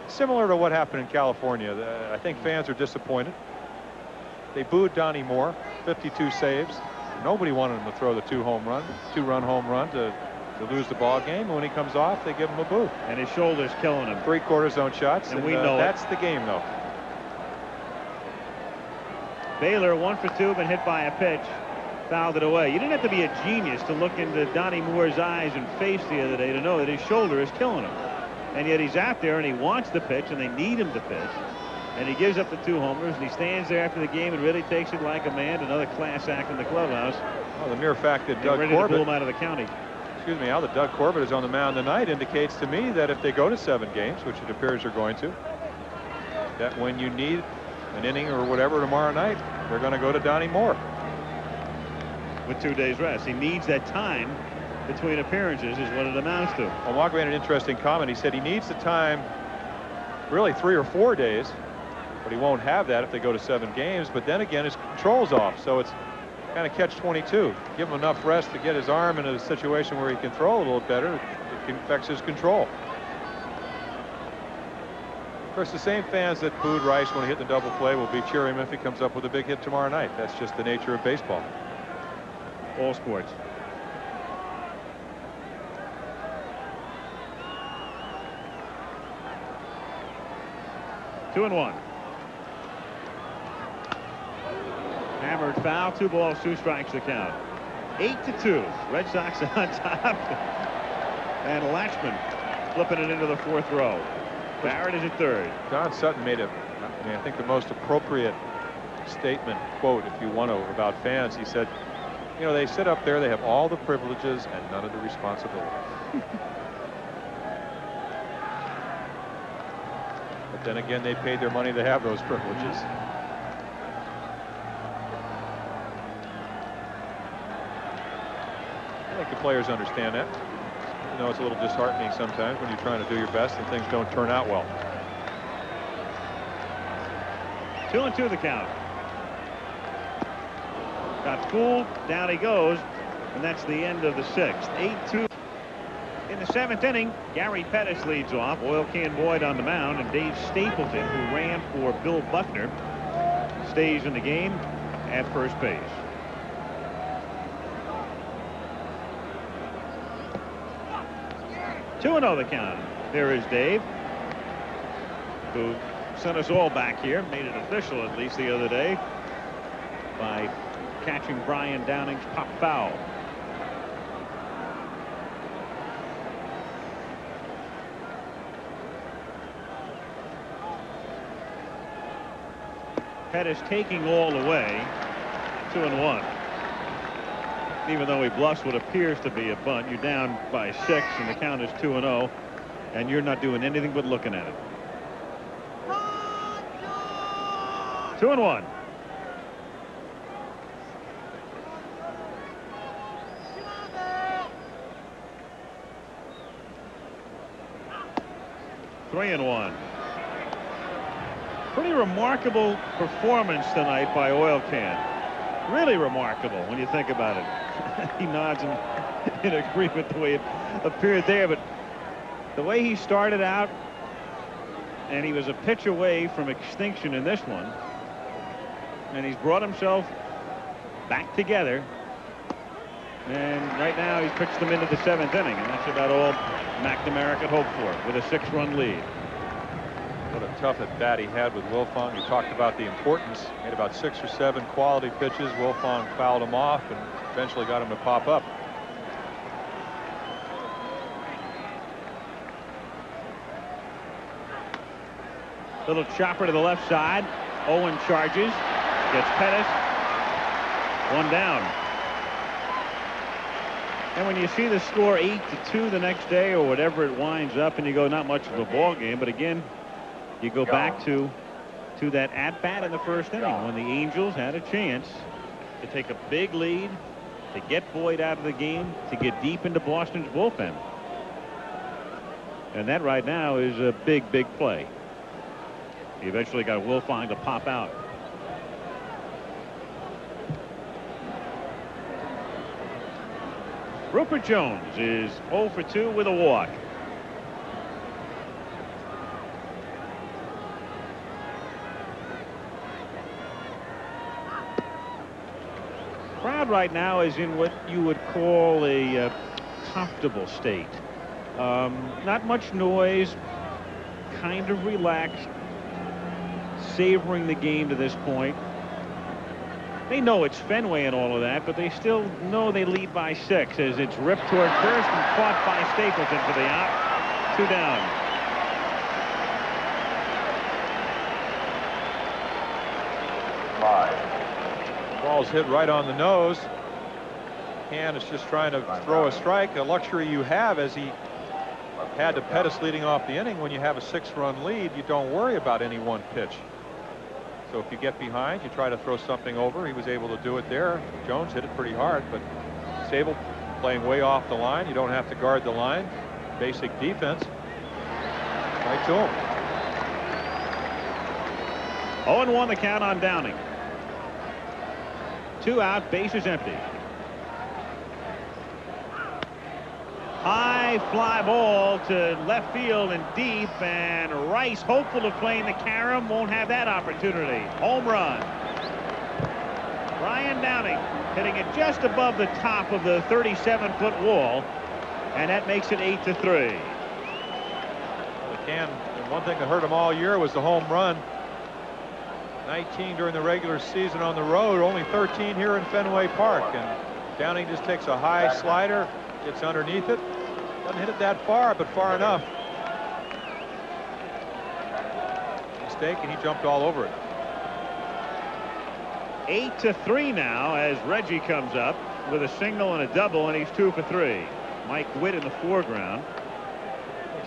similar to what happened in California. I think fans are disappointed. They booed Donnie Moore, 52 saves. Nobody wanted him to throw the 2-run home run to lose the ball game. And when he comes off, they give him a boo. And his shoulder's killing him. 3/4 zone shots, and we know that's the game, though. Baylor 1 for 2, been hit by a pitch, fouled it away. You didn't have to be a genius to look into Donnie Moore's eyes and face the other day to know that his shoulder is killing him. And yet he's out there and he wants the pitch, and they need him to pitch. And he gives up the 2 homers, and he stands there after the game and really takes it like a man. Another class act in the clubhouse. Well, the mere fact that Doug Corbett, to pull him out of the county. Excuse me, now that Doug Corbett is on the mound tonight indicates to me that if they go to 7 games, which it appears they're going to, that when you need an inning or whatever tomorrow night, they're going to go to Donnie Moore. With 2 days rest. He needs that time between appearances is what it amounts to. Well, Walker made an interesting comment. He said he needs the time, really 3 or 4 days, but he won't have that if they go to 7 games. But then again, his control's off, so it's kind of catch-22. Give him enough rest to get his arm in a situation where he can throw a little better. It affects his control. Of course, the same fans that booed Rice when he hit the double play will be cheering him if he comes up with a big hit tomorrow night. That's just the nature of baseball. All sports. Two and one. Hammered foul. 2 balls, 2 strikes to count. 8-2. Red Sox on top. And Lashman flipping it into the 4th row. Barrett is at 3rd. Don Sutton made I think the most appropriate statement, quote, if you want to, about fans. He said, you know, they sit up there, they have all the privileges and none of the responsibilities. But then again, they paid their money to have those privileges. I think the players understand that. You know, it's a little disheartening sometimes when you're trying to do your best and things don't turn out well. 2-2 the count. Got fooled. Down he goes. And that's the end of the 6th. 8-2. In the 7th inning, Gary Pettis leads off. Oil Can Boyd on the mound. And Dave Stapleton, who ran for Bill Buckner, stays in the game at first base. Two and 0 the count. There is Dave, who sent us all back here, made it official at least the other day by catching Brian Downing's pop foul. Pettis taking all the way. 2 and 1. Even though he bluffs what appears to be a bunt, you're down by 6 and the count is 2 and 0, and you're not doing anything but looking at it. 2 and 1. Three and 1. Pretty remarkable performance tonight by Oil Can. Really remarkable when you think about it. He nods in agreement the way it appeared there, but the way he started out, and he was a pitch away from extinction in this one, and he's brought himself back together, and right now he's pitched them into the 7th inning, and that's about all McNamara could hope for with a 6-run lead. What a tough at bat he had with Wilfong. You talked about the importance. He had about 6 or 7 quality pitches. Wilfong fouled him off and eventually got him to pop up. Little chopper to the left side. Owen charges. Gets Pettis. 1 down. And when you see the score 8-2 the next day or whatever it winds up, and you go, not much of a ball game, but again, you go back to that at-bat in the 1st inning when the Angels had a chance to take a big lead, to get Boyd out of the game, to get deep into Boston's bullpen. And that right now is a big play. He eventually got Wilfong to pop out. Rupert Jones is 0 for 2 with a walk. Crowd right now is in what you would call a comfortable state. Not much noise, kind of relaxed, savoring the game to this point. They know it's Fenway and all of that, but they still know they lead by 6 as it's ripped toward first and caught by Stapleton for the out. 2 down. Ball's hit right on the nose. Can is just trying to throw a strike, a luxury you have as he had to Pettis leading off the inning. When you have a 6-run lead, you don't worry about any one pitch. So if you get behind, you try to throw something over. He was able to do it there. Jones hit it pretty hard, but Sable playing way off the line. You don't have to guard the line. Basic defense. Right to him. 0-1 the count on Downing. 2 out, bases empty. High fly ball to left field and deep, and Rice, hopeful of playing the carom, won't have that opportunity. Home run. Brian Downing hitting it just above the top of the 37-foot wall, and that makes it 8-3. And one thing that hurt him all year was the home run. 19 during the regular season on the road, only 13 here in Fenway Park. And Downing just takes a high slider, gets underneath it. Doesn't hit it that far, but far enough. Mistake, and he jumped all over it. 8-3 now as Reggie comes up with a single and a double, and he's 2 for 3. Mike Witt in the foreground.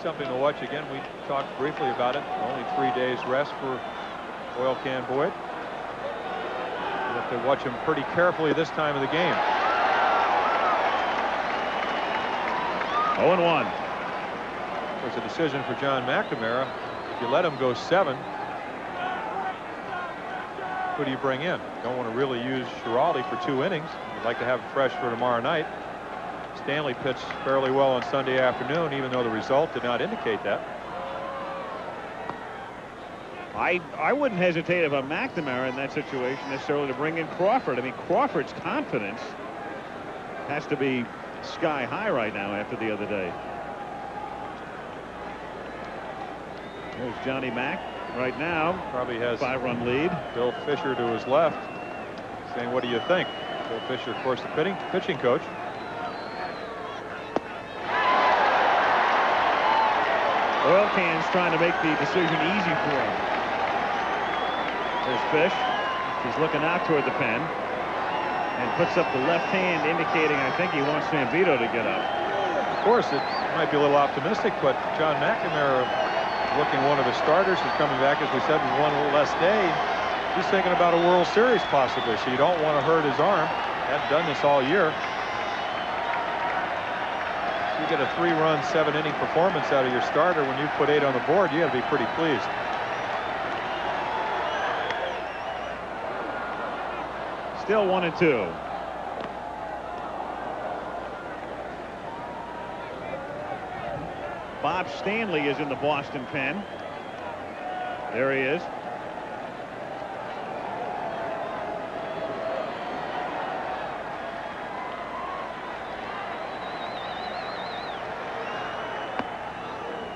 Something to watch again. We talked briefly about it. Only 3 days rest for Oil Can Boyd. You have to watch him pretty carefully this time of the game. 0-1. It was a decision for John McNamara. If you let him go 7, who do you bring in? You don't want to really use Schiraldi for 2 innings. You'd like to have him fresh for tomorrow night. Stanley pitched fairly well on Sunday afternoon, even though the result did not indicate that. I wouldn't hesitate if I'm McNamara in that situation necessarily to bring in Crawford. I mean, Crawford's confidence has to be sky high right now after the other day. There's Johnny Mack right now. Probably has 5-run lead. Bill Fisher to his left saying, what do you think? Bill Fisher, of course, the pitching coach. Oil Can's trying to make the decision easy for him. There's Fish. He's looking out toward the pen and puts up the left hand, indicating I think he wants Sambito to get up. Of course, it might be a little optimistic, but John McNamara, looking one of his starters, is coming back, as we said, with one less day. He's thinking about a World Series possibly, so you don't want to hurt his arm. Hadn't done this all year. You get a 3-run, 7-inning performance out of your starter when you put 8 on the board. You got to be pretty pleased. Still 1-2. Bob Stanley is in the Boston pen. There he is.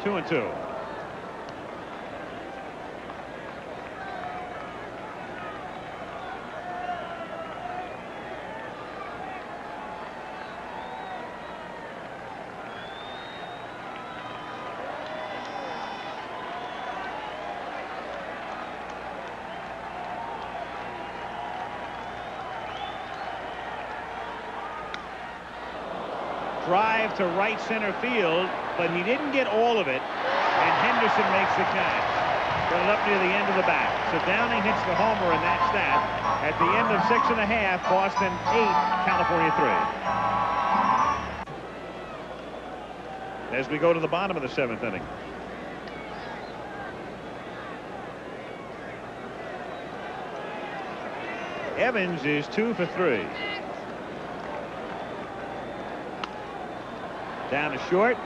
Two and two. Drive to right center field, but he didn't get all of it, and Henderson makes the catch. Got it up near the end of the bat. So Downing hits the homer, and that's that. At the end of 6.5, Boston 8, California 3. As we go to the bottom of the 7th inning. Evans is 2 for 3. Down to short.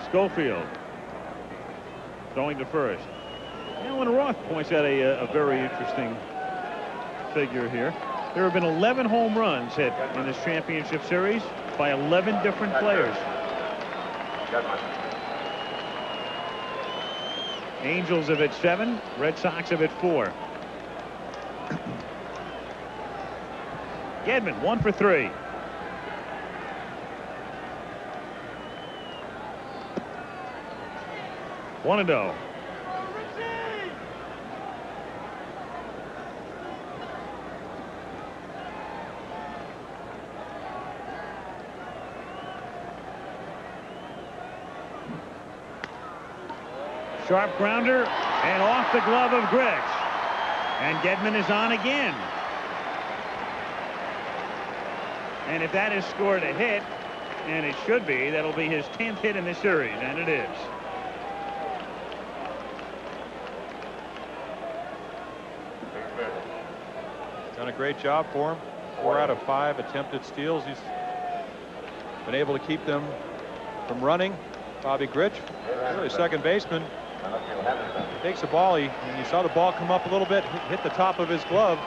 Schofield going to first. Alan Roth points out a very interesting figure here. There have been 11 home runs hit in this championship series by 11 different players. Angels have hit 7. Red Sox have hit 4. Gedman 1 for 3. One and oh. Sharp grounder and off the glove of Grich. And Gedman is on again. And if that is scored a hit, and it should be, that'll be his 10th hit in this series, and it is. Done a great job for him. 4 out of 5 attempted steals. He's been able to keep them from running. Bobby Grich, really second baseman, takes the ball. And you saw the ball come up a little bit, hit the top of his glove.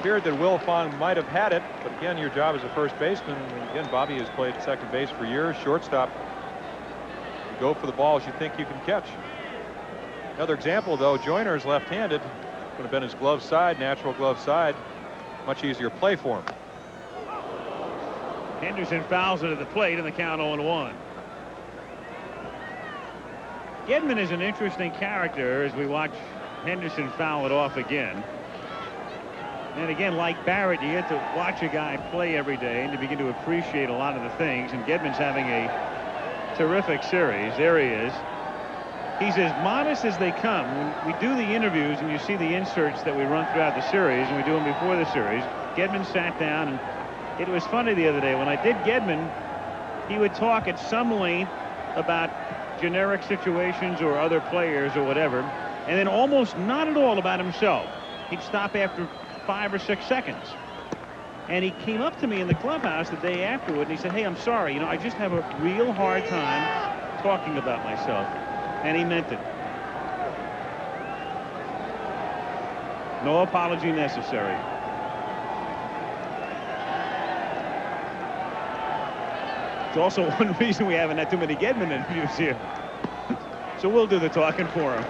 appeared that Wilfong might have had it, but again, your job as a first baseman, and again, Bobby has played second base for years, shortstop. You go for the balls you think you can catch. Another example, though, Joyner's left-handed. Would have been his glove side, natural glove side. Much easier play for him. Henderson fouls it at the plate, and the count 0-1. Gedman is an interesting character as we watch Henderson foul it off again. And again, like Barrett, you get to watch a guy play every day and you begin to appreciate a lot of the things. And Gedman's having a terrific series. There he is. He's as modest as they come. When we do the interviews and you see the inserts that we run throughout the series, and we do them before the series, Gedman sat down, and it was funny the other day. When I did Gedman, he would talk at some length about generic situations or other players or whatever, and then almost not at all about himself. He'd stop after 5 or 6 seconds. And he came up to me in the clubhouse the day afterward, and he said, "Hey, I'm sorry. You know, I just have a real hard time talking about myself." And he meant it. No apology necessary. It's also one reason we haven't had too many Gedman interviews here. So we'll do the talking for him.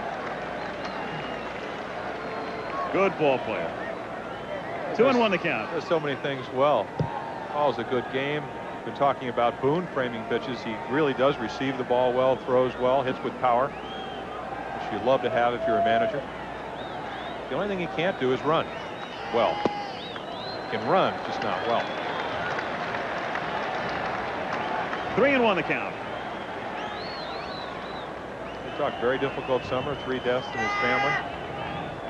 Good ball player. 2-1 the count. There's so many things well. Ball's a good game. Been talking about Boone framing pitches. He really does receive the ball well, throws well, hits with power, which you'd love to have if you're a manager. The only thing he can't do is run well. He can run, just not well. 3-1 the count. They talked very difficult summer, 3 deaths in his family.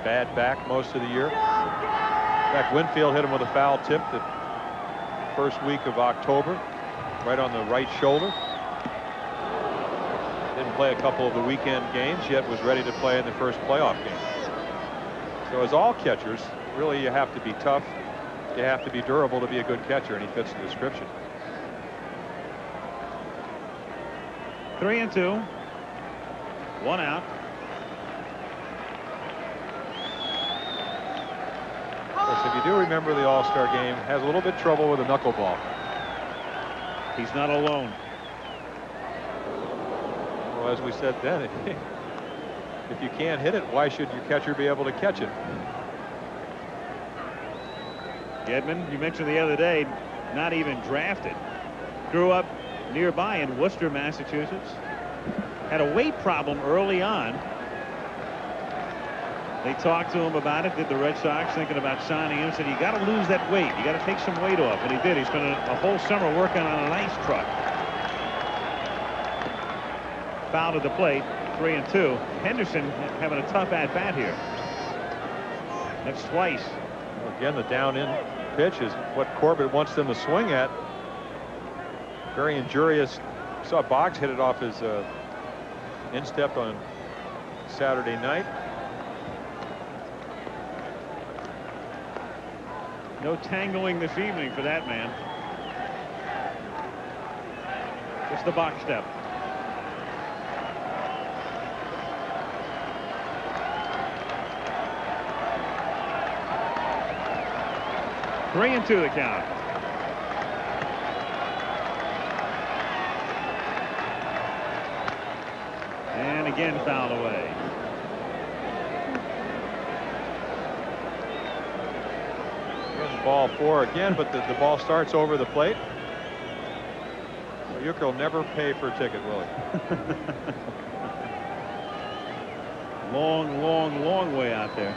Bad back most of the year. In fact, Winfield hit him with a foul tip that first week of October, right on the right shoulder. Didn't play a couple of the weekend games, yet was ready to play in the first playoff game. So as all catchers, really you have to be tough, you have to be durable to be a good catcher, and he fits the description. 3-2. 1 out. Of course, if you do remember, the All-Star game has a little bit trouble with a knuckleball. He's not alone. Well, as we said then, if you can't hit it, why should your catcher be able to catch it? Gedman, you mentioned the other day, not even drafted. Grew up nearby in Worcester, Massachusetts. Had a weight problem early on. They talked to him about it, did the Red Sox, thinking about signing him, said, "You got to lose that weight. You got to take some weight off." And he did. He spent a whole summer working on an ice truck. Fouled at the plate, 3-2. Henderson having a tough at-bat here. That's twice. Well, again, the down-in pitch is what Corbett wants them to swing at. Very injurious. Saw Boggs hit it off his instep on Saturday night. No tangling this evening for that man. Just the box step. Three and 2 the count. And again fouled away. Ball 4 again, but the ball starts over the plate. Uecker will never pay for a ticket, will he? Long way out there.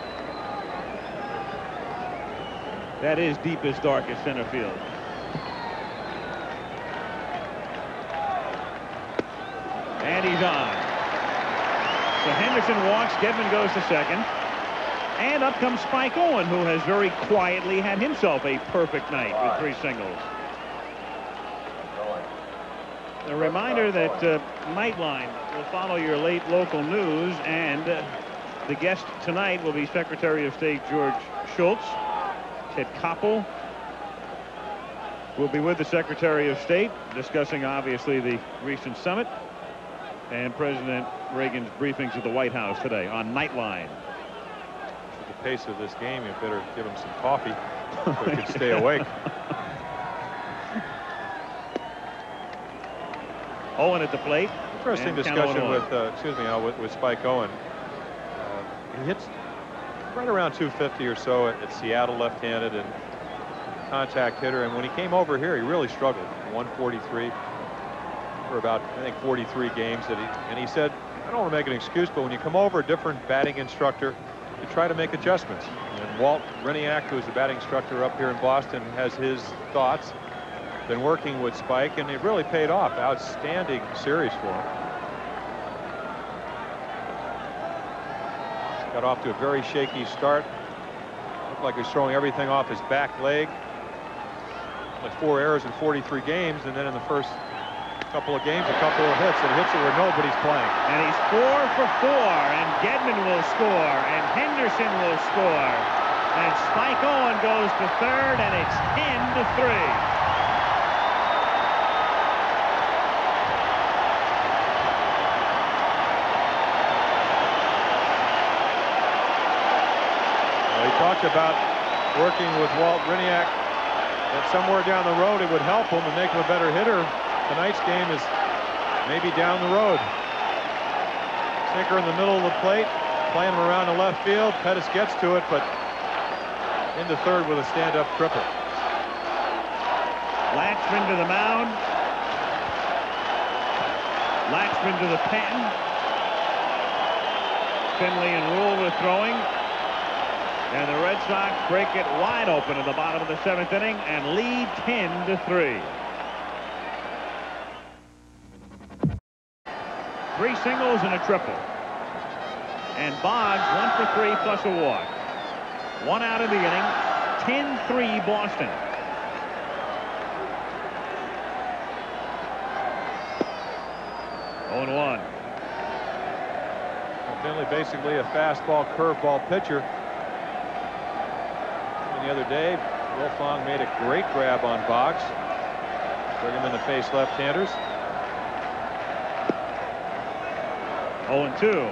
That is deepest, darkest center field. And he's on. So Henderson walks, Gedman goes to second. And up comes Spike Owen, who has very quietly had himself a perfect night with 3 singles. A reminder that Nightline will follow your late local news, and the guest tonight will be Secretary of State George Shultz. Ted Koppel will be with the Secretary of State, discussing obviously the recent summit and President Reagan's briefings at the White House today on Nightline. Pace of this game, you better give him some coffee. so he could stay awake. Owen at the plate. Interesting And discussion Owen. with Spike Owen. He hits right around 250 or so at Seattle, left-handed and contact hitter. And when he came over here, he really struggled. 143 for about, I think, 43 games. And he said, I don't want to make an excuse, but when you come over, a different batting instructor, you try to make adjustments. And Walt Riniak, who's the batting instructor up here in Boston, has his thoughts. Been working with Spike, and it really paid off. Outstanding series for him. Got off to a very shaky start. Looked like he was throwing everything off his back leg. Like 4 errors in 43 games, and then in the first couple of games, a couple of hits, and hits it where nobody's playing. And he's 4 for 4, and Gedman will score, and Henderson will score. And Spike Owen goes to third, and it's 10-3. He talked about working with Walt Riniak, that somewhere down the road it would help him and make him a better hitter. Tonight's game is maybe down the road. Sinker in the middle of the plate, playing him around the left field. Pettis gets to it, but into third with a stand-up triple. Latchman to the mound. Latchman to the pen. Finley and Rule were throwing. And the Red Sox break it wide open in the bottom of the 7th inning and lead 10-3. 3 singles and a triple. And Boggs 1 for 3 plus a walk. 1 out of the inning. 10-3 Boston. Oh, 1. Finley basically a fastball, curveball pitcher. The other day, Wilfong made a great grab on Boggs. Bring him in to face left-handers. 0-2.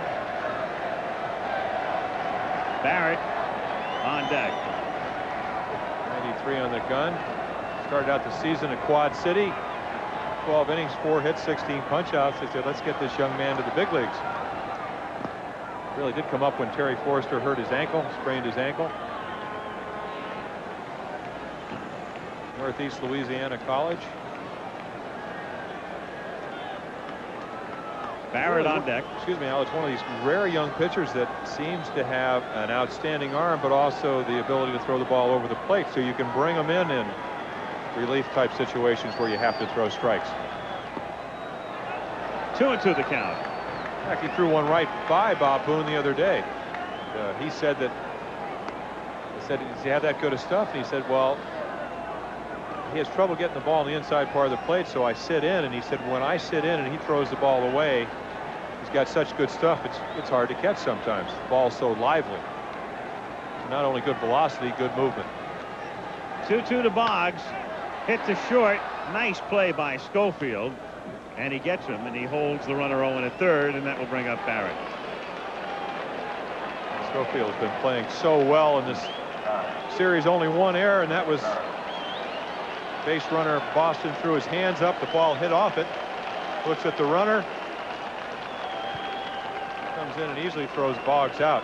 Barrett on deck. 93 on the gun. Started out the season at Quad City. 12 innings, 4 hits, 16 punch-outs. They said, let's get this young man to the big leagues. Really did come up when Terry Forster hurt his ankle, sprained his ankle. Northeast Louisiana College. Barrett on deck. Excuse me, Al, it's one of these rare young pitchers that seems to have an outstanding arm, but also the ability to throw the ball over the plate, so you can bring them in relief type situations where you have to throw strikes. 2-2 the count. In fact, he threw one right by Bob Boone the other day. He said that, does he have that good of stuff? And he said, well, he has trouble getting the ball on the inside part of the plate, so I sit in. And he said, when I sit in and he throws the ball away, he's got such good stuff, it's hard to catch sometimes. The ball's so lively. So not only good velocity, good movement. 2-2 to Boggs. Hit to short. Nice play by Schofield. And he gets him, and he holds the runner Owen at third, and that will bring up Barrett. Schofield has been playing so well in this series. Only 1 error, and that was base runner Boston threw his hands up. The ball hit off it. Looks at the runner. Comes in and easily throws Boggs out.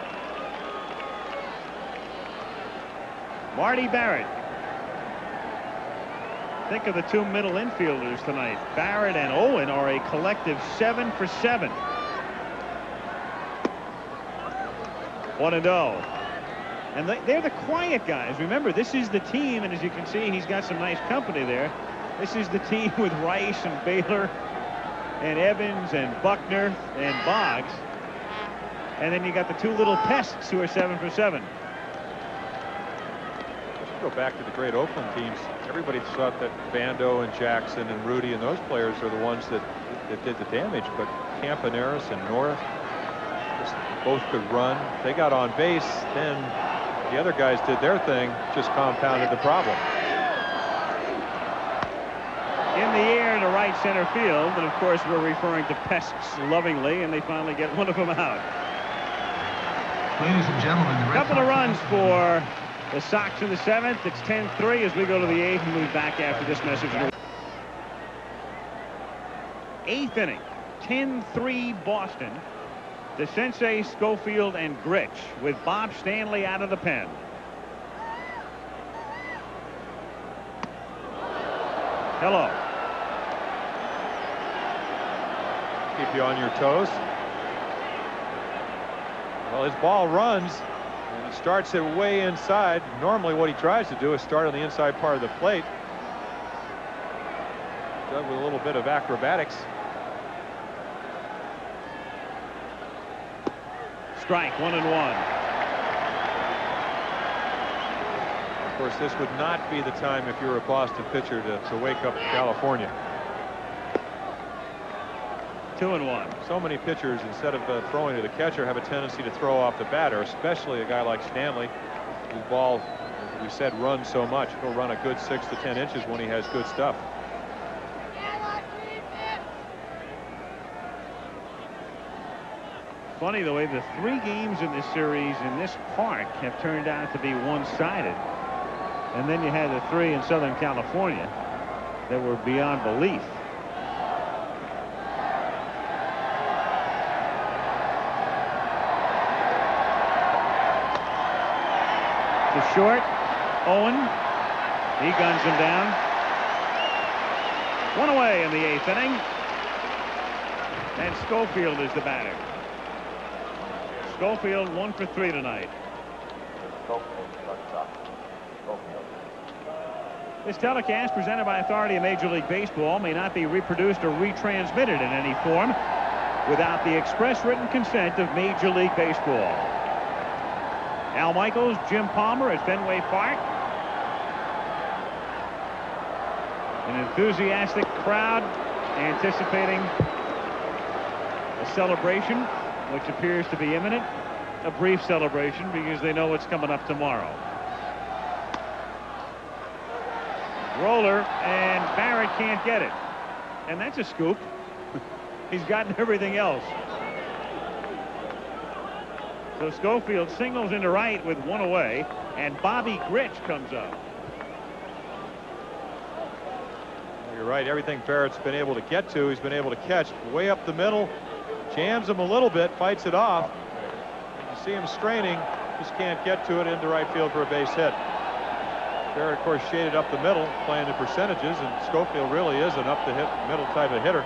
Marty Barrett. Think of the 2 middle infielders tonight. Barrett and Owen are a collective 7 for 7. 1-0. And they're the quiet guys. Remember, this is the team, and as you can see, he's got some nice company there. This is the team with Rice and Baylor and Evans and Buckner and Boggs. And then you got the 2 little pests who are 7 for 7. Go back to the great Oakland teams. Everybody thought that Bando and Jackson and Rudy and those players are the ones that did the damage, but Campaneris and North just both could run. They got on base, then the other guys did their thing, just compounded the problem. In the air to right center field, and of course we're referring to pests lovingly, and they finally get one of them out. Ladies and gentlemen, the Red Couple of Sox runs for The Sox in the 7th. It's 10-3 as we go to the 8th, and we'll be back after this message. 8th inning, 10-3 Boston. The Sensei, Schofield, and Grich with Bob Stanley out of the pen. Hello. Keep you on your toes. Well, his ball runs, and he starts it way inside. Normally what he tries to do is start on the inside part of the plate. Done with a little bit of acrobatics. Strike, 1-1. Of course, this would not be the time if you're a Boston pitcher to wake up California. 2-1. So many pitchers, instead of throwing to the catcher, have a tendency to throw off the batter, especially a guy like Stanley, whose ball, as we said, runs so much. He'll run a good 6 to 10 inches when he has good stuff. Funny the way the 3 games in this series in this park have turned out to be one-sided. And then you had the 3 in Southern California that were beyond belief. To short, Owen. He guns him down. 1 away in the 8th inning. And Schofield is the batter. Schofield 1 for 3 tonight. This telecast, presented by authority of Major League Baseball, may not be reproduced or retransmitted in any form without the express written consent of Major League Baseball. Al Michaels, Jim Palmer at Fenway Park. An enthusiastic crowd anticipating a celebration which appears to be imminent. A brief celebration because they know what's coming up tomorrow. Roller, and Barrett can't get it. And that's a scoop. He's gotten everything else. So Schofield singles into right with 1 away, and Bobby Grich comes up. You're right. Everything Barrett's been able to get to, he's been able to catch way up the middle. Jams him a little bit, fights it off. You see him straining, just can't get to it into right field for a base hit. Barrett, of course, shaded up the middle, playing the percentages, and Schofield really is an up-the-middle type of hitter.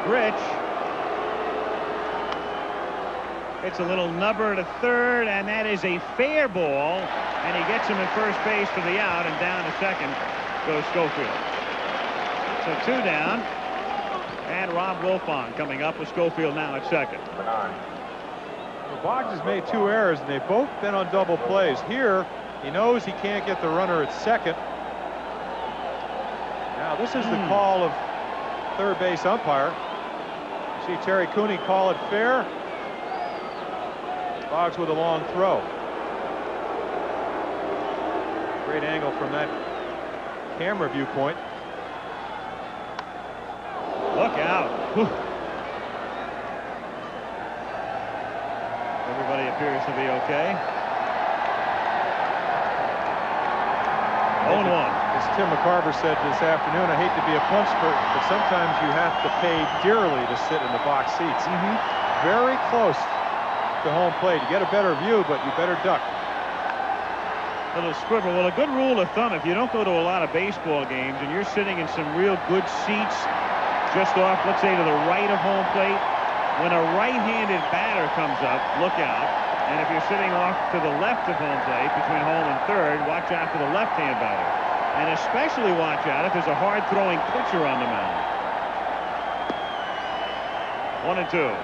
Grich. It's a little nubber to third, and that is a fair ball, and he gets him at first base for the out, and down to second goes Schofield. So 2 down, and Rob Wilfong coming up with Schofield now at second. Boggs has made 2 errors, and they've both been on double plays. Here, he knows he can't get the runner at second. Now, this is the call of third base umpire. You see Terry Cooney call it fair. Boggs with a long throw. Great angle from that camera viewpoint. Look out. Whew. Everybody appears to be okay. 0-1. As Tim McCarver said this afternoon, I hate to be a punchper, but sometimes you have to pay dearly to sit in the box seats. Very close to home plate. You get a better view, but you better duck. Little scribble. Well, a good rule of thumb, if you don't go to a lot of baseball games and you're sitting in some real good seats just off, let's say, to the right of home plate, when a right-handed batter comes up, look out. And if you're sitting off to the left of home plate, between home and third, watch out for the left-hand batter. And especially watch out if there's a hard-throwing pitcher on the mound. 1-2.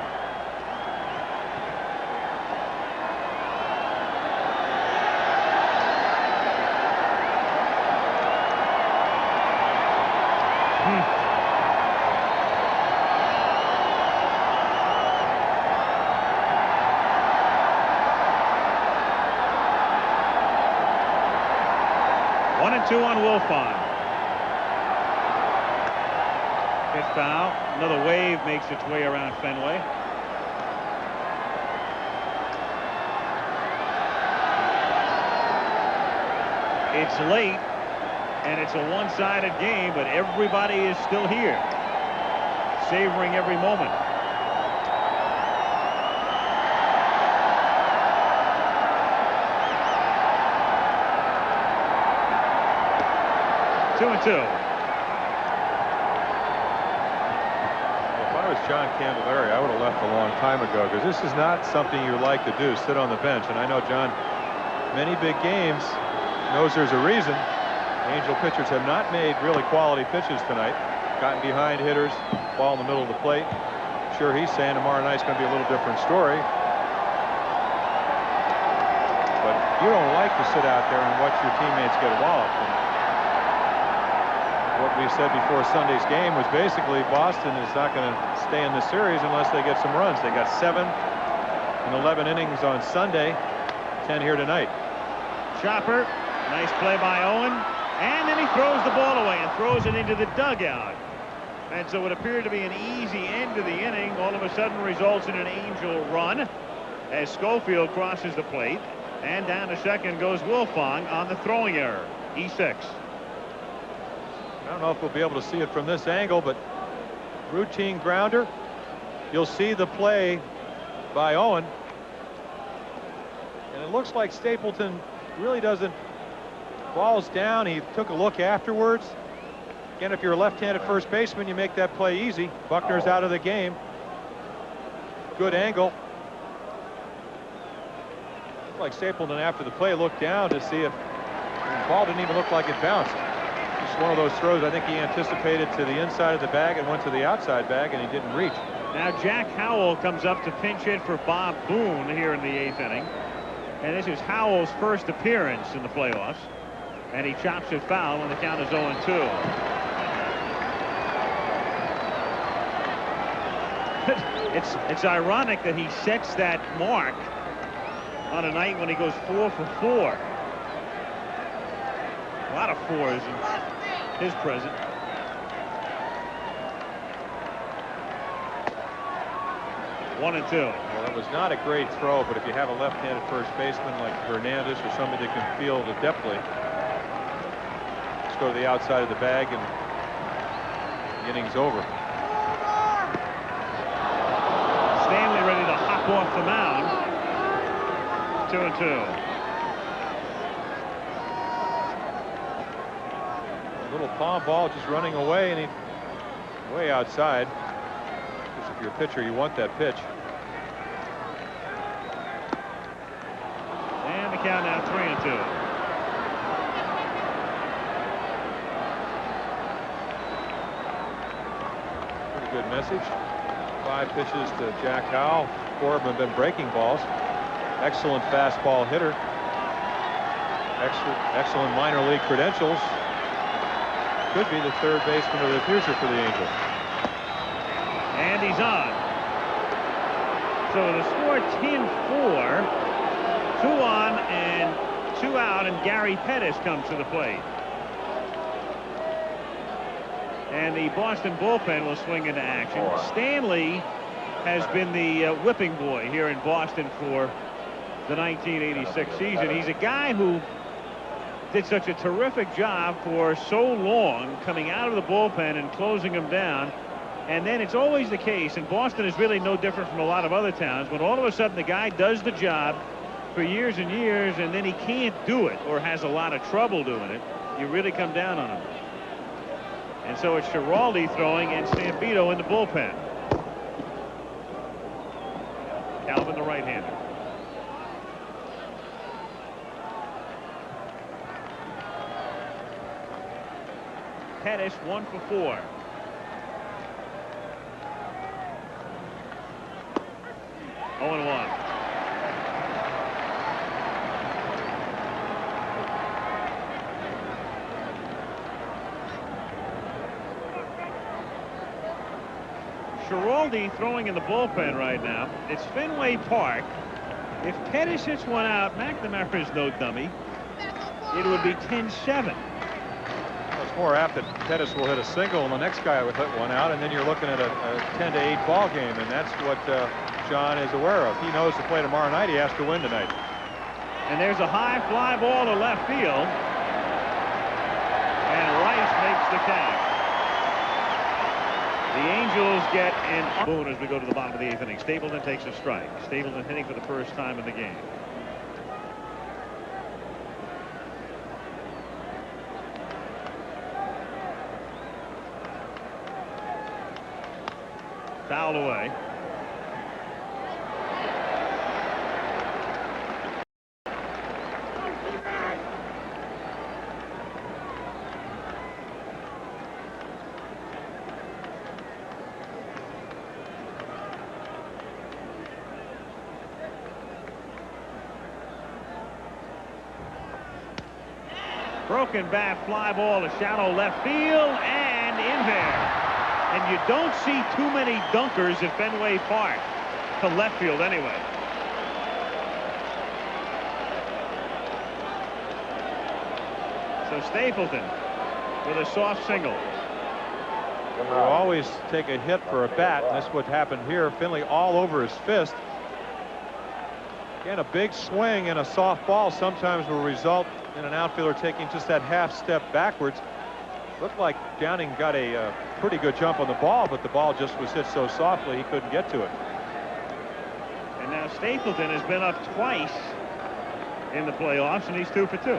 Two on Wilfong. Pitch foul. Another wave makes its way around Fenway. It's late, and it's a one-sided game, but everybody is still here, savoring every moment. Two and two. John Candelaria, I would have left a long time ago, because this is not something you like to do, sit on the bench. And I know John, many big games, knows there's a reason. Angel pitchers have not made really quality pitches tonight. Gotten behind hitters, ball in the middle of the plate. Sure, he's saying tomorrow night's going to be a little different story. But you don't like to sit out there and watch your teammates get walloped. And what we said before Sunday's game was basically Boston is not going to stay in this series unless they get some runs. They got 7 in 11 innings on Sunday, 10 here tonight. Chopper, nice play by Owen, and then he throws the ball away and throws it into the dugout. And so what appeared to be an easy end to the inning all of a sudden results in an Angel run as Schofield crosses the plate, and down to second goes Wilfong on the throwing error. E6. I don't know if we'll be able to see it from this angle, but routine grounder. You'll see the play by Owen. And it looks like Stapleton really doesn't. Ball's down. He took a look afterwards. Again, if you're a left-handed first baseman, you make that play easy. Buckner's out of the game. Good angle. Looked like Stapleton after the play looked down to see if the ball didn't even look like it bounced. Just one of those throws I think he anticipated to the inside of the bag and went to the outside bag, and he didn't reach. Now Jack Howell comes up to pinch hit for Bob Boone here in the 8th inning. And this is Howell's first appearance in the playoffs. And he chops it foul when the count is 0-2. It's ironic that he sets that mark on a night when he goes 4 for 4. A lot of 4s in his present. One and two. Well, it was not a great throw, but if you have a left-handed first baseman like Hernandez or somebody that can field adeptly, just go to the outside of the bag and the inning's over. Stanley ready to hop off the mound. 2-2. Little palm ball just running away, and he way outside. Because if you're a pitcher, you want that pitch. And the count now 3-2. Pretty good message. 5 pitches to Jack Howell. 4 of them have been breaking balls. Excellent fastball hitter. Excellent minor league credentials. Could be the third baseman of the future for the Angels. And he's on. So the score 10-4. 2 on and 2 out, and Gary Pettis comes to the plate. And the Boston bullpen will swing into action. Stanley has been the whipping boy here in Boston for the 1986 season. He's a guy who did such a terrific job for so long coming out of the bullpen and closing them down. And then it's always the case, and Boston is really no different from a lot of other towns, when all of a sudden the guy does the job for years and years and then he can't do it or has a lot of trouble doing it, you really come down on him. And so it's Giraldi throwing and Stampito in the bullpen. Calvin, the right-hander. Pettis 1 for 4. Oh, 1. Giraldi throwing in the bullpen right now. It's Fenway Park. If Pettis hits one out, McNamara is no dummy. It would be 10-7. It's more apt that Pettis will hit a single and the next guy will hit one out, and then you're looking at a 10-8 ball game, and that's what John is aware of. He knows to play tomorrow night. He has to win tonight. And there's a high fly ball to left field. the count. The Angels get in Boone as we go to the bottom of the 8th inning. Stapleton takes a strike. Stapleton hitting for the first time in the game. Fouled away. Broken bat, fly ball to shallow left field and in there. And you don't see too many dunkers at Fenway Park to left field anyway. So Stapleton with a soft single. You always take a hit for a bat, and that's what happened here. Finley all over his fist. Again, a big swing and a soft ball sometimes will result in an outfielder taking just that half step backwards. Looked like Downing got a pretty good jump on the ball, but the ball just was hit so softly he couldn't get to it. And now Stapleton has been up twice in the playoffs, and he's 2 for 2.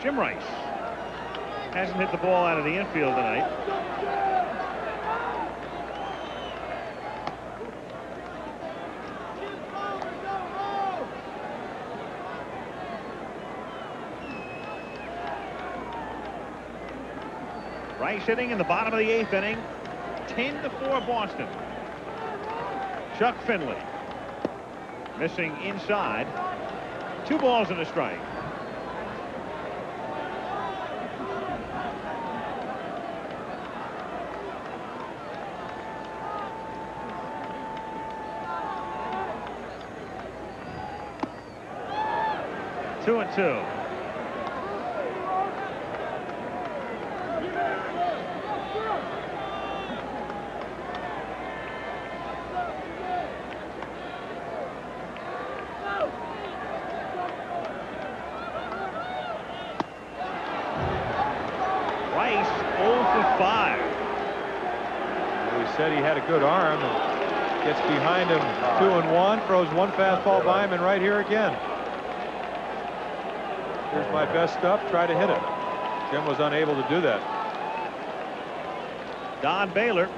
Jim Rice hasn't hit the ball out of the infield tonight. Rice hitting in the bottom of the 8th inning. 10-4 Boston. Chuck Finley missing inside. 2 balls and a strike. Two and two. Said he had a good arm and gets behind him 2-1, throws one fastball by him, and right here again. Here's my best stuff, try to hit it. Jim was unable to do that. Don Baylor.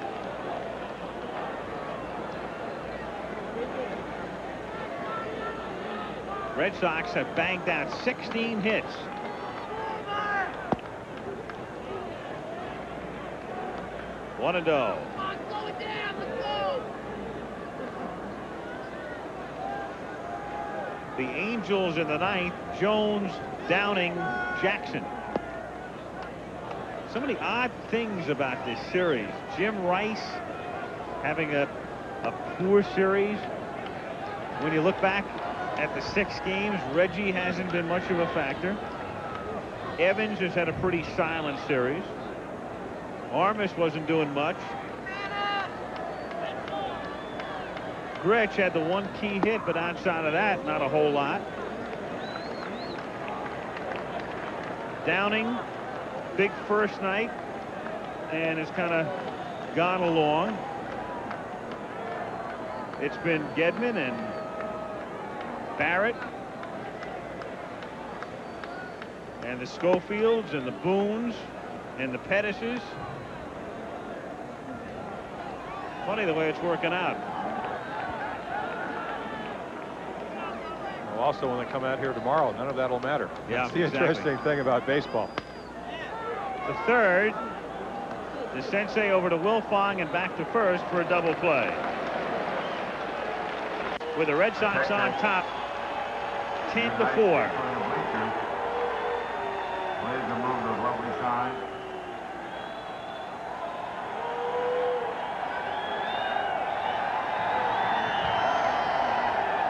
Red Sox have banged out 16 hits. One and oh. The Angels in the 9th, Jones, Downing, Jackson. So many odd things about this series. Jim Rice having a poor series. When you look back at the 6 games, Reggie hasn't been much of a factor. Evans has had a pretty silent series. Armas wasn't doing much. Gretsch had the one key hit, but outside of that, not a whole lot. Downing, big first night, and has kind of gone along. It's been Gedman and Barrett and the Schofields and the Boones and the Pettises. Funny the way it's working out. Also, when they come out here tomorrow, none of that will matter. Yeah, that's the interesting thing about baseball. The 3rd, the Sensei over to Wilfong and back to first for a double play. With the Red Sox on top, 10-4.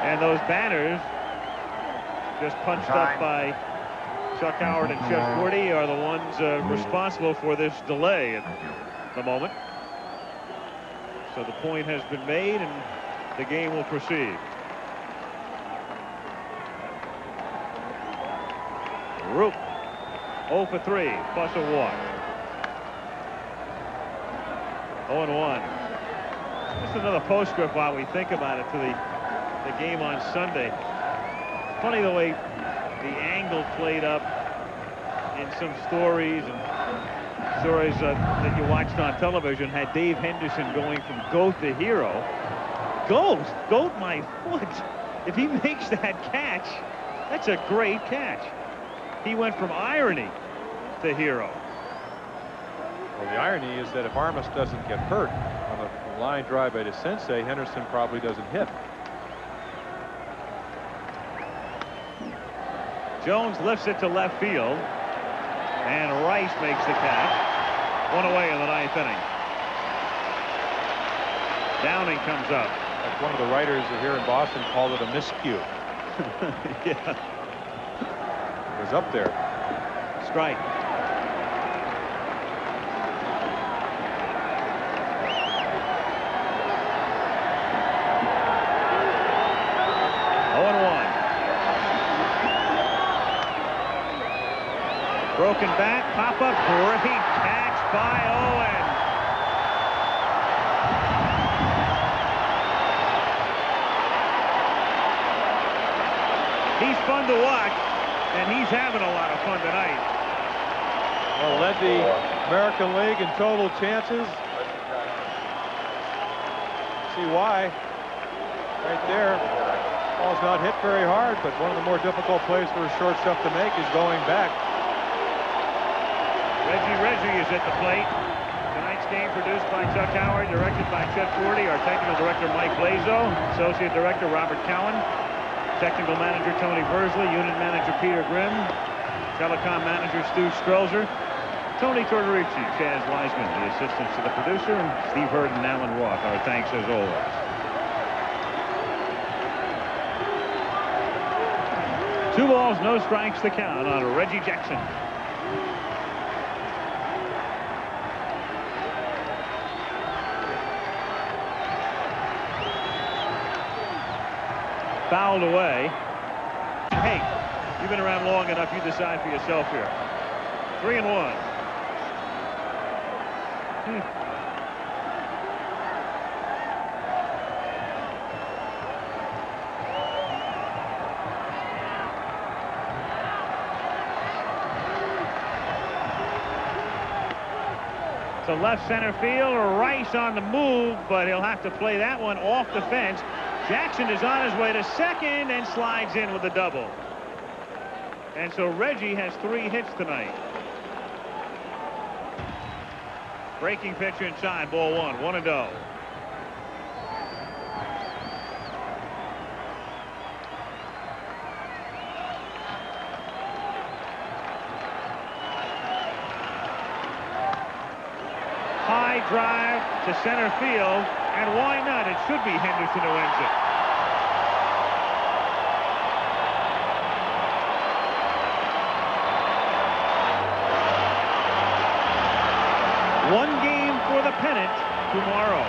And those banners just punched up by Chuck Howard and Jeff Gordy are the ones responsible for this delay at the moment. So the point has been made and the game will proceed. Roop 0 for 3 plus a walk. 0-1. Just another postscript while we think about it to the game on Sunday. Funny the way the angle played up in some stories that you watched on television had Dave Henderson going from GOAT to hero. GOAT my foot. If he makes that catch, that's a great catch. He went from irony to hero. Well, the irony is that if Armas doesn't get hurt on a line drive by DeCinces, Henderson probably doesn't hit. Jones lifts it to left field, and Rice makes the catch. One away in the 9th inning. Downing comes up. Like one of the writers here in Boston called it a miscue. Yeah. It was up there. Strike. Broken back, pop-up, great catch by Owen. He's fun to watch, and he's having a lot of fun tonight. Well, led the American League in total chances. See why? Right there. Ball's not hit very hard, but one of the more difficult plays for a shortstop to make is going back. Reggie is at the plate. Tonight's game produced by Chuck Howard, directed by Chet Forty, our technical director Mike Blazo, associate director Robert Cowan, technical manager Tony Versley, unit manager Peter Grimm, telecom manager Stu Strelzer, Tony Tortorici, Chaz Wiseman, the assistants to the producer, and Steve Hurd and Alan Roth. Our thanks as always. Two balls, no strikes, the count on Reggie Jackson. Fouled away. Hey, you've been around long enough. You decide for yourself here. 3-1. To left center field, Rice on the move, but he'll have to play that one off the fence. Jackson is on his way to second and slides in with a double. And so Reggie has 3 hits tonight. Breaking pitch inside, ball 1, 1-0. High drive to center field, and why not? It should be Henderson who ends it. One game for the pennant tomorrow.